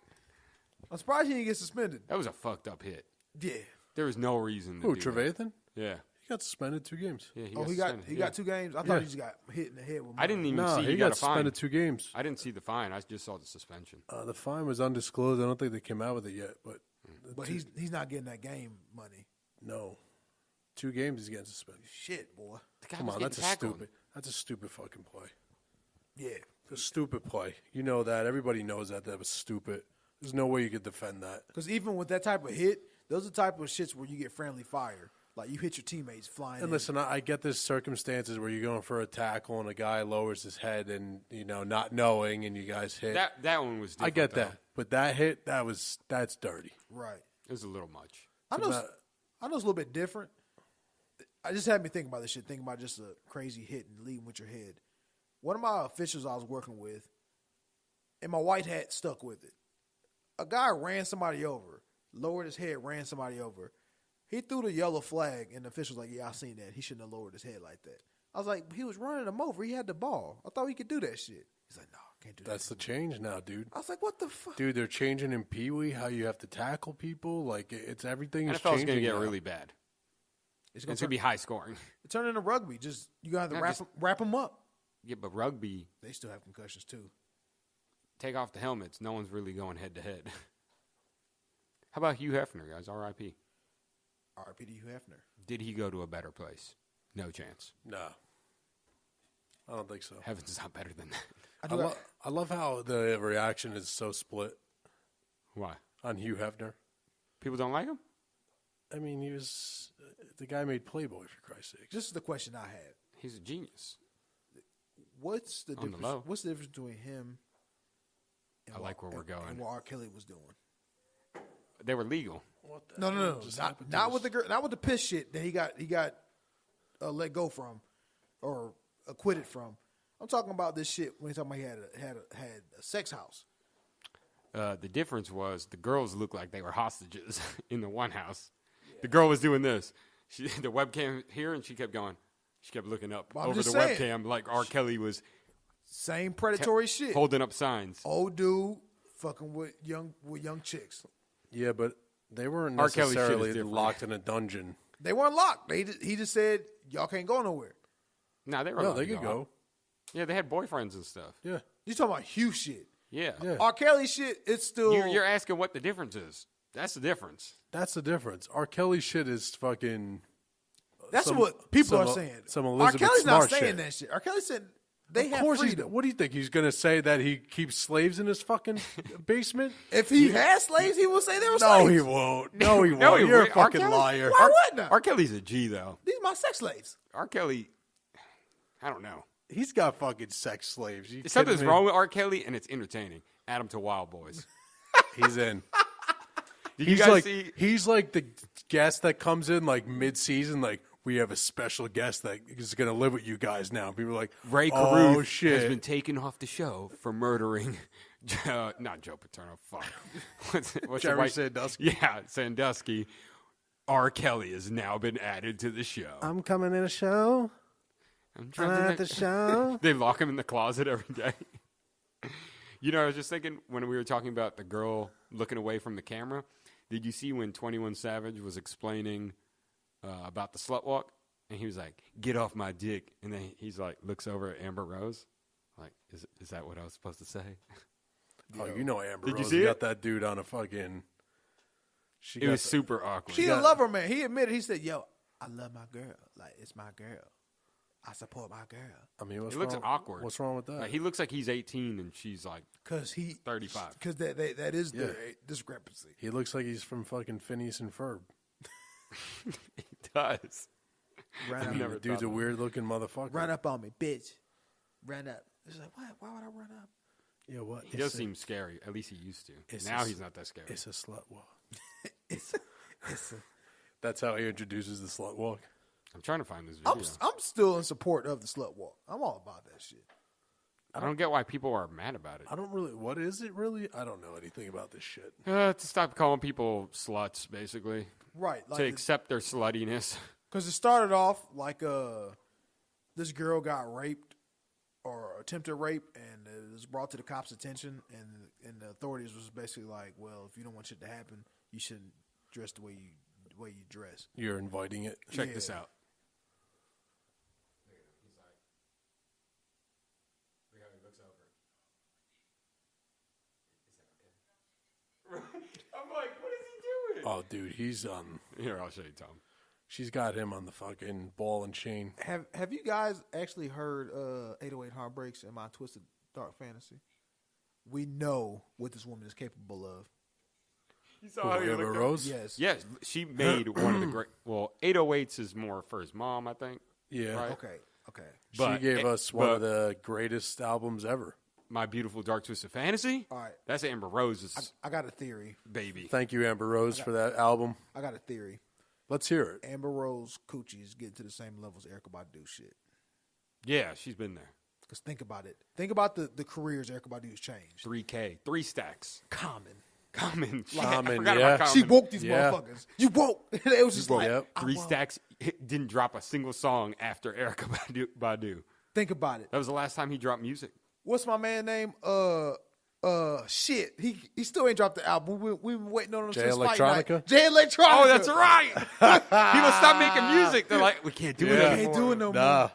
I'm surprised he didn't get suspended. That was a fucked up hit. Yeah. There was no reason to Who, do that. Trevathan? Yeah. He got suspended 2 games. Yeah, He suspended. got 2 games. I thought he just got hit in the head with. I didn't even No, see he got got a fine. suspended 2 games. I didn't see the fine. I just saw the suspension. The fine was undisclosed. I don't think they came out with it yet, but But he's not getting that game money. no. 2 games he's getting suspended. Shit, boy. The guy Come was on, getting that's tackled. a stupid fucking play. Yeah. It's a stupid play. You know that. Everybody knows that. That was stupid. There's no way you could defend that. Because even with that type of hit, those are the type of shits where you get friendly fire. Like you hit your teammates flying. And listen, I get there's circumstances where you're going for a tackle and a guy lowers his head and, not knowing and you guys hit. That one was different, I get though. that. But that hit, that's dirty. Right. It was a little much. I know it's a little bit different. I just had me thinking about this shit, thinking about just a crazy hit and leading with your head. One of my officials I was working with, and my white hat stuck with it. A guy ran somebody over, lowered his head, ran somebody over. He threw the yellow flag, and the official was like, yeah, I seen that. He shouldn't have lowered his head like that. I was like, he was running him over. He had the ball. I thought he could do that shit. He's like, no, I can't do that. That's the change now, dude. I was like, what the fuck? Dude, they're changing in Pee Wee how you have to tackle people. Like, it's everything is NFL's changing. going to get now. really bad. It's It's going to be high scoring. It turned into rugby. Just you got to Yeah, wrap them up. Yeah, but rugby, They still have concussions too. take off the helmets. No one's really going head to head. How about Hugh Hefner, guys? R.I.P. R.I.P. to Hugh Hefner. Did he go to a better place? No chance. No. I don't think so. Heaven's not better than that. I love how the reaction is so split Why? on Hugh Hefner. People don't like him? I mean, he was the guy made Playboy, for Christ's sake. This is the question I had. He's a genius. What's the On the difference? low. What's the difference between him? And I like where we're and going. what R. Kelly was doing. They were legal. No. Not with the girl. Not with the piss shit that he got let go from, or acquitted from. I'm talking about this shit when he's talking about he had a sex house. The difference was the girls looked like they were hostages in the one house. Yeah. The girl was doing this. The webcam here, and she kept going. She kept looking up Well, over the webcam like R. Kelly was Same predatory shit. holding up signs. Old dude fucking with young chicks. Yeah, but they weren't R. Kelly shit is necessarily different. locked in a dungeon. They weren't locked. He just said y'all can't go nowhere. No, they were. No, allowed they to could go. Yeah, they had boyfriends and stuff. Yeah. You talking about Hugh shit? Yeah. R. Kelly shit. It's still. You're asking what the difference is. That's the difference. That's the difference. R. Kelly shit is fucking. That's some- what people some- are saying. some R. Elizabeth Kelly's not Smart saying shit. that shit. R. Kelly said they Of have course, freedom. what do you think he's going to say that he keeps slaves in his fucking basement? If he had slaves, he would say they were No, slaves. he won't. No, he won't. No, he You're a wouldn't. R. fucking Kelly? liar. Why wouldn't I? R. Kelly's a G, though. These are my sex slaves. R. Kelly, I don't know. He's got fucking sex slaves. You Something's kidding me? wrong with R. Kelly, and it's entertaining. Add him to Wild Boys. He's in. Did you He's guys like see? he's like the guest that comes in like mid-season, like we have a special guest that is going to live with you guys now. People are like, Rae oh Carruth shit, has been taken off the show for murdering, not Joe Paterno. Fuck, what's Jerry the white? Sandusky. Yeah, Sandusky. R. Kelly has now been added to the show. I'm coming in a show. I'm I'm at the show. They lock him in the closet every day. I was just thinking when we were talking about the girl looking away from the camera. Did you see when 21 Savage was explaining about the slut walk? And he was like, "Get off my dick." And then he's like, looks over at Amber Rose. Like, is that what I was supposed to say? Oh, you know Amber Did you Rose see got it? that dude on a fucking. It was super awkward. She's a lover, man. He admitted. He said, "Yo, I love my girl. Like it's my girl. I support my girl." I mean, what's It looks wrong? awkward. What's wrong with that? Like, he looks like he's 18 and she's like Because 35. Because that is the discrepancy. He looks like he's from fucking Phineas and Ferb. He does. Ran I up, mean, the dude's a weird-looking motherfucker. run up on me, bitch. Ran up. It's like, what? Why would I run up? Yeah, what? He does seem scary. At least he used to. it's Now a- he's not that scary. It's a slut walk. It's a, That's how he introduces the slut walk. I'm trying to find this video. I'm still in support of the slut walk. I'm all about that shit. I don't get why people are mad about it. I don't really. What is it really? I don't know anything about this shit. To stop calling people sluts, basically. Right. To accept their sluttiness. Because it started off like this girl got raped or attempted rape, and it was brought to the cops' attention, and the authorities was basically like, well, if you don't want shit to happen, you shouldn't dress the way you dress. You're inviting it. Check this out. I'm like, what is he doing? Oh, dude, he's Here, I'll show you, Tom. She's got him on the fucking ball and chain. Have you guys actually heard 808 Heartbreaks and My Twisted Dark Fantasy? We know what this woman is capable of. You saw how he Amber looked Rose? Yes. Yes, she made one of the great. Well, 808s is more for his mom, I think. Yeah. Right. Okay. She But- gave us one but- of the greatest albums ever. My Beautiful Dark Twisted Fantasy. All right. That's Amber Rose's I got a theory. baby. Thank you, Amber Rose, for that album. I got a theory. Let's hear it. Amber Rose coochie is getting to the same level as Erykah Badu shit. Yeah, she's been there. Because think about it. Think about the careers Erykah Badu's changed. 3K, 3 stacks. Common. Common. Shit, Common, I forgot yeah. about She Common. woke these Yeah. motherfuckers. You woke. It was just like, Yep. I 3 woke. stacks didn't drop a single song after Erykah Badu. Think about it. That was the last time he dropped music. What's my man name? Shit. He still ain't dropped the album. We've been waiting on him Jay since Fight Night. Electronica? Jay Electronica. Oh, that's right. People stop making music. They're like, we can't do it Yeah. anymore. Can't do it no more. Nah.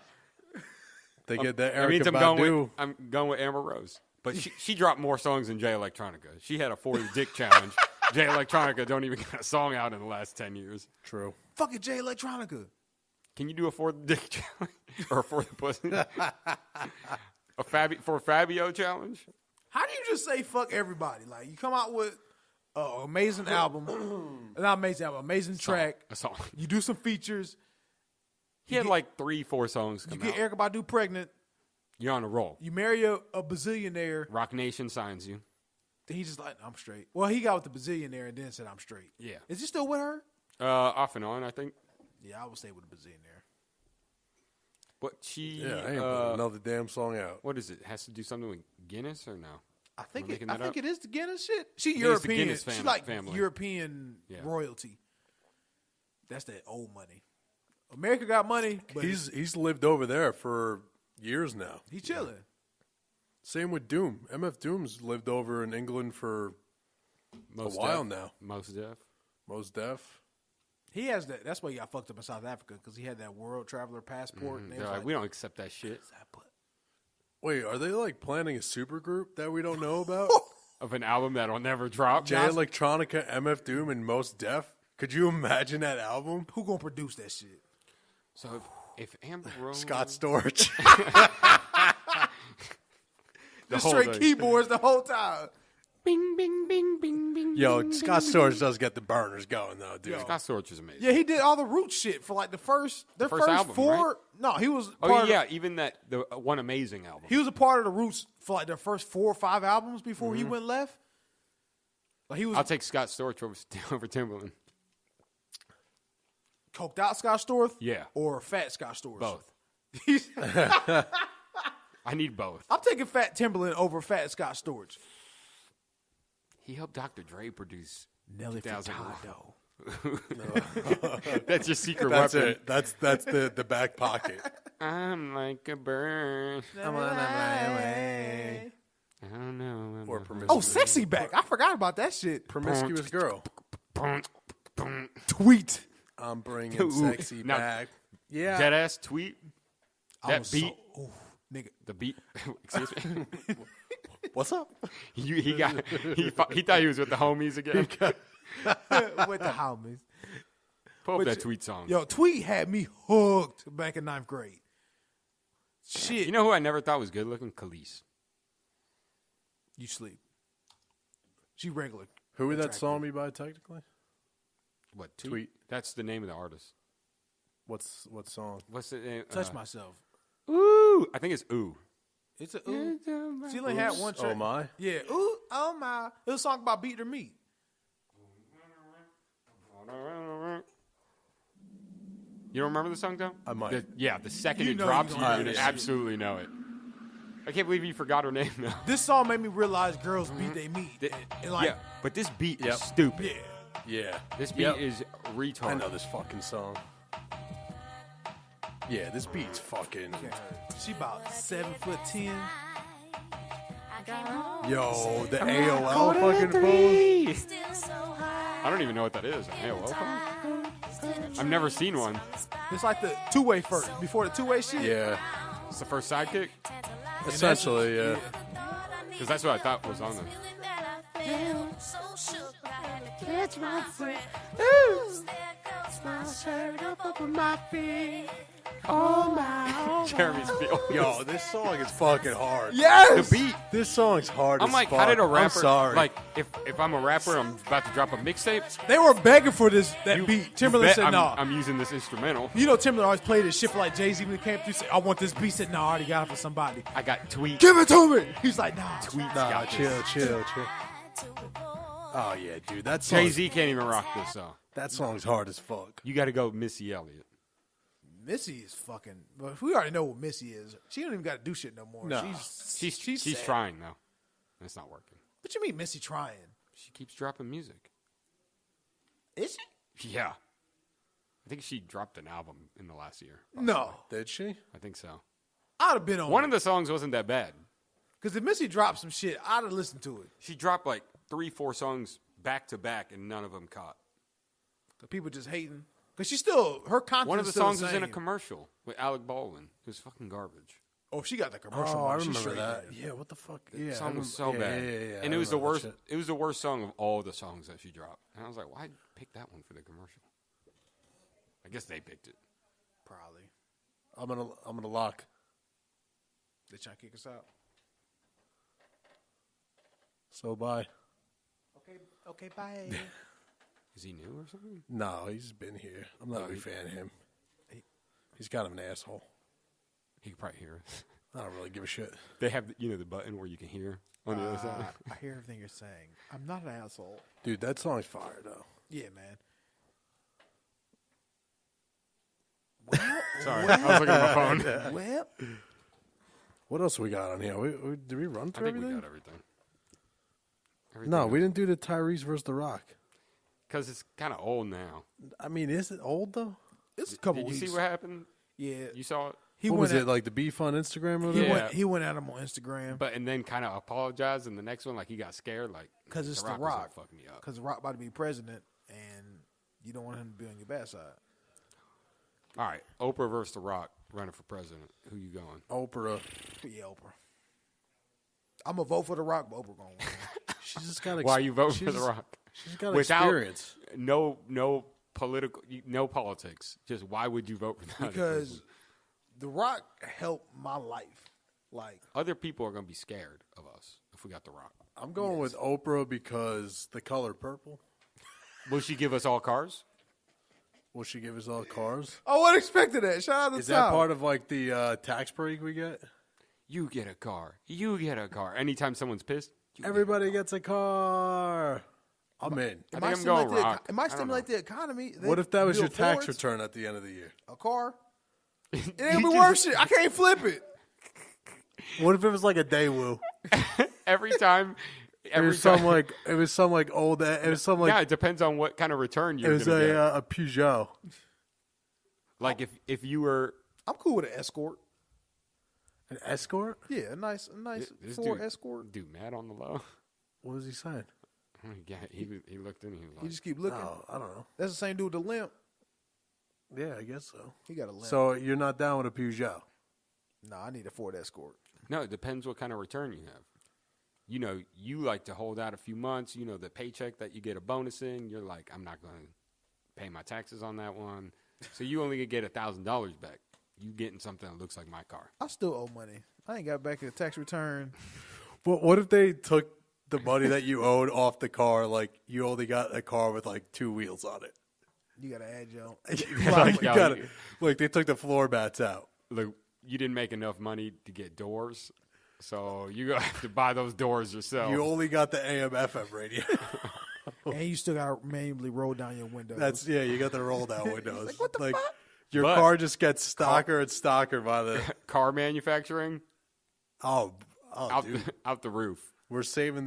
They get that That means Erykah I'm Badu. going with Amber Rose. But she dropped more songs than Jay Electronica. She had a 40 dick challenge. Jay Electronica don't even get a song out in the last 10 years. True. Fucking Jay Electronica. Can you do a 4 dick challenge? Or for the pussy? For Fabio challenge? How do you just say fuck everybody? Like, you come out with an amazing album. Not amazing album, amazing track. A song. You do some features. He had like 3-4 songs You come get out. Erykah Badu pregnant. You're on a roll. You marry a bazillionaire. Rock Nation signs you. Then he's just like, I'm straight. Well, he got with the bazillionaire and then said, I'm straight. Yeah. Is he still with her? Off and on, I think. Yeah, I would stay with the bazillionaire. But she, Yeah, I ain't putting another damn song out. what is it? Has to do something with Guinness or no? I think making I that think up? it is the Guinness shit. She it's the European. Guinness She's like family. European Yeah. royalty. That's that old money. America got money, but He's lived over there for years now. he's chilling. Same with Doom. MF Doom's lived over in England for Most a while Def. now. Most Def. Most Def. He has that. That's why he got fucked up in South Africa because he had that world traveler passport. And they They're was like, we don't accept that shit. Wait, are they like planning a super group that we don't know about? Of an album that'll never drop. Jay Electronica, MF Doom, and Most Def? Could you imagine that album? Who gonna produce that shit? So if Amber Rose... Scott Storch. Just whole straight thing. keyboards the whole time. Bing, bing, bing, bing, bing. Yo, bing, Scott bing, Storch does get the burners going, though, dude. Scott Storch is amazing. Yeah, he did all the root shit for like their first first album, 4. right? No, he was. Oh, part yeah, Of, even the one amazing album. he was a part of the Roots for like their first 4 or 5 albums before he went left. Like he was I'll take Scott Storch over Timberland. coked out Scott Storch. Yeah. or fat Scott Storch. Both. I need both. I'm taking fat Timberland over fat Scott Storch. He helped Dr. Dre produce Nelly 2001. Furtado. That's your secret That's weapon. it. That's the back pocket. I'm like a bird. I'm on my way. I don't know. Or Oh, promiscuous. sexy back. I forgot about that shit. Promiscuous girl. Tweet. I'm bringing Ooh, sexy now- back. Yeah. Dead ass tweet. I That was beat. So, nigga. The beat. Excuse me. What's up? He thought he was with the homies again. With the homies. Pull up Which- that tweet song. Yo, Tweet had me hooked back in 9th grade. Shit. You know who I never thought was good looking? Khalees. You sleep. She regular. Who would that song be by, technically? What, Tweet. That's the name of the artist. What song? What's the name? Touch Myself. Ooh. I think it's Ooh. It's a ooh. She only had one track. Oh my. Yeah. Ooh, oh my. It was a song about beating her meat. You don't remember the song, though? I might. The second You it know drops, you you're don't going know to this. absolutely know it. I can't believe you forgot her name, though. This song made me realize girls beat their meat. And like, Yeah, but this beat Yep. is stupid. yeah. Yeah. This beat Yep. is retarded. I know this fucking song. Yeah, this beat's fucking. She about 7'10". Yo, the AOL fucking phone. I don't even know what that is. An AOL phone? I've never seen one. It's like the two-way first. Before the two-way shit. Yeah, It's the first sidekick? essentially. Yeah. Because that's what I thought was on there. Jeremy's feel. Yo, this song is fucking hard. Yes. The beat. This song's hard. I'm as like, fuck. how did a rapper? I'm sorry. Like, if I'm a rapper, I'm about to drop a mixtape. They were begging for that you- beat. you Timberland bet said, I'm, "No." I'm using this instrumental. You know, Timberland always played this shit for like Jay-Z when he came through. Said, "I want this beat." Said, "No, I already got it for somebody." I got tweets. Give it to me. He's like, "Nah." Tweets nah, got chill. this. Oh yeah, dude, that Jay song. Z can't even rock this song. That song's hard as fuck. You got to go Missy Elliott. Missy is fucking. But we already know what Missy is. She don't even got to do shit no more. No. She's sad. trying though. It's not working. What you mean, Missy trying? She keeps dropping music. Is she? Yeah. I think she dropped an album in the last year. No, Did she? I think so. I'd have been on One of the songs wasn't that bad. because if Missy dropped some shit, I'd have listened to it. She dropped like 3-4 songs back to back, and none of them caught. The people just hating because she's still her content. One of the still songs was in a same. commercial with Alec Baldwin. It was fucking garbage. Oh, she got the commercial. Oh, I one. She remember straight that. did. Yeah, what the fuck? The Yeah, song I was so remember- bad. Yeah, And I it was the remember worst. that shit. It was the worst song of all the songs that she dropped. And I was like, why pick that one for the commercial? I guess they picked it. Probably. I'm gonna lock. They trying to kick us out. So bye. Okay, bye. Is he new or something? No, he's been here. I'm not a big fan of him. He's kind of an asshole. He could probably hear us. I don't really give a shit. They have, the button where you can hear on the other side. I hear everything you're saying. I'm not an asshole. Dude, that song's fire though. Yeah, man. Sorry, I was looking at my phone. Well, What else we got on here? Did we run I through think everything? we got everything. No, we didn't do the Tyrese versus The Rock. Because it's kind of old now. I mean, is it old though? it's a couple Did you weeks. see what happened? Yeah, You saw it? he What was went it, like the beef on Instagram or He whatever? Yeah. went. He went at him on Instagram And then kind of apologized, and the next one, like, he got scared, like, because it's The was Rock. gonna fuck me up. Because The Rock about to be president, and you don't want him to be on your bad side. All right, Oprah versus The Rock running for president. Who you going? Oprah. Yeah, Oprah. I'm gonna vote for The Rock, but Oprah gonna win. She's just got. Why are you voting for The Rock? She's got Without experience. no politics. Just why would you vote for that? Because The Rock helped my life. Like, other people are going to be scared of us if we got The Rock. I'm going with Oprah because the color purple. Will she give us all cars? Will she give us all cars? I would expected that. Shout out to Is Tom. that part of like the tax break we get? You get a car. You get a car. Anytime someone's pissed, you Everybody gets a car. I'm in. I think I'm going Rock. It might I don't stimulate the economy. What if that was your build tax Fords, return at the end of the year? A car. It ain't gonna be worth shit. I can't flip it. What if it was like a Daewoo? every time. It was some like old. It was some like Yeah, it depends on what kind of return it you're was going to get. a Peugeot. Like if you were I'm cool with an Escort. An Escort? Yeah, a nice this Ford dude, Escort. dude mad on the low. What was he saying? Yeah, he looked in. He was You like, just keep looking. Oh, I don't know. That's the same dude with the limp. Yeah, I guess so. He got a limp. So you're not down with a Peugeot? I need a Ford Escort. no, it depends what kind of return you have. You like to hold out a few months. The paycheck that you get a bonus in. You're like, I'm not going to pay my taxes on that one. So you only get $1,000 back. You getting something that looks like my car. I still owe money. I ain't got back a tax return. But what if they took the money that you owed off the car? Like you only got a car with like 2 wheels on it. You got to add your Like they took the floor mats out. Look, you didn't make enough money to get doors, so you're going to have to buy those doors yourself. You only got the AM FM radio. and you still got to manually roll down your windows. You got the roll down windows. like, what the fuck? Your car just gets stocker and stocker by the car manufacturing. Dude. Out the roof. We're saving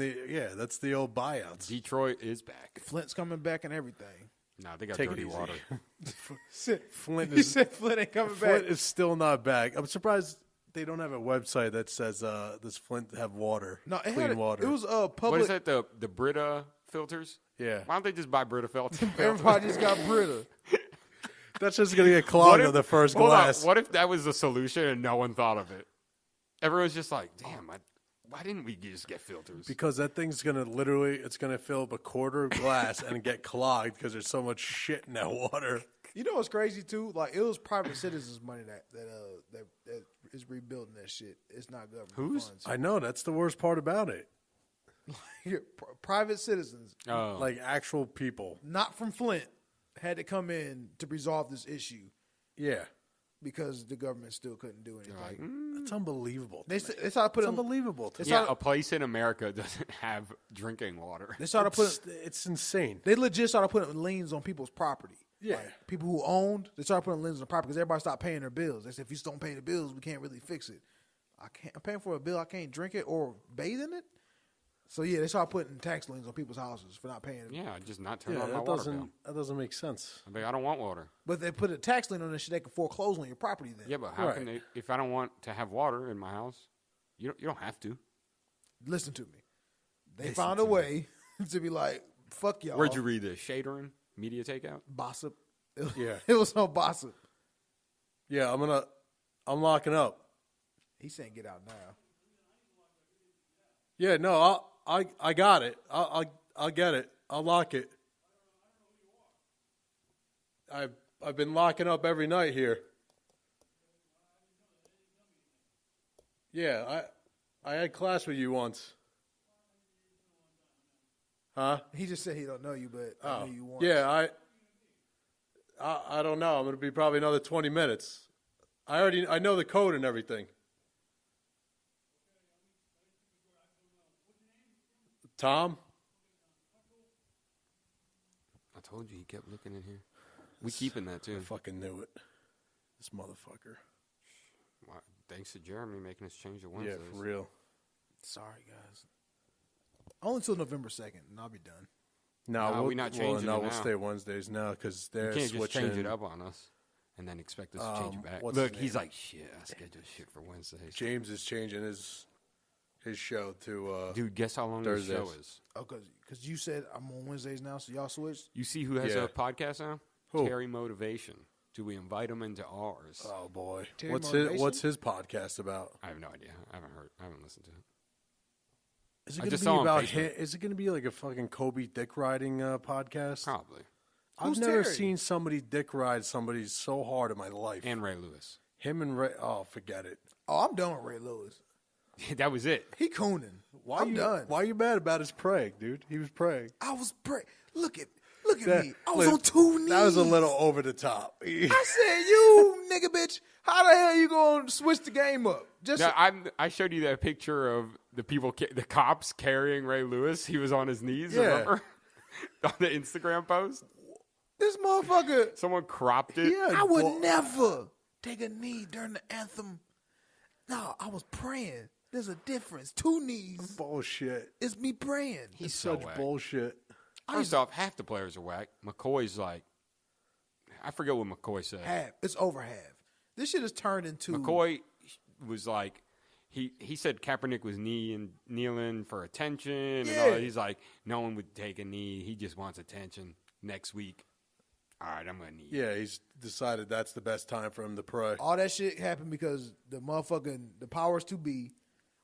that's the old buyouts. Detroit is back. Flint's coming back and everything. No, they got Take it dirty easy. water. Flint You is said Flint ain't coming Flint back. is still not back. I'm surprised they don't have a website that says does Flint have water? No, it clean had water. It was What public. is that? The Brita filters? Yeah. Why don't they just buy Brita filters? Everybody just got Brita. That's just gonna get clogged on the first hold on, glass. what if that was the solution and no one thought of it? Everyone's just like, damn, why didn't we just get filters? Because that thing's gonna it's gonna fill up a quarter of glass and get clogged because there's so much shit in that water. You know what's crazy too? Like it was private citizens' money that is rebuilding that shit. It's not government funds. I know that's the worst part about it. Private citizens, Like actual people. not from Flint, had to come in to resolve this issue Yeah, because the government still couldn't do anything. that's unbelievable. They started putting It's unbelievable. They Yeah, started, a place in America doesn't have drinking water. they started putting. It's insane. They legit started putting liens on people's property. Yeah. Like, people who owned, they started putting liens on property because everybody stopped paying their bills. They said, if you just don't pay the bills, we can't really fix it. I'm paying for a bill, I can't drink it or bathe in it. So yeah, they started putting tax liens on people's houses for not paying it. Yeah, just not turn Yeah, on my that water bill. doesn't make sense. I'm like, I don't want water. But they put a tax lien on this shit, they can foreclose on your property then. Yeah, but how Right. can they? If I don't want to have water in my house, you don't have to. Listen to me. They found a way to be like, fuck y'all. Where'd you read this? Shadering? Media takeout? Bossip. Yeah. It was no bossip. Yeah, I'm locking up. He's saying get out now. Yeah, no, I got it. I'll get it. I'll lock it. I've been locking up every night here. Yeah, I had class with you once. Huh? He just said he don't know you, but I knew you once. Yeah, I don't know. I'm going to be probably another 20 minutes. I know the code and everything. Tom? I told you he kept looking in here. We keeping that too. I fucking knew it. This motherfucker. Wow, thanks to Jeremy making us change the Wednesdays. Yeah, for real. Sorry, guys. Only until November 2nd, and I'll be done. No, we're not changing it we'll now. stay Wednesdays now because they're You can't switching. just change it up on us and then expect us to change it back. what's Look, his he's name? like, shit, I scheduled shit for Wednesdays. James is changing his show to Dude, guess how long this show Thursdays. is? Oh, because you said I'm on Wednesdays now, so y'all switched? You see who has Yeah. a podcast now? Who? Terry Motivation. Do we invite him into ours? Oh boy, Terry what's Motivation? his podcast about? I have no idea. I haven't listened to it. Is it I going to just be saw on about Facebook. him? Is it going to be like a fucking Kobe dick riding podcast? Probably. I've Who's never Terry? seen somebody dick ride somebody so hard in my life. And Ray Lewis. Him and Ray. Oh, forget it. Oh, I'm done with Ray Lewis. That was it. He cooning. I'm done. Why are you mad about his praying, dude? He was praying. I was Look at That- me. I was look, on 2 knees. That was a little over the top. I said, you nigga bitch, how the hell you going to switch the game up? Just No, I showed you that picture of the cops carrying Ray Lewis. He was on his knees, Yeah. remember? On the Instagram post. this motherfucker. Someone cropped it. Yeah, I would never take a knee during the anthem. No, I was praying. There's a difference. 2 knees. bullshit. It's me praying. He's It's so such whack. bullshit. First off, half the players are whack. McCoy's like, I forget what McCoy said. Half. It's over half. This shit has turned into McCoy was like, he said Kaepernick was kneeling for attention. And all. Yeah. He's like, no one would take a knee. He just wants attention. Next week, all right, I'm going to knee. Yeah, he's decided that's the best time for him to pray. all that shit happened because the powers to be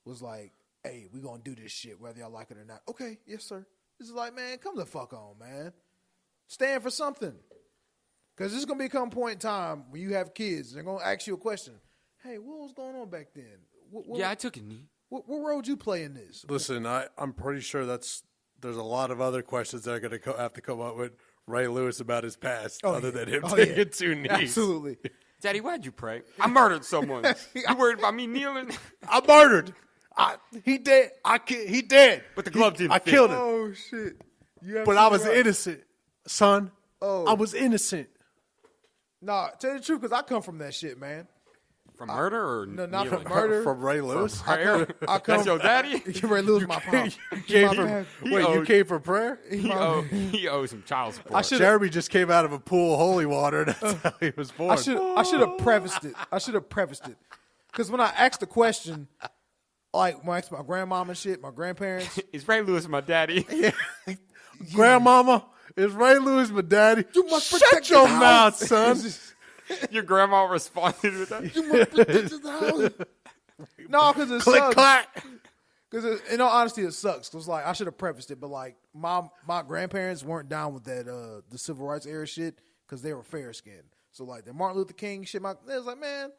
was like, hey, we gonna do this shit whether y'all like it or not. Okay, yes sir. This is like, man, come the fuck on, man. Stand for something. Because there's gonna become a point in time when you have kids, they're gonna ask you a question. Hey, what was going on back then? Yeah, I took a knee. What role did you play in this? Listen, I'm pretty sure there's a lot of other questions that are going to have to come up with Ray Lewis about his past, Oh, other yeah. than him Oh, taking yeah. 2 knees. Absolutely. Daddy, why'd you pray? I murdered someone. You worried about me kneeling? I murdered. He dead. He dead. But the glove didn't I fit. killed him. Oh shit! But I was innocent, son. Oh. I was innocent. Nah, tell you the truth, because I come from that shit, man. From murder or No, not kneeling? from murder. From Ray Lewis. Prayer? I come. That's your daddy? You ready to lose my pop? You came My from, bad. you came for prayer? He owes some child support. Jeremy just came out of a pool of holy water. That's how he was born. I should have prefaced it. Because when I asked the question, like when I asked my grandmom and shit, my grandparents, Is Ray Lewis my daddy? Grandmama, is Ray Lewis my daddy? You must Shut protect your the mouth, house. son. Your grandma responded with that? you must protect the house. No, because it Click sucks. clack. Because in all honesty, it sucks. Because like I should have prefaced it, but like my grandparents weren't down with that the civil rights era shit because they were fair skinned. So like the Martin Luther King shit, they was like, man,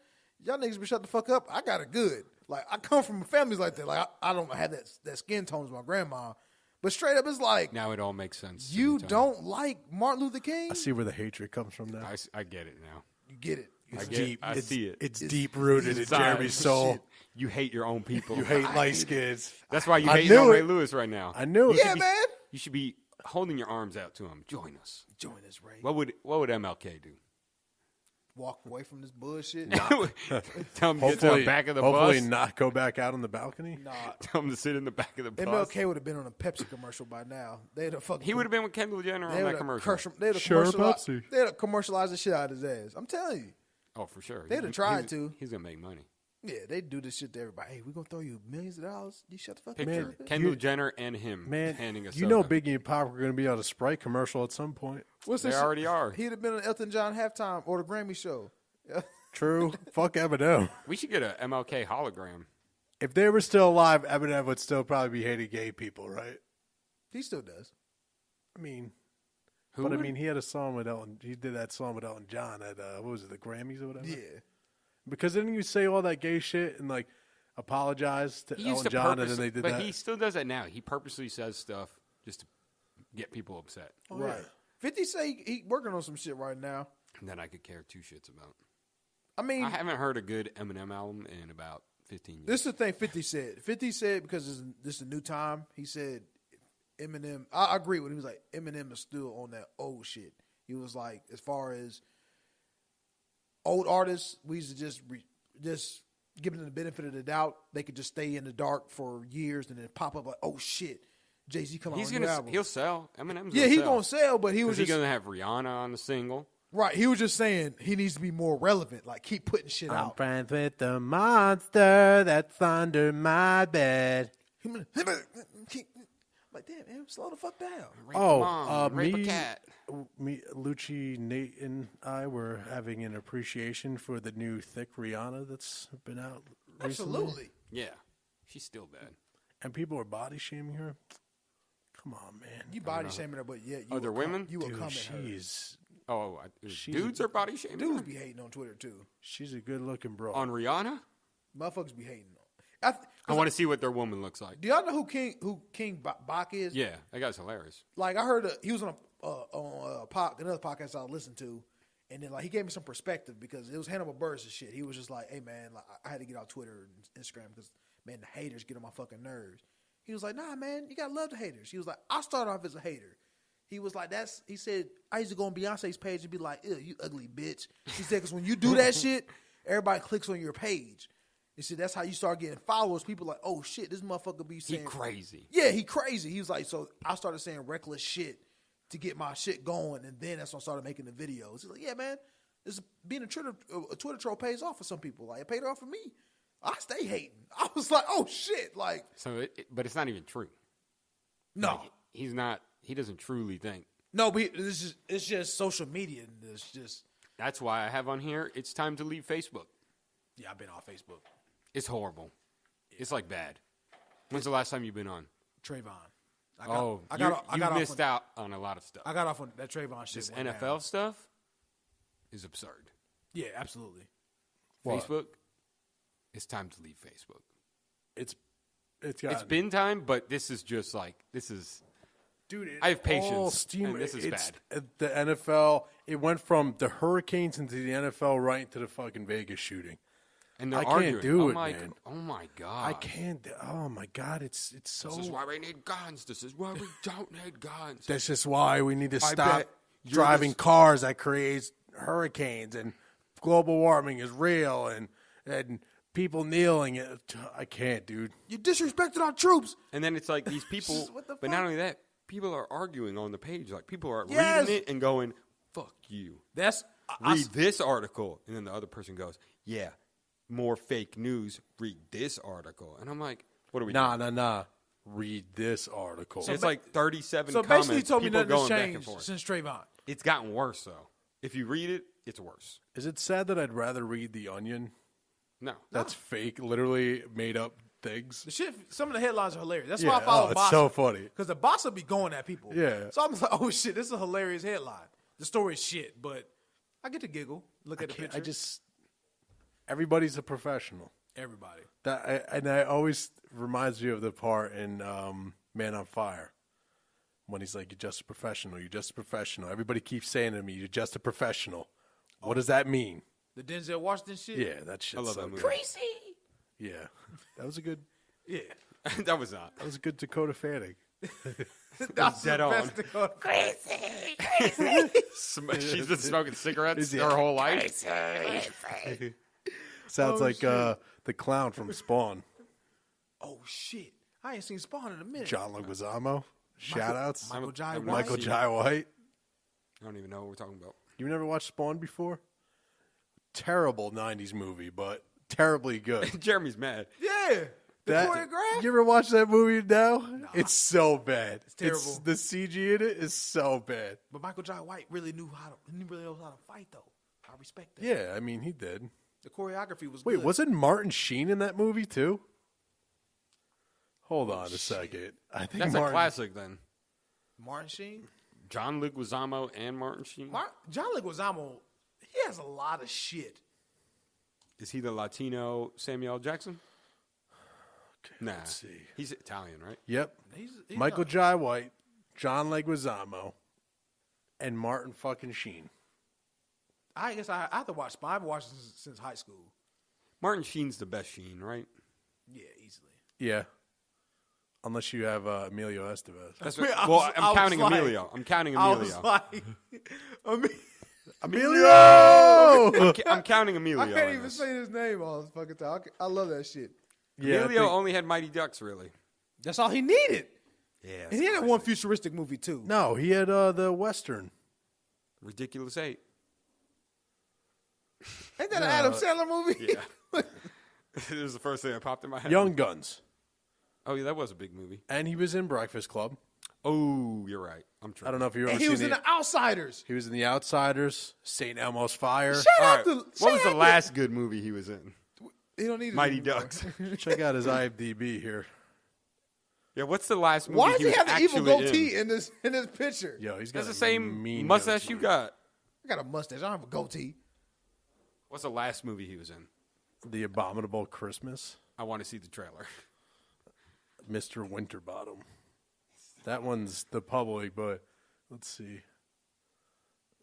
y'all niggas be shut the fuck up. I got it good. Like I come from families like that. Like I don't have that skin tone as my grandma. But straight up, it's like Now it all makes sense. you to me, Tom. don't like Martin Luther King. I see where the hatred comes from now. I get it now. You get it. I It's get it. I see it. It's deep rooted in inside. Jeremy's soul. You hate your own people. You hate light skins. That's why you I hate knew Ray it. Lewis right now. I knew it. Yeah, man. You should be holding your arms out to him. Join us. Join us, Ray. What would MLK do? Walk away from this bullshit. Tell him to get to the Hopefully, back of the hopefully bus. not go back out on the balcony. Nah. Tell him to sit in the back of the bus. MLK would have been on a Pepsi commercial by now. They'd have fucking. He would have been with Kendall Jenner on that commercial. They'd have Sure, commercialized, Pepsi. they'd have commercialized the shit out of his ass. I'm telling you. Oh, for sure. They'd have tried to. He's gonna make money. Yeah, they do this shit to everybody. Hey, we're gonna throw you millions of dollars. You shut the fuck Picture up. Kendall Jenner and him Man, handing us. you know Biggie and Pac were going to be on a Sprite commercial at some point. What's They this shit? already are. He'd have been on Elton John halftime or the Grammy show. True. Fuck Eminem. We should get a MLK hologram. If they were still alive, Eminem would still probably be hating gay people, right? He still does. I mean, Who? but I would? mean, he had a song with Elton. He did that song with Elton John at what was it, the Grammys or whatever? Yeah. Because didn't you say all that gay shit and like apologize to He used Elton to John, and then they did but that? he still does that now. He purposely says stuff just to get people upset. Right. 50 say he working on some shit right now. And then I could care two shits about. I mean, I haven't heard a good Eminem album in about 15 years. this is the thing 50 said. 50 said because this is a new time. He said Eminem. I agree with him. He was like Eminem is still on that old shit. He was like, as far as old artists, we used to just give them the benefit of the doubt. They could just stay in the dark for years and then pop up like, oh shit, Jay-Z come out with a new album. He'll sell. Eminem's Yeah, gonna he's sell. gonna sell, but he was He's just gonna have Rihanna on the single. right. He was just saying he needs to be more relevant. Like keep putting shit I'm out. friends with the monster that's under my bed. Like damn, man, slow the fuck down. Rape a Oh, mom, rape me, a cat. Lucci, Nate, and I were having an appreciation for the new thick Rihanna that's been out recently. Absolutely. Yeah, she's still bad. And people are body shaming her. Come on, man. You body shaming her, but yet you Are there will women? You will Dude, come at her. she's She's Dudes are body shaming Dudes her? be hating on Twitter too. she's a good looking bro. On Rihanna. Motherfuckers be hating on. I want to see what their woman looks like. Do y'all know who King Bach is? Yeah, that guy's hilarious. Like I heard he was on another podcast I listened to, and then like he gave me some perspective because it was Hannibal Buress and shit. He was just like, "Hey man, like I had to get off Twitter and Instagram because man the haters get on my fucking nerves." He was like, "Nah man, you gotta love the haters." He was like, "I started off as a hater." He was like, he said, I used to go on Beyonce's page and be like, ew, you ugly bitch. He said, because when you do that shit, everybody clicks on your page. He said, that's how you start getting followers. People like, oh shit, this motherfucker be saying. He crazy. Yeah, he crazy. He was like, so I started saying reckless shit to get my shit going. And then that's when I started making the videos. He's like, yeah, man, being a Twitter troll pays off for some people. Like, it paid off for me. I stay hating. I was like, oh shit. Like, So, but it's not even true. no. Like, he doesn't truly think. No, but it's just social media. And it's just. That's why I have on here, it's time to leave Facebook. Yeah, I've been on Facebook. It's horrible. It's like bad. When's the last time you've been on? Trayvon. You missed out on a lot of stuff. I got off on that Trayvon shit. This went NFL down. stuff is absurd. Yeah, absolutely. What? Facebook, it's time to leave Facebook. It's It's been time, but this is just like, Dude, I have patience, and this is it's bad. The NFL, it went from the Hurricanes into the NFL right into the fucking Vegas shooting. And they're I can't arguing. do I'm it, like, man. oh my god, I can't. Oh my God, it's so. This is why we need guns. This is why we don't need guns. That's just why we need to I stop bet you're driving this- cars that creates hurricanes, and global warming is real, and people kneeling. I can't, dude. You disrespected our troops. And then it's like these people, What the but not fuck? only that, people are arguing on the page. Like people are Yes. reading it and going, "Fuck you." That's Read this article, and then the other person goes, "Yeah, more fake news. Read this article." And I'm like, "What are we doing?" Nah. Read this article. It's like 37 so comments. basically, you told me people nothing has going back and changed forth. since Trayvon. It's gotten worse though. If you read it, it's worse. Is it sad that I'd rather read The Onion? No, That's fake, literally made up things. The shit. Some of the headlines are hilarious. That's Yeah, why I follow it's Boss. so funny. Because the boss will be going at people. Yeah. So I'm like, oh shit, this is a hilarious headline. The story is shit, but I get to giggle. Look at the picture. Everybody's a professional. Everybody. And I always reminds me of the part in Man on Fire when he's like, "You're just a professional. You're just a professional." Everybody keeps saying to me, "You're just a professional." What does that mean? The Denzel Washington shit. Yeah, that shit's I love so that movie. Crazy. Yeah, that was a good. Yeah. that was not. That was a good Dakota Fanning. That's dead the on. best Dakota. She's been smoking cigarettes Yeah. her whole life. Sounds like the clown from Spawn, Oh shit. I ain't seen Spawn in a minute. John Leguizamo. Shout outs, Michael Jai White. Michael Jai White. I don't even know what we're talking about. You never watched Spawn before? Terrible '90s movie, but terribly good. Jeremy's mad. Yeah. The choreograph. You ever watch that movie now? It's so bad. It's terrible. the CG in it is so bad. But Michael Jai White really knows how to fight though. I respect that. Yeah, I mean, he did. The choreography was Wait, good. wasn't Martin Sheen in that movie too? Hold on a second. I think That's Martin, a classic then. Martin Sheen? John Leguizamo and Martin Sheen. John Leguizamo, he has a lot of shit. Is he the Latino Samuel L. Jackson? Nah, let's see. he's Italian, right? Yep. He's Michael not- Jai White, John Leguizamo, and Martin fucking Sheen. I guess I have to watch Spawn. I've watched it since high school. Martin Sheen's the best Sheen, right? Yeah, easily. Yeah. Unless you have Emilio Estevez. That's I what, was- well, I I'm was counting like- Emilio. I'm counting I Emilio. was like, I mean, Emilio! I'm counting Emilio. I can't in even this. say his name all this fucking time. I love that shit. Yeah, I Emilio think- only had Mighty Ducks, really. That's all he needed. Yeah. And he had that one futuristic movie too. No, he had the Western. Ridiculous 8. Ain't that an Adam Sandler movie? Yeah. This is the first thing that popped in my head. Young Guns. Oh, yeah, that was a big movie. And he was in Breakfast Club. Oh, you're right. I'm I don't know if you ever And he seen was in the, The Outsiders. He was in The Outsiders, St. Elmo's Fire. Shout All out right. to What was shout the out last good movie he was in? to- He don't need it Mighty anymore. Ducks. Check out his IMDb here. Yeah, what's the last movie Why does he was have the evil actually goatee in? in this picture? Yo, he's got That's the a same mean mustache goatee. you got. I got a mustache. I don't have a goatee. What's the last movie he was in? The Abominable Christmas. I want to see the trailer. Mr. Winterbottom. That one's the public, but let's see.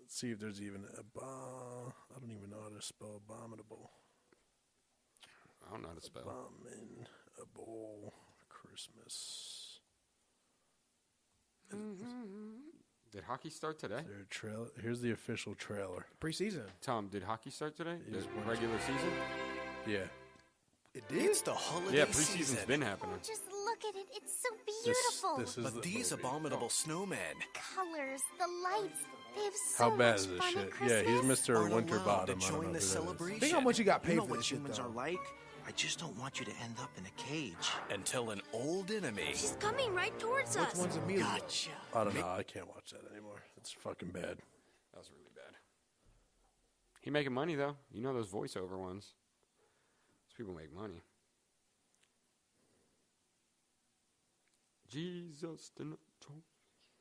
Let's see if there's even I don't even know how to spell abominable. I don't know how to spell. Abominable Christmas. Did hockey start today? Their trailer. Here's the official trailer. Preseason. Tom, did hockey start today? Yes, The Wednesday. regular season? Yeah. It did. It's the holiday Yeah, preseason's season. been happening. Just look at it. It's so This, beautiful. this is But the these movie. abominable snowmen Colors, the lights. They have so How bad much is this fun shit? at Christmas. Yeah, he's Mr. aren't allowed Winterbottom. to I don't know join who the that is. celebration. Think how much you got paid You know for what this shit, humans though. are like? I just don't want you to end up in a cage until an old enemy. She's coming right towards Which us. one's Amelia? Gotcha. I don't know. I can't watch that anymore. It's fucking bad. That was really bad. He making money, though. You know those voiceover ones. Those people make money. Jesus.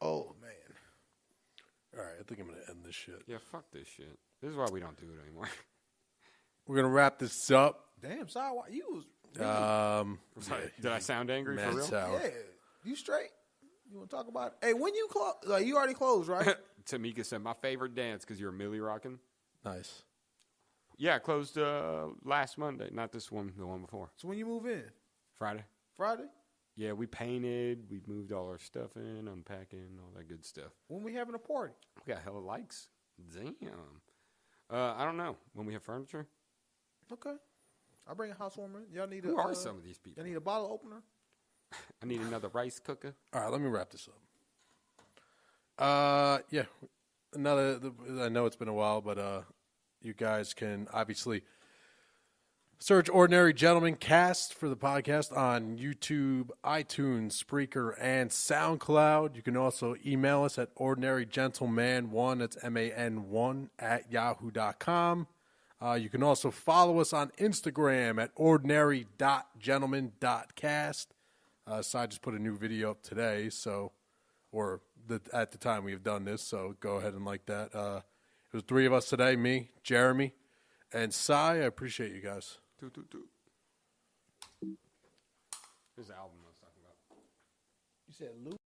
Oh man. All right, I think I'm going to end this shit. Yeah, fuck this shit. This is why we don't do it anymore. We're going to wrap this up. Damn, sorry. You was Sorry, did I sound angry for Mad real? sour. yeah. You straight? You want to talk about it? Hey, when you close? Like, you already closed, right? Tamika said, my favorite dance because you're Millie rocking. Nice. Yeah, I closed last Monday. Not this one, the one before. So when you move in? Friday. Friday? Yeah, we painted. We moved all our stuff in, unpacking, all that good stuff. When we having a party? We got hella likes. Damn. I don't know. When we have furniture? Okay. I'll bring a housewarmer. Y'all need Who are some of these people? Y'all need a bottle opener? I need another rice cooker. All right, let me wrap this up. Yeah. I know it's been a while, but you guys can obviously search Ordinary Gentleman Cast for the podcast on YouTube, iTunes, Spreaker, and SoundCloud. You can also email us at ordinarygentleman1, that's MAN1, at yahoo.com. You can also follow us on Instagram at ordinary.gentleman.cast. So I just put a new video up today, at the time we've done this, so go ahead and like that. It was 3 of us today, me, Jeremy, and Cy. I appreciate you guys. Here's the album I was talking about. You said Luke?